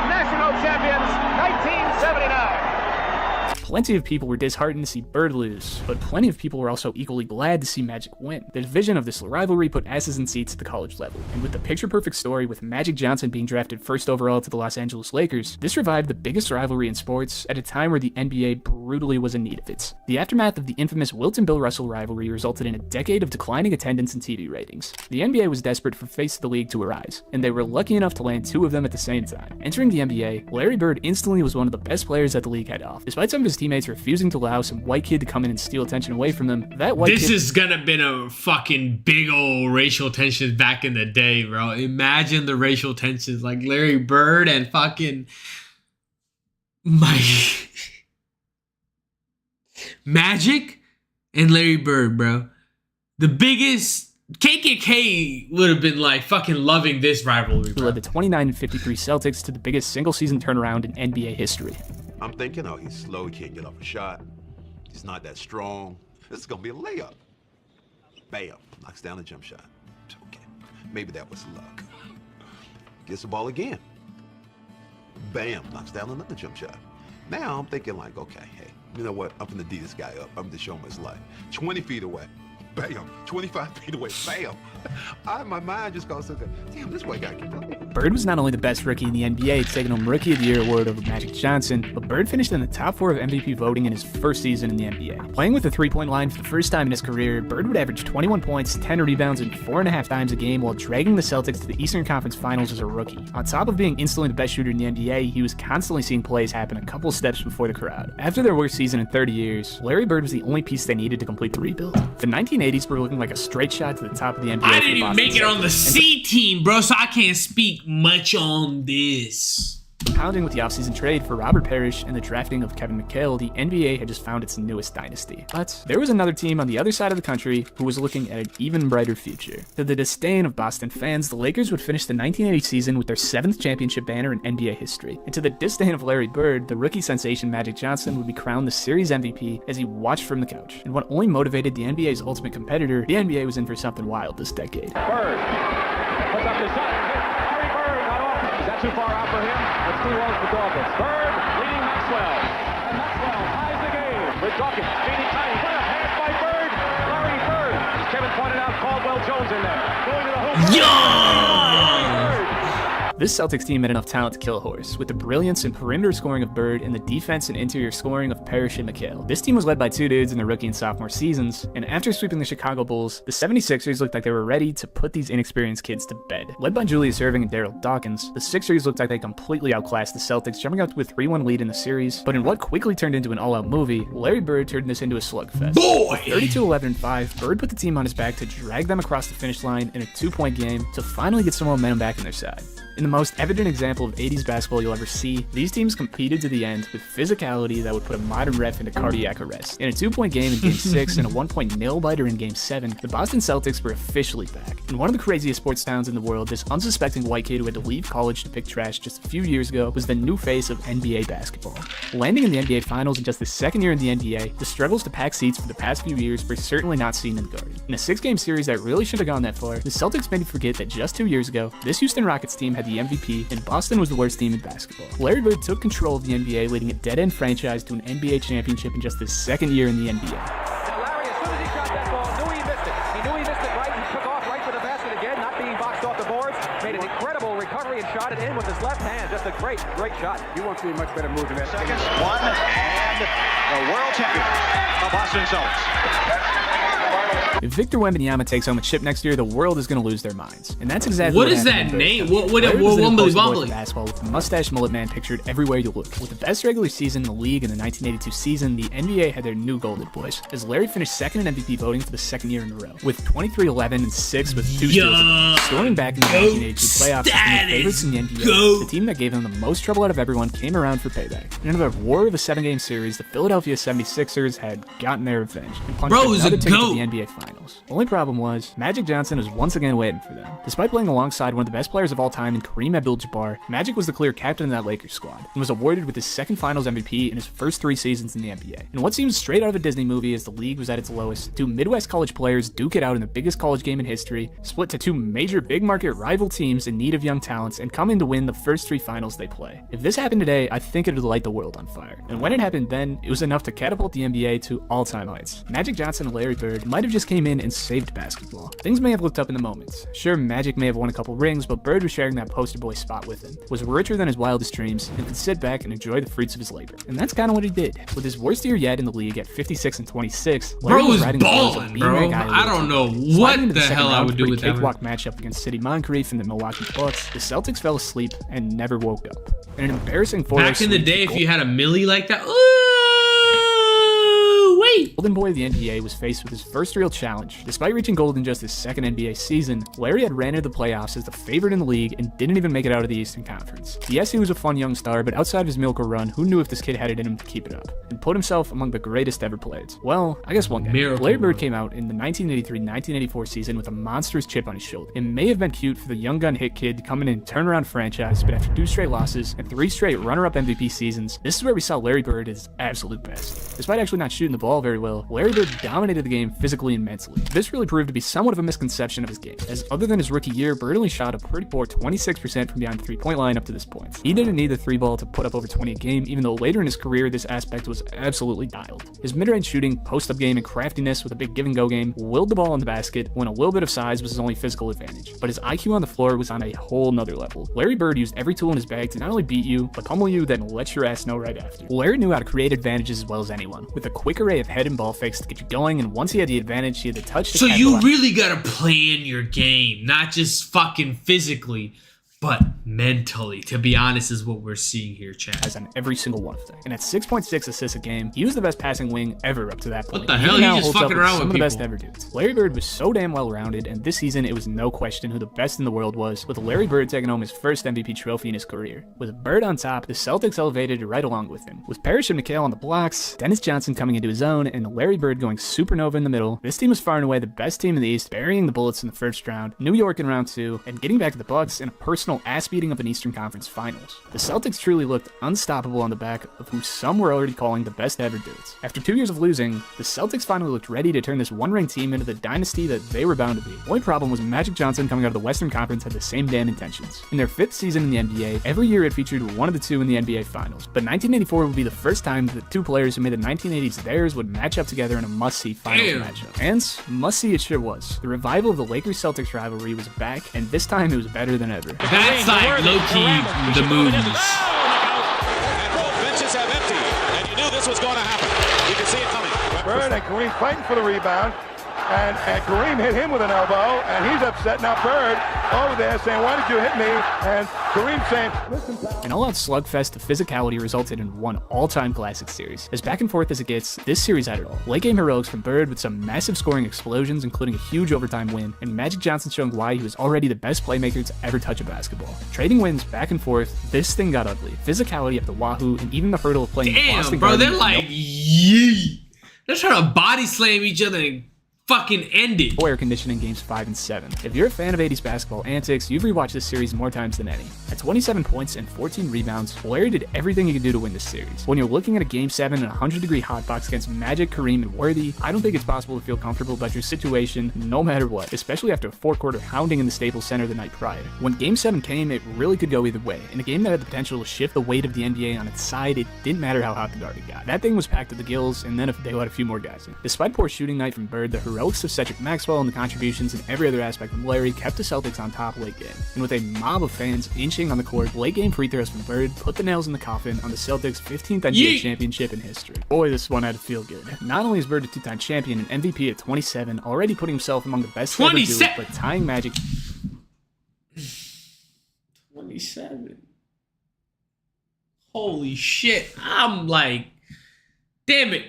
national champions, 1979. Plenty of people were disheartened to see Bird lose, but plenty of people were also equally glad to see Magic win. The division of this rivalry put asses in seats at the college level, and with the picture-perfect story with Magic Johnson being drafted first overall to the Los Angeles Lakers, this revived the biggest rivalry in sports at a time where the NBA brutally was in need of it. The aftermath of the infamous Wilt-Bill Russell rivalry resulted in a decade of declining attendance and TV ratings. The NBA was desperate for face of the league to arise, and they were lucky enough to land two of them at the same time. Entering the NBA, Larry Bird instantly was one of the best players that the league had off. Despite some of his teammates refusing to allow some white kid to come in and steal attention away from them, that white This kid... is gonna been a fucking big old racial tensions back in the day, bro. Imagine the racial tensions like Larry Bird and fucking Magic and Larry Bird, bro. The biggest KKK would have been like fucking loving this rivalry, bro. Led the 29-53 Celtics to the biggest single-season turnaround in NBA history. I'm thinking, oh, he's slow, he can't get off a shot. He's not that strong. This is gonna be a layup. Bam, knocks down a jump shot. Okay, maybe that was luck. Gets the ball again. Bam, knocks down another jump shot. Now I'm thinking like, okay, hey, you know what? I'm gonna D this guy up. I'm gonna show him his life. 20 feet away. Bam, 25 feet away, bam. My mind just goes, damn, this white guy can play. Bird was not only the best rookie in the NBA, taking home Rookie of the Year award over Magic Johnson, but Bird finished in the top 4 of MVP voting in his first season in the NBA. Playing with a three-point line for the first time in his career, Bird would average 21 points, 10 rebounds, and 4.5 times a game while dragging the Celtics to the Eastern Conference Finals as a rookie. On top of being instantly the best shooter in the NBA, he was constantly seeing plays happen a couple steps before the crowd. After their worst season in 30 years, Larry Bird was the only piece they needed to complete the rebuild. The 1980s were looking like a straight shot to the top of the NBA. I didn't even make it on the C team, bro, so I can't speak much on this. Compounding with the offseason trade for Robert Parrish and the drafting of Kevin McHale, the NBA had just found its newest dynasty. But there was another team on the other side of the country who was looking at an even brighter future. To the disdain of Boston fans, the Lakers would finish the 1980 season with their 7th championship banner in NBA history. And to the disdain of Larry Bird, the rookie sensation Magic Johnson would be crowned the series MVP as he watched from the couch. And what only motivated the NBA's ultimate competitor, the NBA was in for something wild this decade. Bird puts up the shot. Larry Bird got off. Is that too far out for him? It's too low for Dawkins. Bird leading Maxwell. And Maxwell ties the game with Dawkins. Feeding tight. What a pass by Bird. Larry Bird. As Kevin pointed out, Caldwell Jones in there. Going to the hoop. This Celtics team had enough talent to kill a horse, with the brilliance and perimeter scoring of Bird and the defense and interior scoring of Parrish and McHale. This team was led by two dudes in their rookie and sophomore seasons, and after sweeping the Chicago Bulls, the 76ers looked like they were ready to put these inexperienced kids to bed. Led by Julius Erving and Daryl Dawkins, the Sixers looked like they completely outclassed the Celtics, jumping out to a 3-1 lead in the series, but in what quickly turned into an all-out movie, Larry Bird turned this into a slugfest. Boy! 32-11-5, Bird put the team on his back to drag them across the finish line in a 2-point game to finally get some momentum back on their side. In the most evident example of 80s basketball you'll ever see, these teams competed to the end with physicality that would put a modern ref into cardiac arrest. In a 2-point game in Game 6 and a 1-point nail-biter in Game 7, the Boston Celtics were officially back. In one of the craziest sports towns in the world, this unsuspecting white kid who had to leave college to pick trash just a few years ago was the new face of NBA basketball. Landing in the NBA Finals in just his second year in the NBA, the struggles to pack seats for the past few years were certainly not seen in the Garden. In a 6-game series that really should have gone that far, the Celtics made you forget that just 2 years ago, this Houston Rockets team had the the MVP, and Boston was the worst team in basketball. Larry Bird took control of the NBA, leading a dead-end franchise to an NBA championship in just his second year in the NBA. Now Larry, as soon as he shot that ball, knew he missed it. He knew he missed it right. He took off right for the basket again, not being boxed off the boards. Made an incredible recovery and shot it in with his left hand. Just a great shot. You won't see a much better move than that. Seconds, one, and the world champion of Boston Celtics. If Victor Wembanyama takes home a chip next year, the world is going to lose their minds. And that's exactly what is that name? What Wumbly? Basketball with the mustache mullet man pictured everywhere you look. With the best regular season in the league in the 1982 season, the NBA had their new golden boys, as Larry finished second in MVP voting for the second year in a row, with 23, 11, and 6 with 2 steals. Storming back in the 1982 playoffs as the favorites in the NBA, the team that gave them the most trouble out of everyone came around for payback. In another war of a 7-game series, the Philadelphia 76ers had gotten their revenge and punched another ticket to the NBA Finals. Only problem was, Magic Johnson was once again waiting for them. Despite playing alongside one of the best players of all time in Kareem Abdul-Jabbar, Magic was the clear captain of that Lakers squad, and was awarded with his second Finals MVP in his first 3 seasons in the NBA. In what seems straight out of a Disney movie as the league was at its lowest, 2 Midwest college players duke it out in the biggest college game in history, split to 2 major big market rival teams in need of young talents, and come in to win the first 3 finals they play. If this happened today, I think it would light the world on fire. And when it happened then, it was enough to catapult the NBA to all-time heights. Magic Johnson and Larry Bird might have just came in and saved basketball. Things may have looked up in the moment. Sure, Magic may have won a couple rings, but Bird was sharing that poster boy spot with him, was richer than his wildest dreams, and could sit back and enjoy the fruits of his labor. And that's kind of what he did. With his worst year yet in the league at 56 and 26, bro was balling, bro. I don't know what the hell I would do with that cakewalk matchup against City Moncrief and the Milwaukee Bucks. The Celtics fell asleep and never woke up. In an embarrassing 4-0 back in the day, if you had a milli like that, Golden Boy of the NBA was faced with his first real challenge. Despite reaching gold in just his second NBA season, Larry had ran into the playoffs as the favorite in the league and didn't even make it out of the Eastern Conference. Yes, he was a fun young star, but outside of his miracle run, who knew if this kid had it in him to keep it up, and put himself among the greatest ever players? Well, I guess one day. Larry Bird came out in the 1983-1984 season with a monstrous chip on his shoulder. It may have been cute for the young gun hit kid to come in and turn around franchise, but after 2 straight losses and 3 straight runner-up MVP seasons, this is where we saw Larry Bird at his absolute best. Despite actually not shooting the ball very well, Larry Bird dominated the game physically and mentally. This really proved to be somewhat of a misconception of his game, as other than his rookie year, Bird only shot a pretty poor 26% from beyond the 3-point line up to this point. He didn't need the 3-ball to put up over 20 a game, even though later in his career this aspect was absolutely dialed. His mid-range shooting, post-up game, and craftiness with a big give-and-go game willed the ball in the basket when a little bit of size was his only physical advantage, but his IQ on the floor was on a whole nother level. Larry Bird used every tool in his bag to not only beat you, but pummel you, then let your ass know right after. Larry knew how to create advantages as well as anyone, with a quick array of head and ball fakes to get you going, and once he had the advantage, he had the touch to so you really gotta plan your game, not just fucking physically, but mentally, to be honest, is what we're seeing here, Chad. As on every single one of them. And at 6.6 assists a game, he was the best passing wing ever up to that point. What the hell? He just fucking around with some of the best ever dudes. Larry Bird was so damn well-rounded, and this season it was no question who the best in the world was, with Larry Bird taking home his first MVP trophy in his career. With Bird on top, the Celtics elevated right along with him. With Parrish and McHale on the blocks, Dennis Johnson coming into his own, and Larry Bird going supernova in the middle, this team was far and away the best team in the East, burying the Bullets in the first round, New York in round 2, and getting back to the Bucks in a personal ass-beating of an Eastern Conference Finals. The Celtics truly looked unstoppable on the back of who some were already calling the best ever dudes. After 2 years of losing, the Celtics finally looked ready to turn this one-ring team into the dynasty that they were bound to be. The only problem was Magic Johnson coming out of the Western Conference had the same damn intentions. In their 5th season in the NBA, every year it featured one of the 2 in the NBA Finals, but 1984 would be the first time that 2 players who made the 1980s theirs would match up together in a must-see Finals matchup. And must-see it sure was. The revival of the Lakers-Celtics rivalry was back, and this time it was better than ever. That's like low-key the movies. And both benches have emptied, and you knew this was going to happen. You can see it coming. Bird and Kareem fighting for the rebound, and Kareem hit him with an elbow, and he's upset. Now Bird over there saying, "Why did you hit me?" And Kareem saying, "Listen." An all-out slugfest of physicality resulted in one all-time classic series. As back and forth as it gets, this series had it all. Late game heroics from Bird with some massive scoring explosions, including a huge overtime win, and Magic Johnson showing why he was already the best playmaker to ever touch a basketball. Trading wins back and forth, this thing got ugly. Physicality up the wahoo, and even the hurdle of playing Damn, Boston bro, Garden. they're like, yee. They're trying to body slam each other and fucking end it. Air conditioning games 5 and 7. If you're a fan of 80s basketball antics, you've rewatched this series more times than any. At 27 points and 14 rebounds, Larry did everything he could do to win this series. When you're looking at a Game 7 in a 100-degree hotbox against Magic, Kareem, and Worthy, I don't think it's possible to feel comfortable about your situation no matter what, especially after a 4-quarter hounding in the Staples Center the night prior. When Game 7 came, it really could go either way. In a game that had the potential to shift the weight of the NBA on its side, it didn't matter how hot the Garden got. That thing was packed to the gills, and then if they let a few more guys in. Despite poor shooting night from Bird, the heroics of Cedric Maxwell and the contributions in every other aspect from Larry kept the Celtics on top late game. And with a mob of fans inching on the court, late game free throws from Bird put the nails in the coffin on the Celtics' 15th NBA championship in history. Boy, this one had to feel good. Not only is Bird a two-time champion and MVP at 27, already putting himself among the best to ever do it, but tying Magic... 27. Holy shit. I'm like, damn it.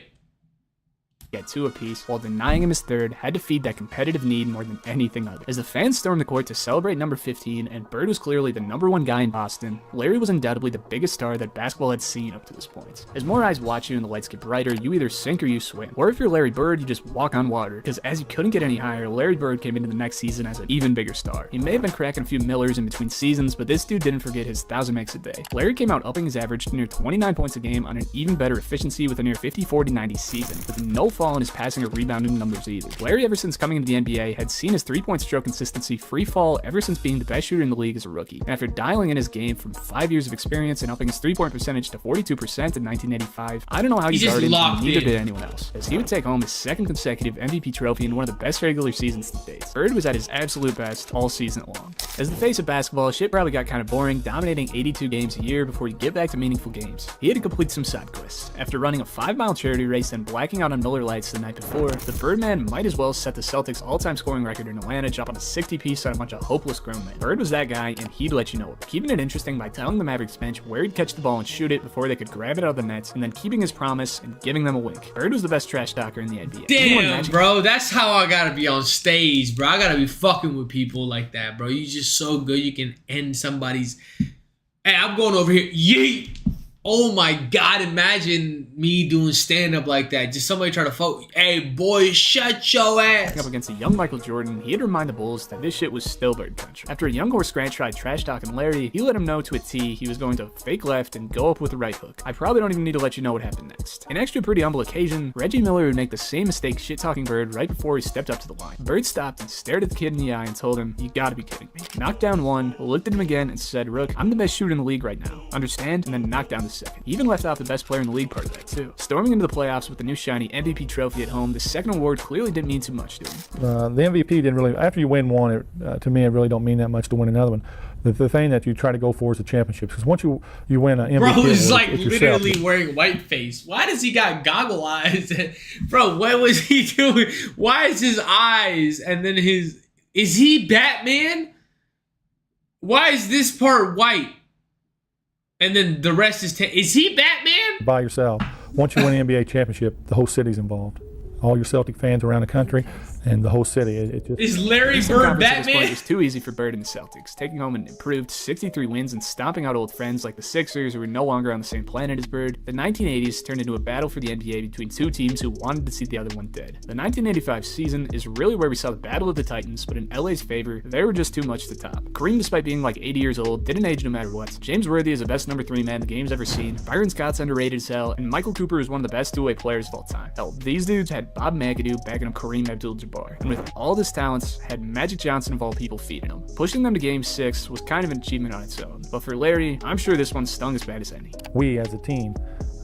At 2 apiece, while denying him his third, had to feed that competitive need more than anything other. As the fans stormed the court to celebrate number 15, and Bird was clearly the #1 guy in Boston, Larry was undoubtedly the biggest star that basketball had seen up to this point. As more eyes watch you and the lights get brighter, you either sink or you swim. Or if you're Larry Bird, you just walk on water, because as you couldn't get any higher, Larry Bird came into the next season as an even bigger star. He may have been cracking a few Millers in between seasons, but this dude didn't forget his 1,000 makes a day. Larry came out upping his average to near 29 points a game on an even better efficiency with a near 50-40-90 season, with no fall in his passing or rebounding numbers either. Larry, ever since coming into the NBA, had seen his 3-point stroke consistency free fall ever since being the best shooter in the league as a rookie. And after dialing in his game from 5 years of experience and upping his 3-point percentage to 42% in 1985, I don't know how he started, and neither did anyone else, as he would take home his 2nd consecutive MVP trophy in one of the best regular seasons to date. Bird was at his absolute best all season long. As the face of basketball, shit probably got kind of boring, dominating 82 games a year before you get back to meaningful games. He had to complete some side quests. After running a 5-mile charity race and blacking out on Miller Lights the night before, the Birdman might as well set the Celtics' all-time scoring record in Atlanta, dropping a 60-piece on a bunch of hopeless grown men. Bird was that guy, and he'd let you know it, keeping it interesting by telling the Mavericks bench where he'd catch the ball and shoot it before they could grab it out of the net, and then keeping his promise and giving them a wink. Bird was the best trash talker in the NBA. Damn, bro, that's how I gotta be on stage, bro. I gotta be fucking with people like that, bro. You just so good, you can end somebody's... Hey, I'm going over here. Yeet! Oh my God, imagine me doing stand-up like that. Just somebody try to fuck. Hey, boy, shut your ass. Up against a young Michael Jordan, he had to remind the Bulls that this shit was still Bird country. After a young horse Grant tried trash talking Larry, he let him know to a T he was going to fake left and go up with a right hook. I probably don't even need to let you know what happened next. An extra pretty humble occasion, Reggie Miller would make the same mistake shit-talking Bird right before he stepped up to the line. Bird stopped and stared at the kid in the eye and told him, "You gotta be kidding me." Knocked down one, looked at him again and said, "Rook, I'm the best shooter in the league right now. Understand?" And then knocked down the second. He even left out the best player in the league part of that too. Storming into the playoffs with the new shiny MVP trophy at home, the second award clearly didn't mean too much to him. The MVP didn't really, after you win one, to me it really don't mean that much to win another one. The thing that you try to go for is the championships, because once you win an MVP, bro is like yourself, literally wearing white face. Why does he got goggle eyes? Bro, what was he doing? Why is his eyes and then is he Batman? Why is this part white? And then the rest is he Batman? By yourself. Once you win an NBA championship, the whole city's involved. All your Celtic fans around the country and the whole city. It just is Larry Bird Batman? It was too easy for Bird and the Celtics, taking home an improved 63 wins and stomping out old friends like the Sixers, who were no longer on the same planet as Bird. The 1980s turned into a battle for the NBA between two teams who wanted to see the other one dead. The 1985 season is really where we saw the battle of the Titans, but in LA's favor, they were just too much to top. Kareem, despite being like 80 years old, didn't age no matter what. James Worthy is the best number 3 man the game's ever seen. Byron Scott's underrated as hell, and Michael Cooper is one of the best two-way players of all time. Hell, these dudes had Bob McAdoo backing up Kareem Abdul-Jabbar, and with all this talents, had Magic Johnson of all people feeding him. Pushing them to Game 6 was kind of an achievement on its own, but for Larry, I'm sure this one stung as bad as any. We as a team,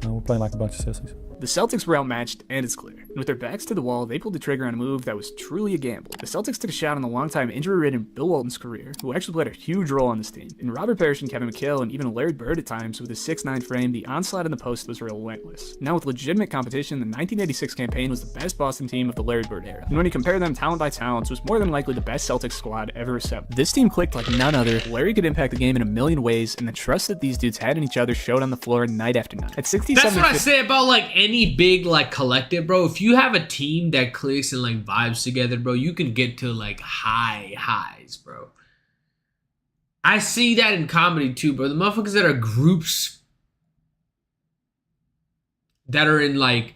we're playing like a bunch of sissies. The Celtics were outmatched, and it's clear. And with their backs to the wall, they pulled the trigger on a move that was truly a gamble. The Celtics took a shot on the longtime injury-ridden Bill Walton's career, who actually played a huge role on this team. In Robert Parrish and Kevin McHale, and even Larry Bird at times, with his 6'9" frame, the onslaught in the post was relentless. Now with legitimate competition, the 1986 campaign was the best Boston team of the Larry Bird era. And when you compare them talent by talent, it was more than likely the best Celtics squad ever assembled. This team clicked like none other. Larry could impact the game in a million ways, and the trust that these dudes had in each other showed on the floor night after night. At 67, that's what I say about like any big like collective, bro. If you have a team that clicks and like vibes together, bro, you can get to like highs, bro. I see that in comedy too, bro. The motherfuckers that are groups that are in like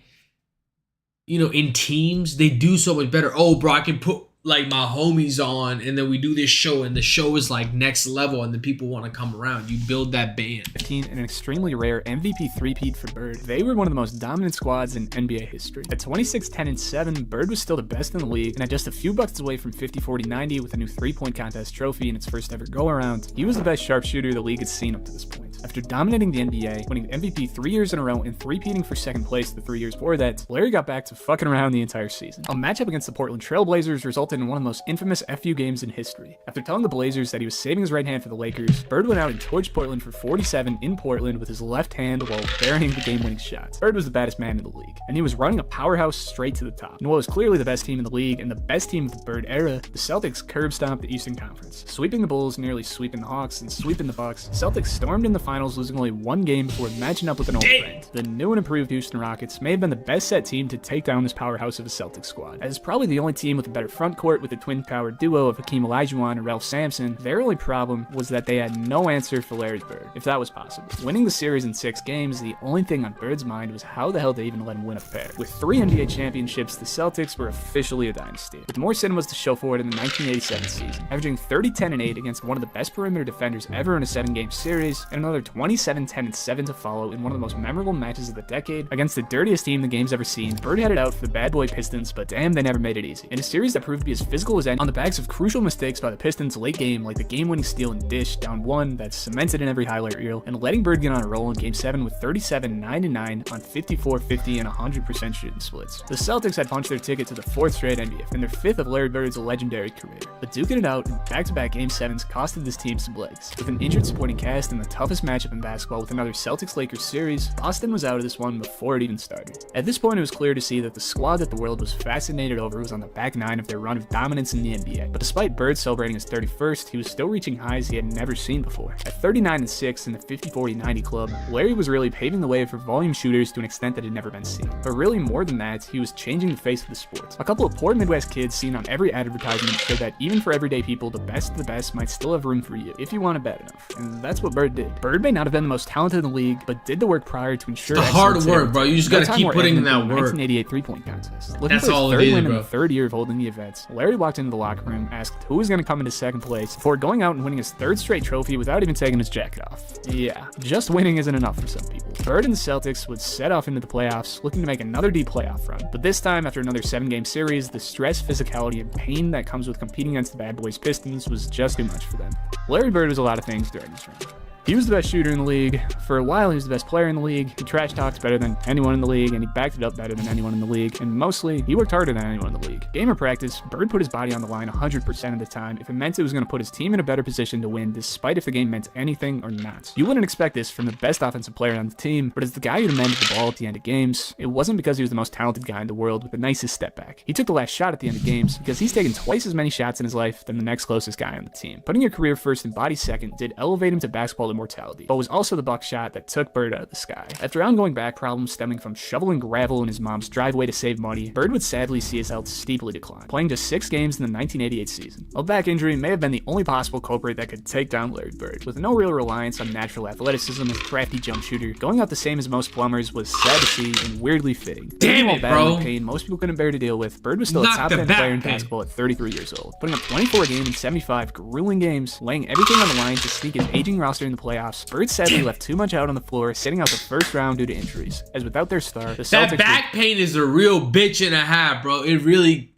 you know, in teams, they do so much better. Oh, bro, I can put like my homies on, and then we do this show, and the show is like next level, and then people want to come around. You build that band. 15 and an extremely rare MVP three-peat for Bird. They were one of the most dominant squads in NBA history. At 26, 10, and 7, Bird was still the best in the league, and at just a few buckets away from 50, 40, 90 with a new three-point contest trophy in its first ever go-around, he was the best sharpshooter the league had seen up to this point. After dominating the NBA, winning MVP 3 years in a row, and three-peating for second place the 3 years before that, Larry got back to fucking around the entire season. A matchup against the Portland Trail Blazers resulted in one of the most infamous FU games in history. After telling the Blazers that he was saving his right hand for the Lakers, Bird went out and torched Portland for 47 in Portland with his left hand while burying the game-winning shot. Bird was the baddest man in the league, and he was running a powerhouse straight to the top. In what was clearly the best team in the league and the best team of the Bird era, the Celtics curb-stomped the Eastern Conference, sweeping the Bulls, nearly sweeping the Hawks, and sweeping the Bucks. Celtics stormed in the finals, losing only one game before matching up with an old friend. The new and improved Houston Rockets may have been the best set team to take down this powerhouse of a Celtics squad, as probably the only team with a better front court with the twin-power duo of Hakeem Olajuwon and Ralph Sampson. Their only problem was that they had no answer for Larry Bird, if that was possible. Winning the series in 6 games, the only thing on Bird's mind was how the hell they even let him win a pair. With 3 NBA championships, the Celtics were officially a dynasty, with more cinemas to show for it in the 1987 season, averaging 30, 10, and 8 against one of the best perimeter defenders ever in a 7-game series, and another 27, 10, and 7 to follow in one of the most memorable matches of the decade against the dirtiest team the game's ever seen. Bird had it out for the bad boy Pistons, but damn, they never made it easy. In a series that proved to be as physical as any, on the backs of crucial mistakes by the Pistons late game, like the game-winning steal and dish down 1 that's cemented in every highlight reel, and letting Bird get on a roll in Game 7 with 37, 9, and 9 on 54, 50, and 100% shooting splits. The Celtics had punched their ticket to the 4th straight NBA, and their 5th of Larry Bird's legendary career. But duking it out in back-to-back Game 7s costed this team some legs. With an injured supporting cast and the toughest matchup in basketball with another Celtics-Lakers series, Boston was out of this one before it even started. At this point, it was clear to see that the squad that the world was fascinated over was on the back 9 of their run of dominance in the NBA. But despite Bird celebrating his 31st, he was still reaching highs he had never seen before. At 39 and 6 in the 50, 40, 90 club, Larry was really paving the way for volume shooters to an extent that had never been seen. But really more than that, he was changing the face of the sport. A couple of poor Midwest kids seen on every advertisement showed that even for everyday people, the best of the best might still have room for you, if you want it bad enough. And that's what Bird did. Bird may not have been the most talented in the league, but did the work prior to ensure the hard work, bro. You just gotta keep putting in that work. 1988 3-point contest. Looking That's for his all third it is, win bro. in the 3rd year of holding the event, Larry walked into the locker room, asked who was going to come into 2nd place, before going out and winning his 3rd straight trophy without even taking his jacket off. Yeah, just winning isn't enough for some people. Bird and the Celtics would set off into the playoffs, looking to make another deep playoff run. But this time, after another 7-game series, the stress, physicality, and pain that comes with competing against the bad boys Pistons was just too much for them. Larry Bird was a lot of things during this run. He was the best shooter in the league. For a while, he was the best player in the league. He trash talks better than anyone in the league, and he backed it up better than anyone in the league. And mostly, he worked harder than anyone in the league. Game or practice, Bird put his body on the line 100% of the time if it meant it was going to put his team in a better position to win, despite if the game meant anything or not. You wouldn't expect this from the best offensive player on the team, but as the guy who demanded the ball at the end of games, it wasn't because he was the most talented guy in the world with the nicest step back. He took the last shot at the end of games because he's taken twice as many shots in his life than the next closest guy on the team. Putting your career first and body second did elevate him to basketball immortality, but was also the buck shot that took Bird out of the sky. After ongoing back problems stemming from shoveling gravel in his mom's driveway to save money, Bird would sadly see his health steeply decline, playing just 6 games in the 1988 season. A back injury may have been the only possible culprit that could take down Larry Bird. With no real reliance on natural athleticism and crafty jump shooter, going out the same as most plumbers was sad to see and weirdly fitting. Damn it, bro. Pain most people couldn't bear to deal with, Bird was still a top 10 player in basketball at 33 years old, putting up 24 games in 75 grueling games, laying everything on the line to sneak his aging roster in the playoffs. Bird sadly left too much out on the floor, sitting out the 1st round due to injuries, as without their star, the Celtics... That back pain is a real bitch and a half, bro. It really...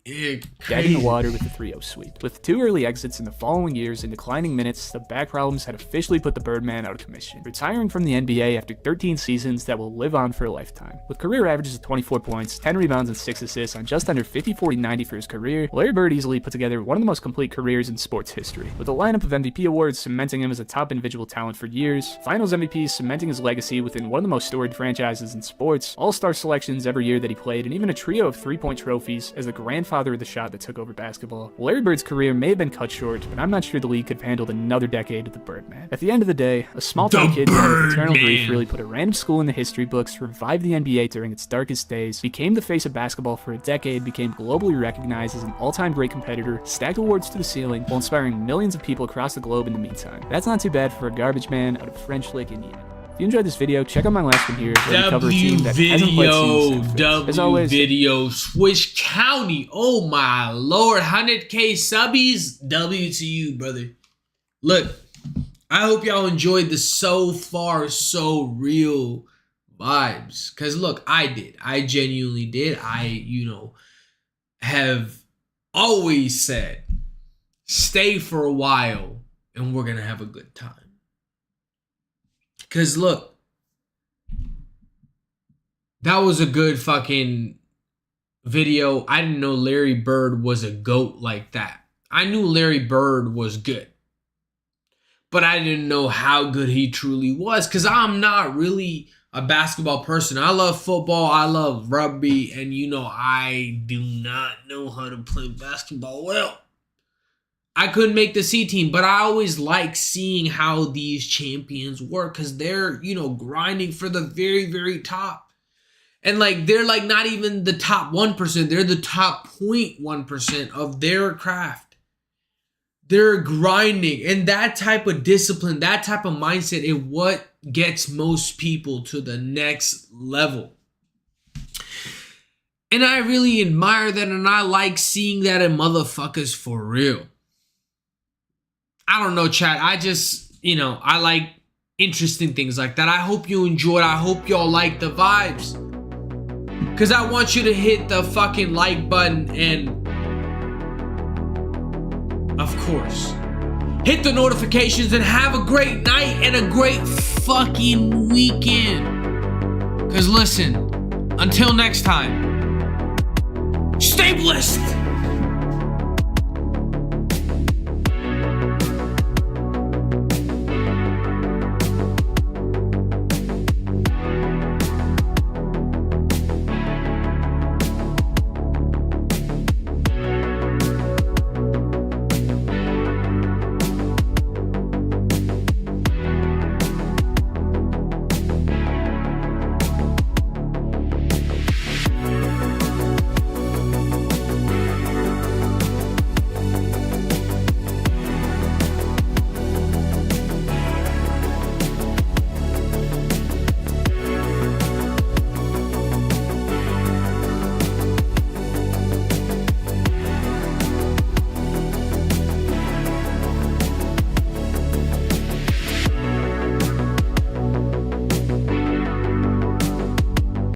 dead in the water with the 3-0 sweep. With 2 early exits in the following years and declining minutes, the back problems had officially put the Birdman out of commission, retiring from the NBA after 13 seasons that will live on for a lifetime. With career averages of 24 points, 10 rebounds, and 6 assists on just under 50, 40, 90 for his career, Larry Bird easily put together one of the most complete careers in sports history, with a lineup of MVP awards cementing him as a top individual talent for years, Finals MVPs cementing his legacy within one of the most storied franchises in sports, All-Star selections every year that he played, and even a trio of 3-point trophies as the grandfather of the shot that took over basketball. Larry Bird's career may have been cut short, but I'm not sure the league could have handled another decade of the Birdman. At the end of the day, a small town kid with eternal grief really put a random school in the history books, revived the NBA during its darkest days, became the face of basketball for a decade, became globally recognized as an all-time great competitor, stacked awards to the ceiling, while inspiring millions of people across the globe in the meantime. That's not too bad for a garbage man out of French Lick, Indiana. If you enjoyed this video, check out my last one here where we cover a team that hasn't played since. As always, video, Swish County. Oh my lord, 100K subbies. W to you, brother. Look, I hope y'all enjoyed the so far so real vibes. Cause look, I did. I genuinely did. I, you know, have always said, stay for a while and we're gonna have a good time. Cause look, that was a good fucking video. I didn't know Larry Bird was a GOAT like that. I knew Larry Bird was good, but I didn't know how good he truly was, because I'm not really a basketball person. I love football, I love rugby, and you know, I do not know how to play basketball well. I couldn't make the C team, but I always like seeing how these champions work, because they're, you know, grinding for the very, very top. And like, they're like not even the top 1%, they're the top 0.1% of their craft. They're grinding, and that type of discipline, that type of mindset is what gets most people to the next level. And I really admire that, and I like seeing that in motherfuckers for real. I don't know, chat. I just, you know, I like interesting things like that. I hope you enjoyed. I hope y'all like the vibes. Because I want you to hit the fucking like button and, of course, hit the notifications and have a great night and a great fucking weekend. Because listen, until next time, stay blessed.